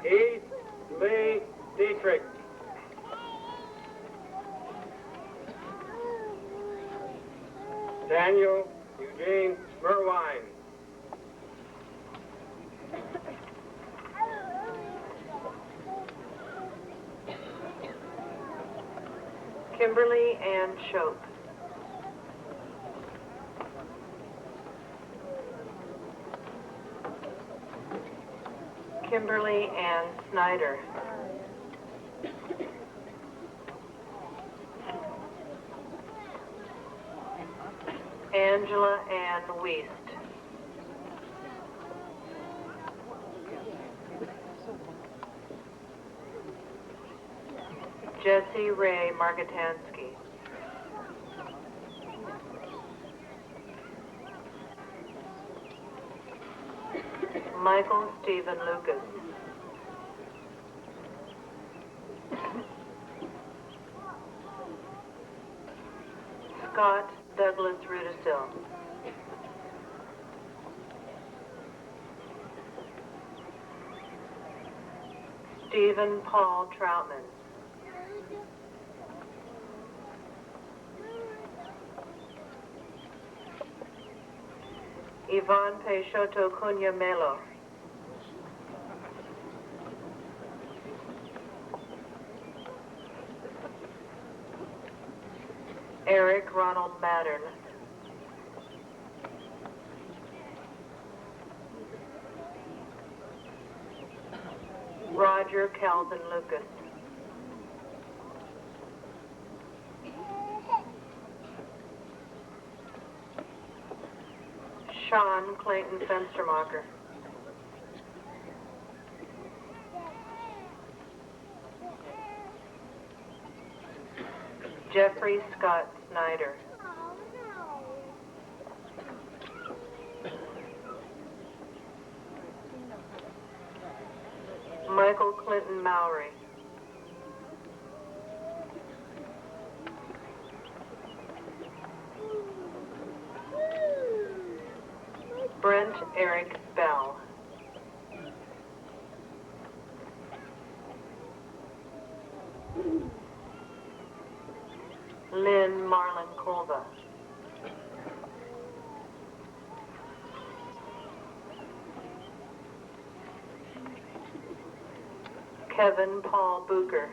Heath Lee Dietrich. Daniel Eugene Merwine. Kimberly Ann Shope. Kimberly Ann Snyder. Angela Ann Wiest. Jesse Ray Margatansky. Michael Stephen Lucas. Scott Douglas Rudisil. Stephen Paul Troutman. Ivan Peixoto Cunha Melo. Eric Ronald Mattern. Roger Calvin Lucas. Sean Clayton Fenstermacher. Jeffrey Scott Snyder. Michael Clinton Mowry. Brent Eric Bell. Lynn Marlin Colva. Kevin Paul Booker.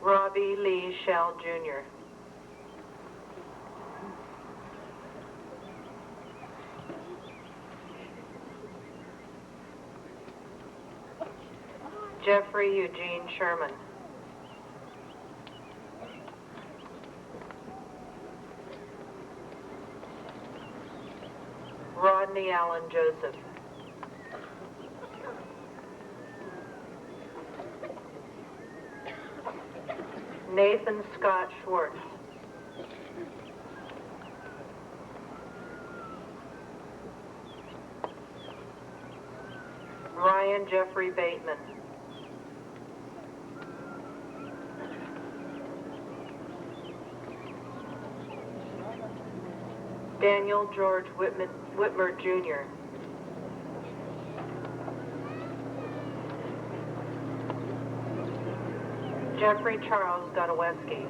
Robbie Lee Shell Jr. Jeffrey Eugene Sherman. Rodney Allen Joseph. Nathan Scott Schwartz. Ryan Jeffrey Bateman. Daniel George Whitmer Jr. Jeffrey Charles Godoweski.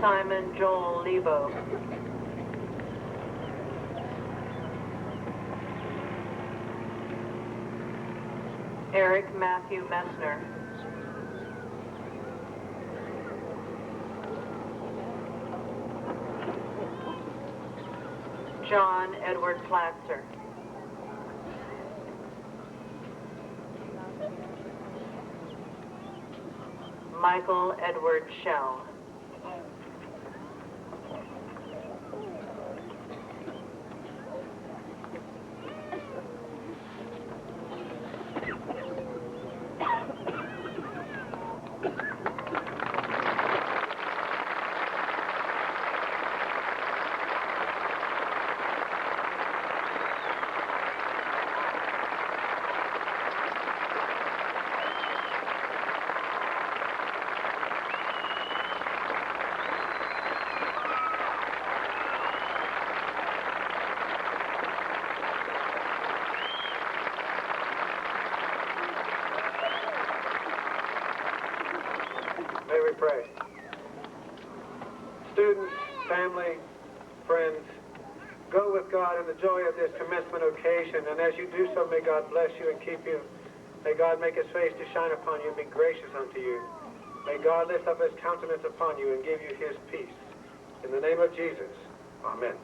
Simon Joel Lebo. Eric Matthew Messner. John Edward Platzer. Michael Edward Schell. pray. Students, family, friends, go with God in the joy of this commencement occasion, and as you do so, may God bless you and keep you. May God make his face to shine upon you and be gracious unto you. May God lift up his countenance upon you and give you his peace. In the name of Jesus, amen.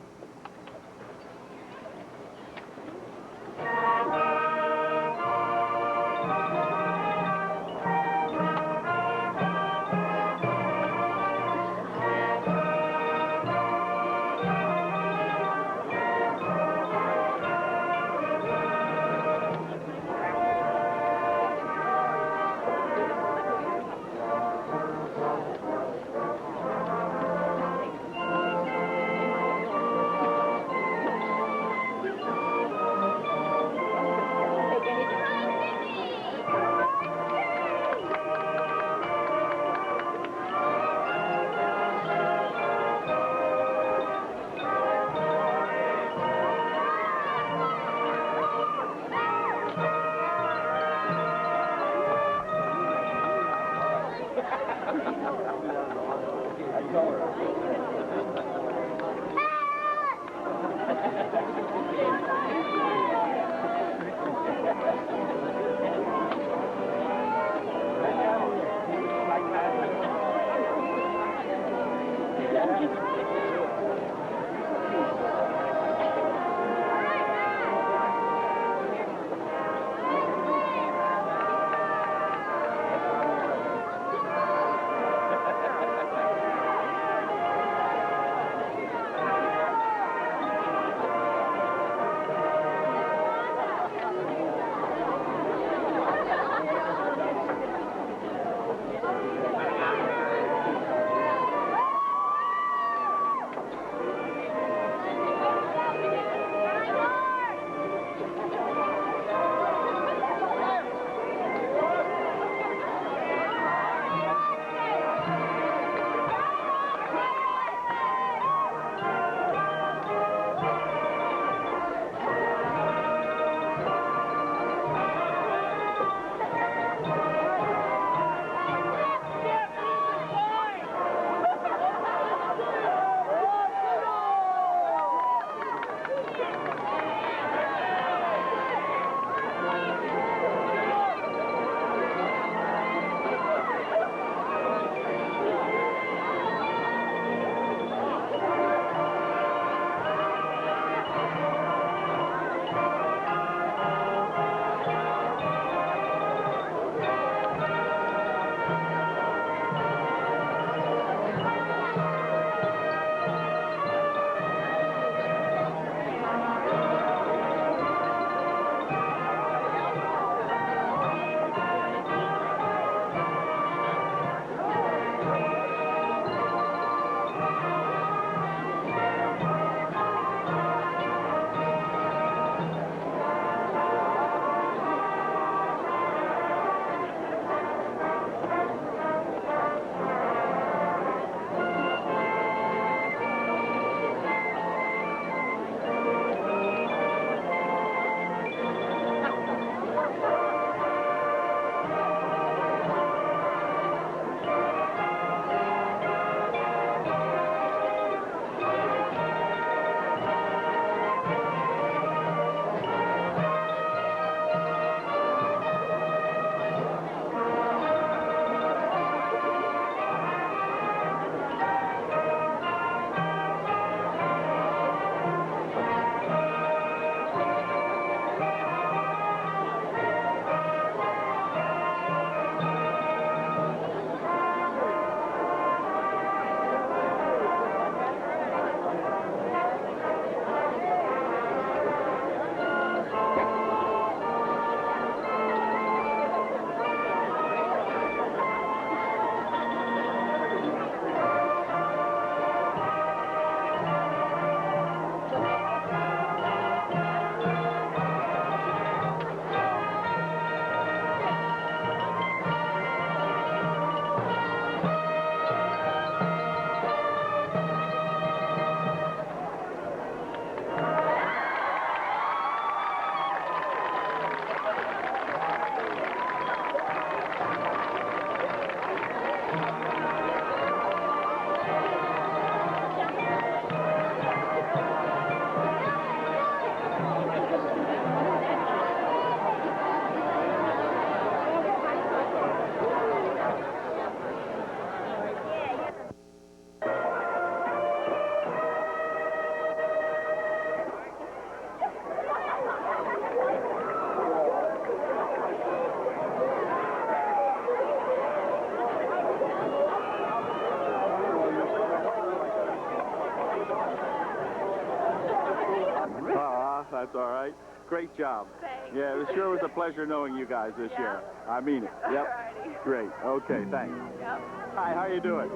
That's all right. Great job. Thanks. Yeah, it sure was a pleasure knowing you guys this year. I mean it. Yep. Alrighty. Great. Okay, thanks. Yep. Hi, how you doing?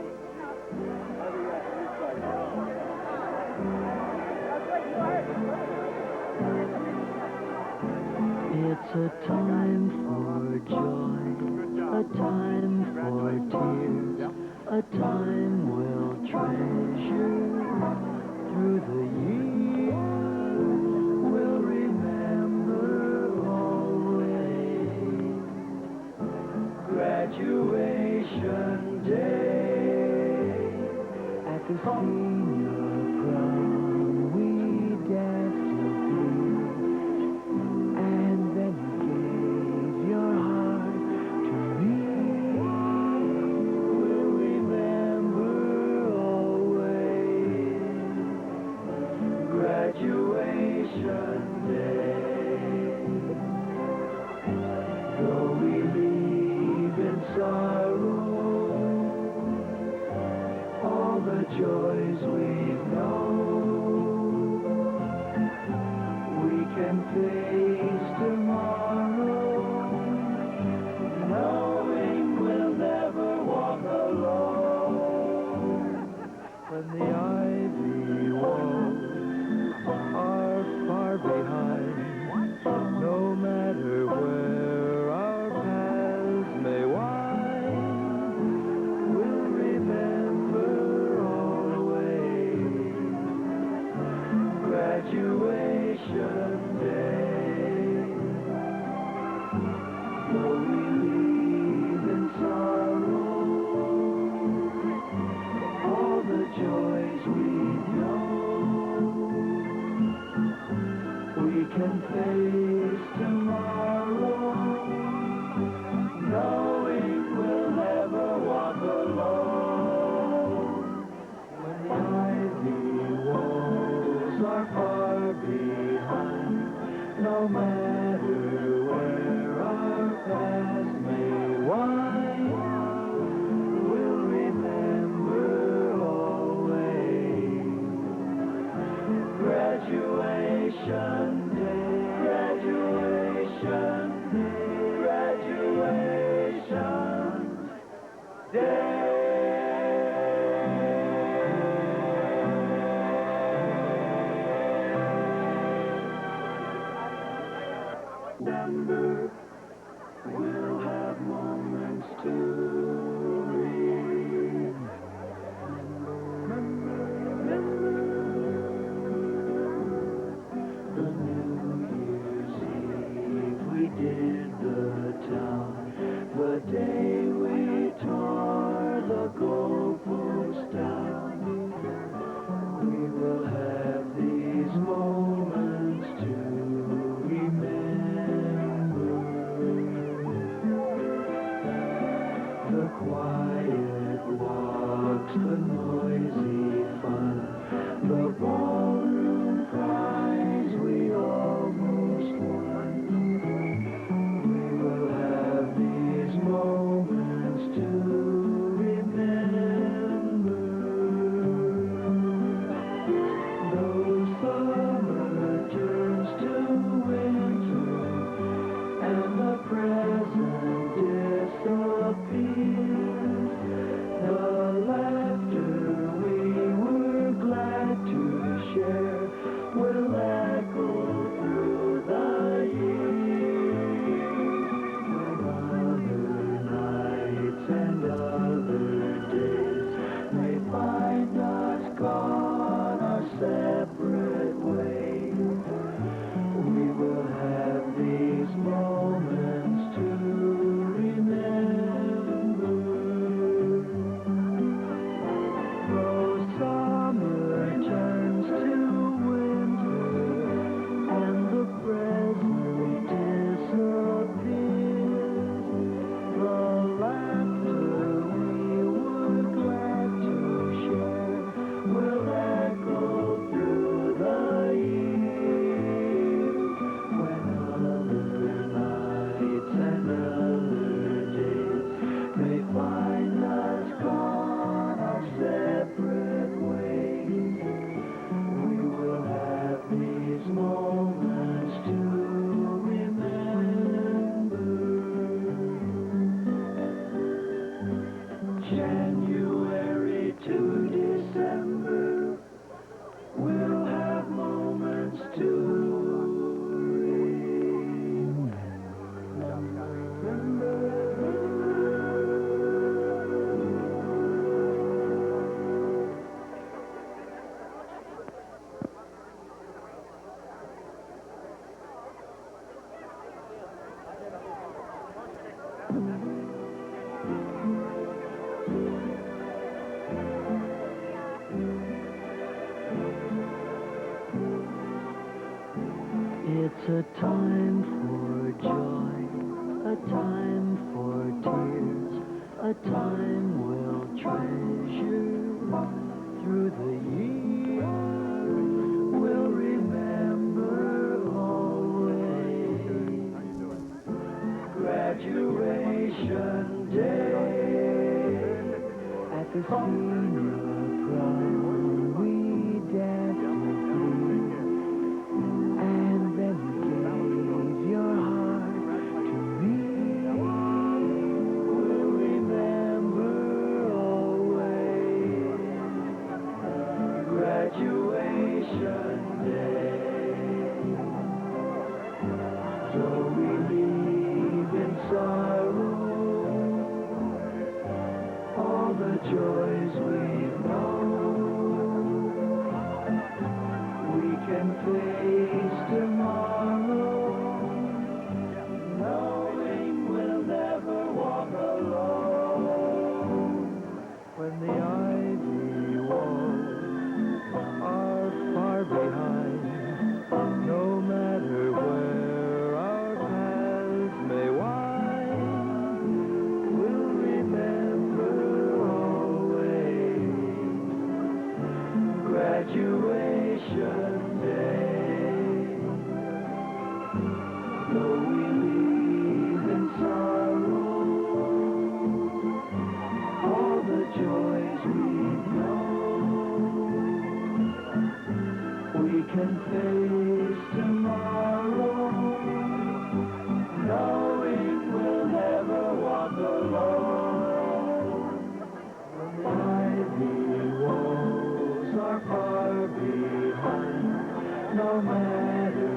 It's a time for joy, a time for tears, a time we'll treasure through the years. We'll remember always graduation day. At the senior prom we danced till 3, and then you gave your heart to me. We'll remember always graduation day. Though we leave in sorrow all the joys we've known, we can face tomorrow, knowing we'll never walk alone. When the ivy walls are far behind, no matter where our paths may wind, we'll remember always graduation day. Though we leave in sorrow all the joys we've known, we can face tomorrow, knowing we'll never walk alone. When the ivy walls are far behind, no matter where our paths may wind, we'll remember always graduation day, graduation day, graduation day. Remember, we'll have moments to remember. The New Year's Eve we did the town, the day we tore the goalpost down. We will have these moments to remember. The quiet walks, the noisy fun, the ballroom prize we almost won. We will have these moments to remember. Those summer turns to winter, and the present disappears. The laughter we were glad to a time for joy, a time for tears, a time we'll treasure through the years. We'll remember always graduation day. At the senior prom we danced and flew, and then you gave your heart to me. We'll remember always graduation day. Though we leave in sorrow all the joys we've known, we can face tomorrow, knowing we'll never walk alone. When the ivy walls are far behind, no matter where our paths may wind, we'll remember always graduation day. Though we leave in sorrow all the joys we've known, we can face tomorrow, knowing we'll never walk alone. When the ivy walls are far behind, no matter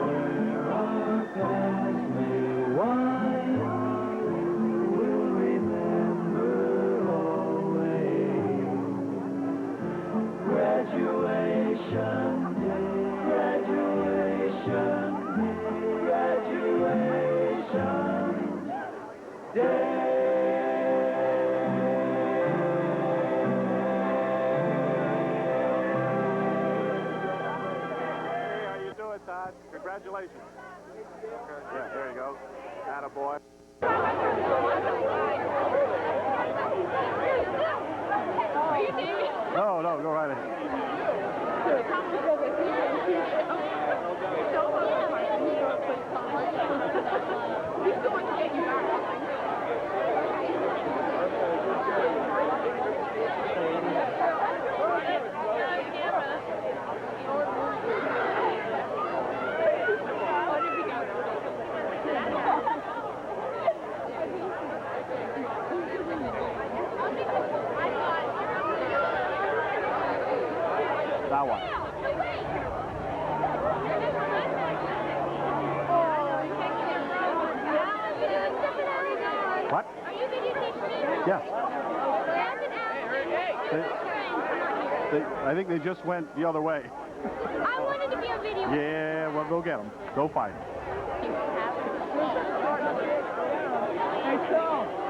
where our paths may wind, we'll remember always graduation day, graduation day. How you doing, Todd? Congratulations. Yeah, there you go. Attaboy. No, go right ahead. That one. What? Yes. I think they just went the other way. I wanted to be a video. Yeah, well, go get them. Go fight them. Hey, Phil.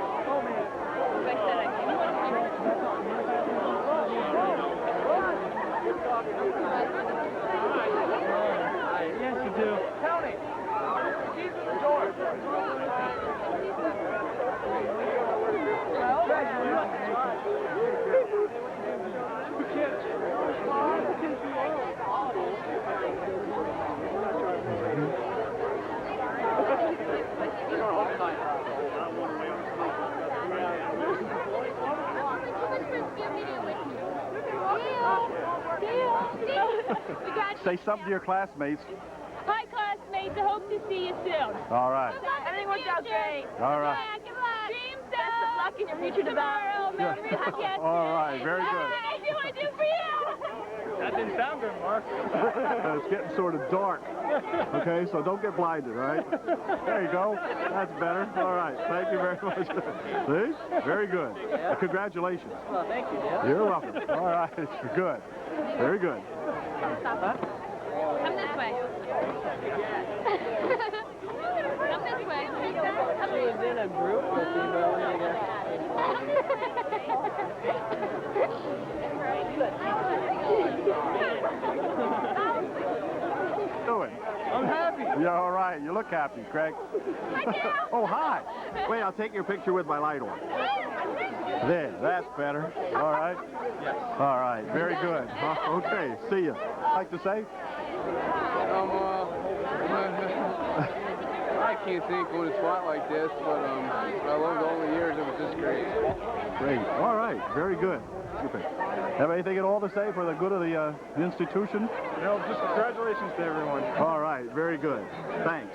Yes, you do. Tony, keys in the door. Say something to your classmates. Hi, classmates. I hope to see you soon. All right. Everything worked out great. All right. Good luck. Dreams best of luck in your future development. Memories of yesterday. All right, very good. I do what I do for you. That didn't sound good, Mark. It's getting sort of dark. Okay, so don't get blinded, all right? There you go. That's better. All right. Thank you very much. See? Very good. Congratulations. Well, thank you, Dad. You're welcome. All right. Good. Very good. Come this way. Come this way. She's in a group with you, but when you get... Doing. I'm happy. Yeah, all right. You look happy, Craig. Oh, hi. Wait, I'll take your picture with my light on. There, that's better. All right. Yes. All right, very good. Okay, see you. Like to say? I can't think on a spot like this, but I loved all the years. It was just great. Great. All right, very good. Super. Have anything at all to say for the good of the institution? No, just congratulations to everyone. All right, very good. Thanks.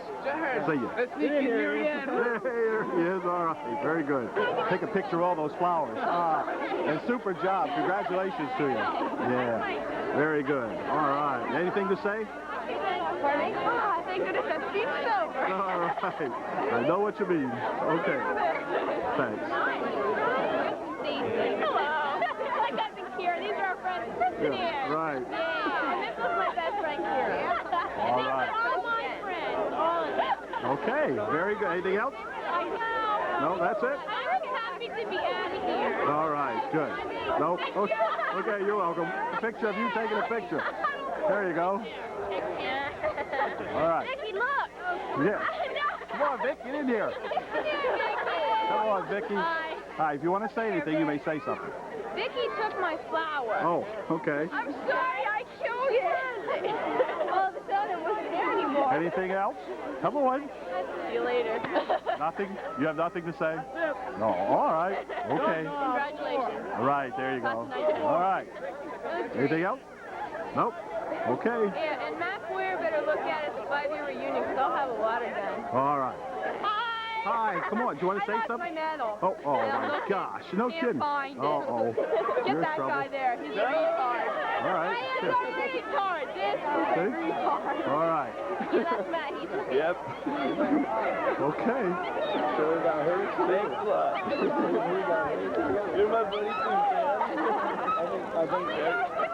See you. Let's sneak in here again. There he is. All right, very good. Take a picture of all those flowers. And super job. Congratulations to you. Yeah, very good. All right. Anything to say? Pardon? Oh, thank goodness that speech's over. All right. I know what you mean. Okay. Thanks. Hello. My cousin Kira. These are our friends. Kristen here. Yeah, right. Yeah. This was my best friend Kira. All These right. are all my friends. All of them. Okay, very good. Anything else? I know. No, that's it? I'm happy to be out of here. All right, good. No? Okay, you're welcome. A picture of you taking a picture. There you go. All right. Vicky, look. Yeah. Come on, Vic, get in here. Come on, Vicky. Hi. Hi, if you want to say anything, you may say something. Vicky took my flower. Oh, okay. I'm sorry, I killed it. All of a sudden, it wasn't there anymore. Anything else? Come on. See you later. Nothing? You have nothing to say? No. All right. Okay. Congratulations. All right, there you go. All right. Anything else? Nope. Okay. Yeah, and Matt Boyer better look at it the 5-year reunion because I'll have a water gun. All right. Hi, come on. Do you want to say I lost something? my medal. Oh my gosh. No Can't kidding. find it. Uh-oh. Get You're in that trouble. guy there. He's a retard. All right. I am a retard. This is a See? retard. All right. He left Matt. He's a Yep. Okay. Sorry about her. Thanks a lot. You're my buddy too, Sam. I think that.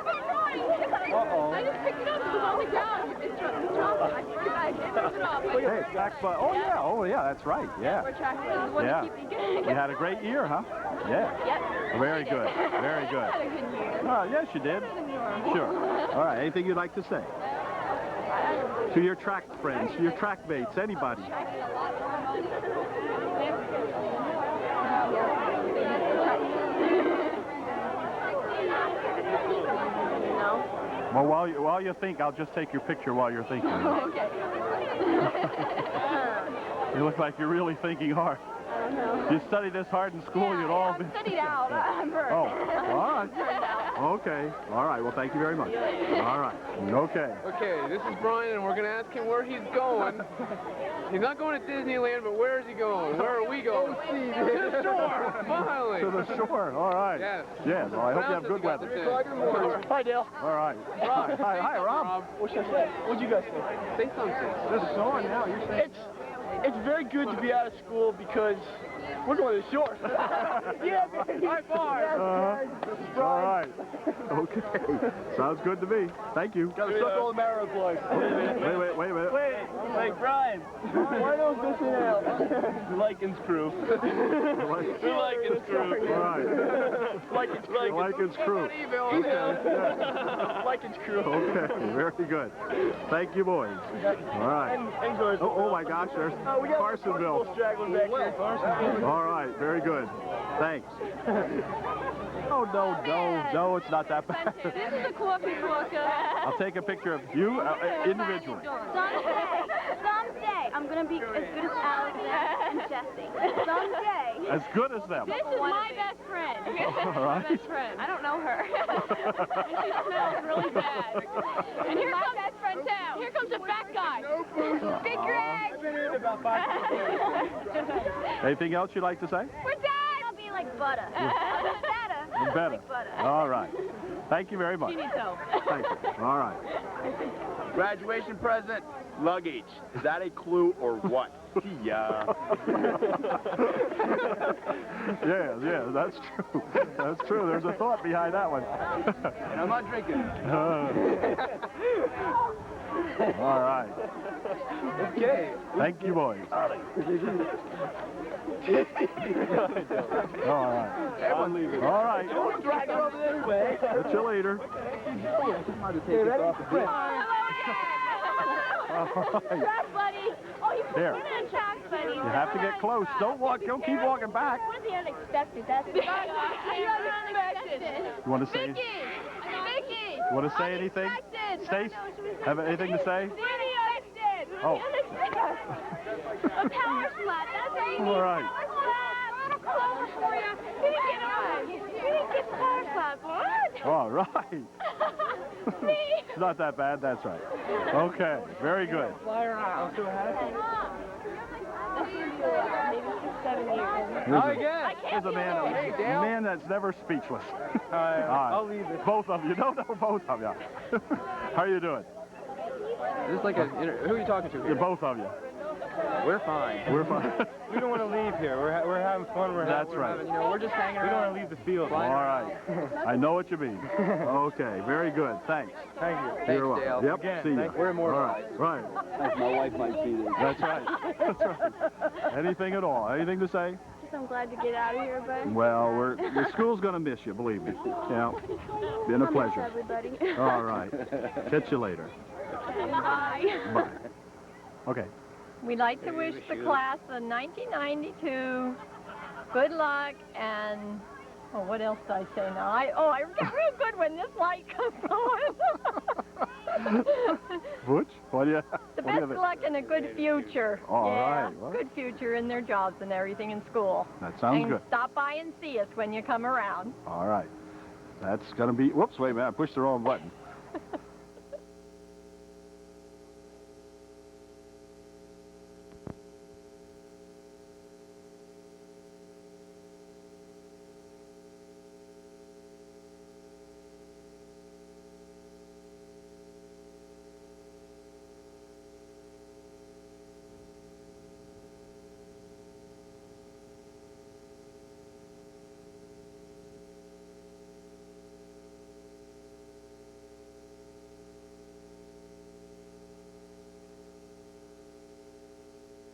Uh-oh. I just picked it up. It was on the ground. It's dropping. I swear to God, I didn't pick it up. Hey, Jack, oh yeah, that's right. Yeah. We're tracking. This is what Yeah. to keep me You had a great year, huh? Yeah. Yep. Very good. Very good. I had a good year. Oh, yes, you did. Sure. All right. Anything you'd like to say? To your track friends, to your track mates, anybody. No. Well, while you think, I'll just take your picture while you're thinking. Okay. You look like you're really thinking hard. I don't know. You studied this hard in school, you'd all be... I'm studied out. I'm burned. Oh, all right. I'm burned out. Okay. All right. Well, thank you very much. All right. Okay. Okay, this is Brian, and we're going to ask him where he's going. He's not going to Disneyland, but where is he going? Where are we going? To the shore, finally. To the shore. All right. Yes. Yes. Well, I hope you have good weather. Hi, Dale. All right. Rob. Hi, Rob. What should I say? What'd you guys say? Say something. This on now. You're saying it's very good to be out of school because we're going to the shore. Yeah, baby. High five. All right. Okay. Sounds good to me. Thank you. Got to suck all the marrow blood. Wait a minute. Wait, Brian. Why don't this out? The Likens crew. The Likens crew. All right. Likens crew. Okay. Yeah. Likens crew. Okay. Very good. Thank you, boys. All right. And George. Oh my gosh, there's We got Carsonville. straggling back here. All right, very good. Thanks. Oh, no, it's not that bad. This is a coffee walker. I'll take a picture of you individually. Someday, I'm going to be as good as Alexander and Jesse. Someday. As good as them. This is my best friend. All right. My best friend. I don't know her. And she smells really bad. And here comes my best friend too. Here comes a fat guy. Big Greg. I've been in about 5 minutes. Anything else you'd like to say? We're done. I'll be like butter. Better. Better. Like butter. All right. Thank you very much. She needs help. Thank you. All right. Graduation present, luggage. Is that a clue or what? Yeah. Yeah, that's true. That's true. There's a thought behind that one. And I'm not drinking. All right. Okay. Thank you, boys. All right. Everyone leaving. All right. Don't drag her over there anyway. Catch you later. Hey, ready? Track buddy. Oh, you put Here. in a track buddy. You have to get close. Don't walk. Don't keep walking back. What's the unexpected? That's the unexpected. You want to say? Vicky! You want to say anything? Stace, have anything to say? Oh. A power slap. That's what you need. All right. Power slap. Close for you. You didn't get the power slap. What? All right. It's not that bad. That's right. Okay. Very good. Fly around. I'm so happy. Maybe 6, 7 years. Here's a man that's never speechless. All right. I'll leave it. Both of you. No, both of you. How are you doing? Is this like who are you talking to here? Both of you. We're fine. We're fine. We don't want to leave here. We're having fun. That's right. You know, we're just hanging around. We don't want to leave the field. All right. I know what you mean. Okay. Very good. Thanks. Thank you. You're welcome. Yep. Again, See you. We're more All right. As my wife might see this. That's right. That's right. Anything at all? Anything to say? Just I'm glad to get out of here, but Well, the school's going to miss you, believe me. Yeah. Been a pleasure. everybody. All right. Catch you later. Bye. Bye. Okay. We'd like to wish the class of 1992 good luck and, oh, what else did I say now? I get real good when this light comes on. Butch, what do you The best luck and a good future. All yeah, right, well. good future in their jobs and everything in school. That sounds and good. Stop by and see us when you come around. All right. That's going to be, whoops, wait a minute, I pushed the wrong button.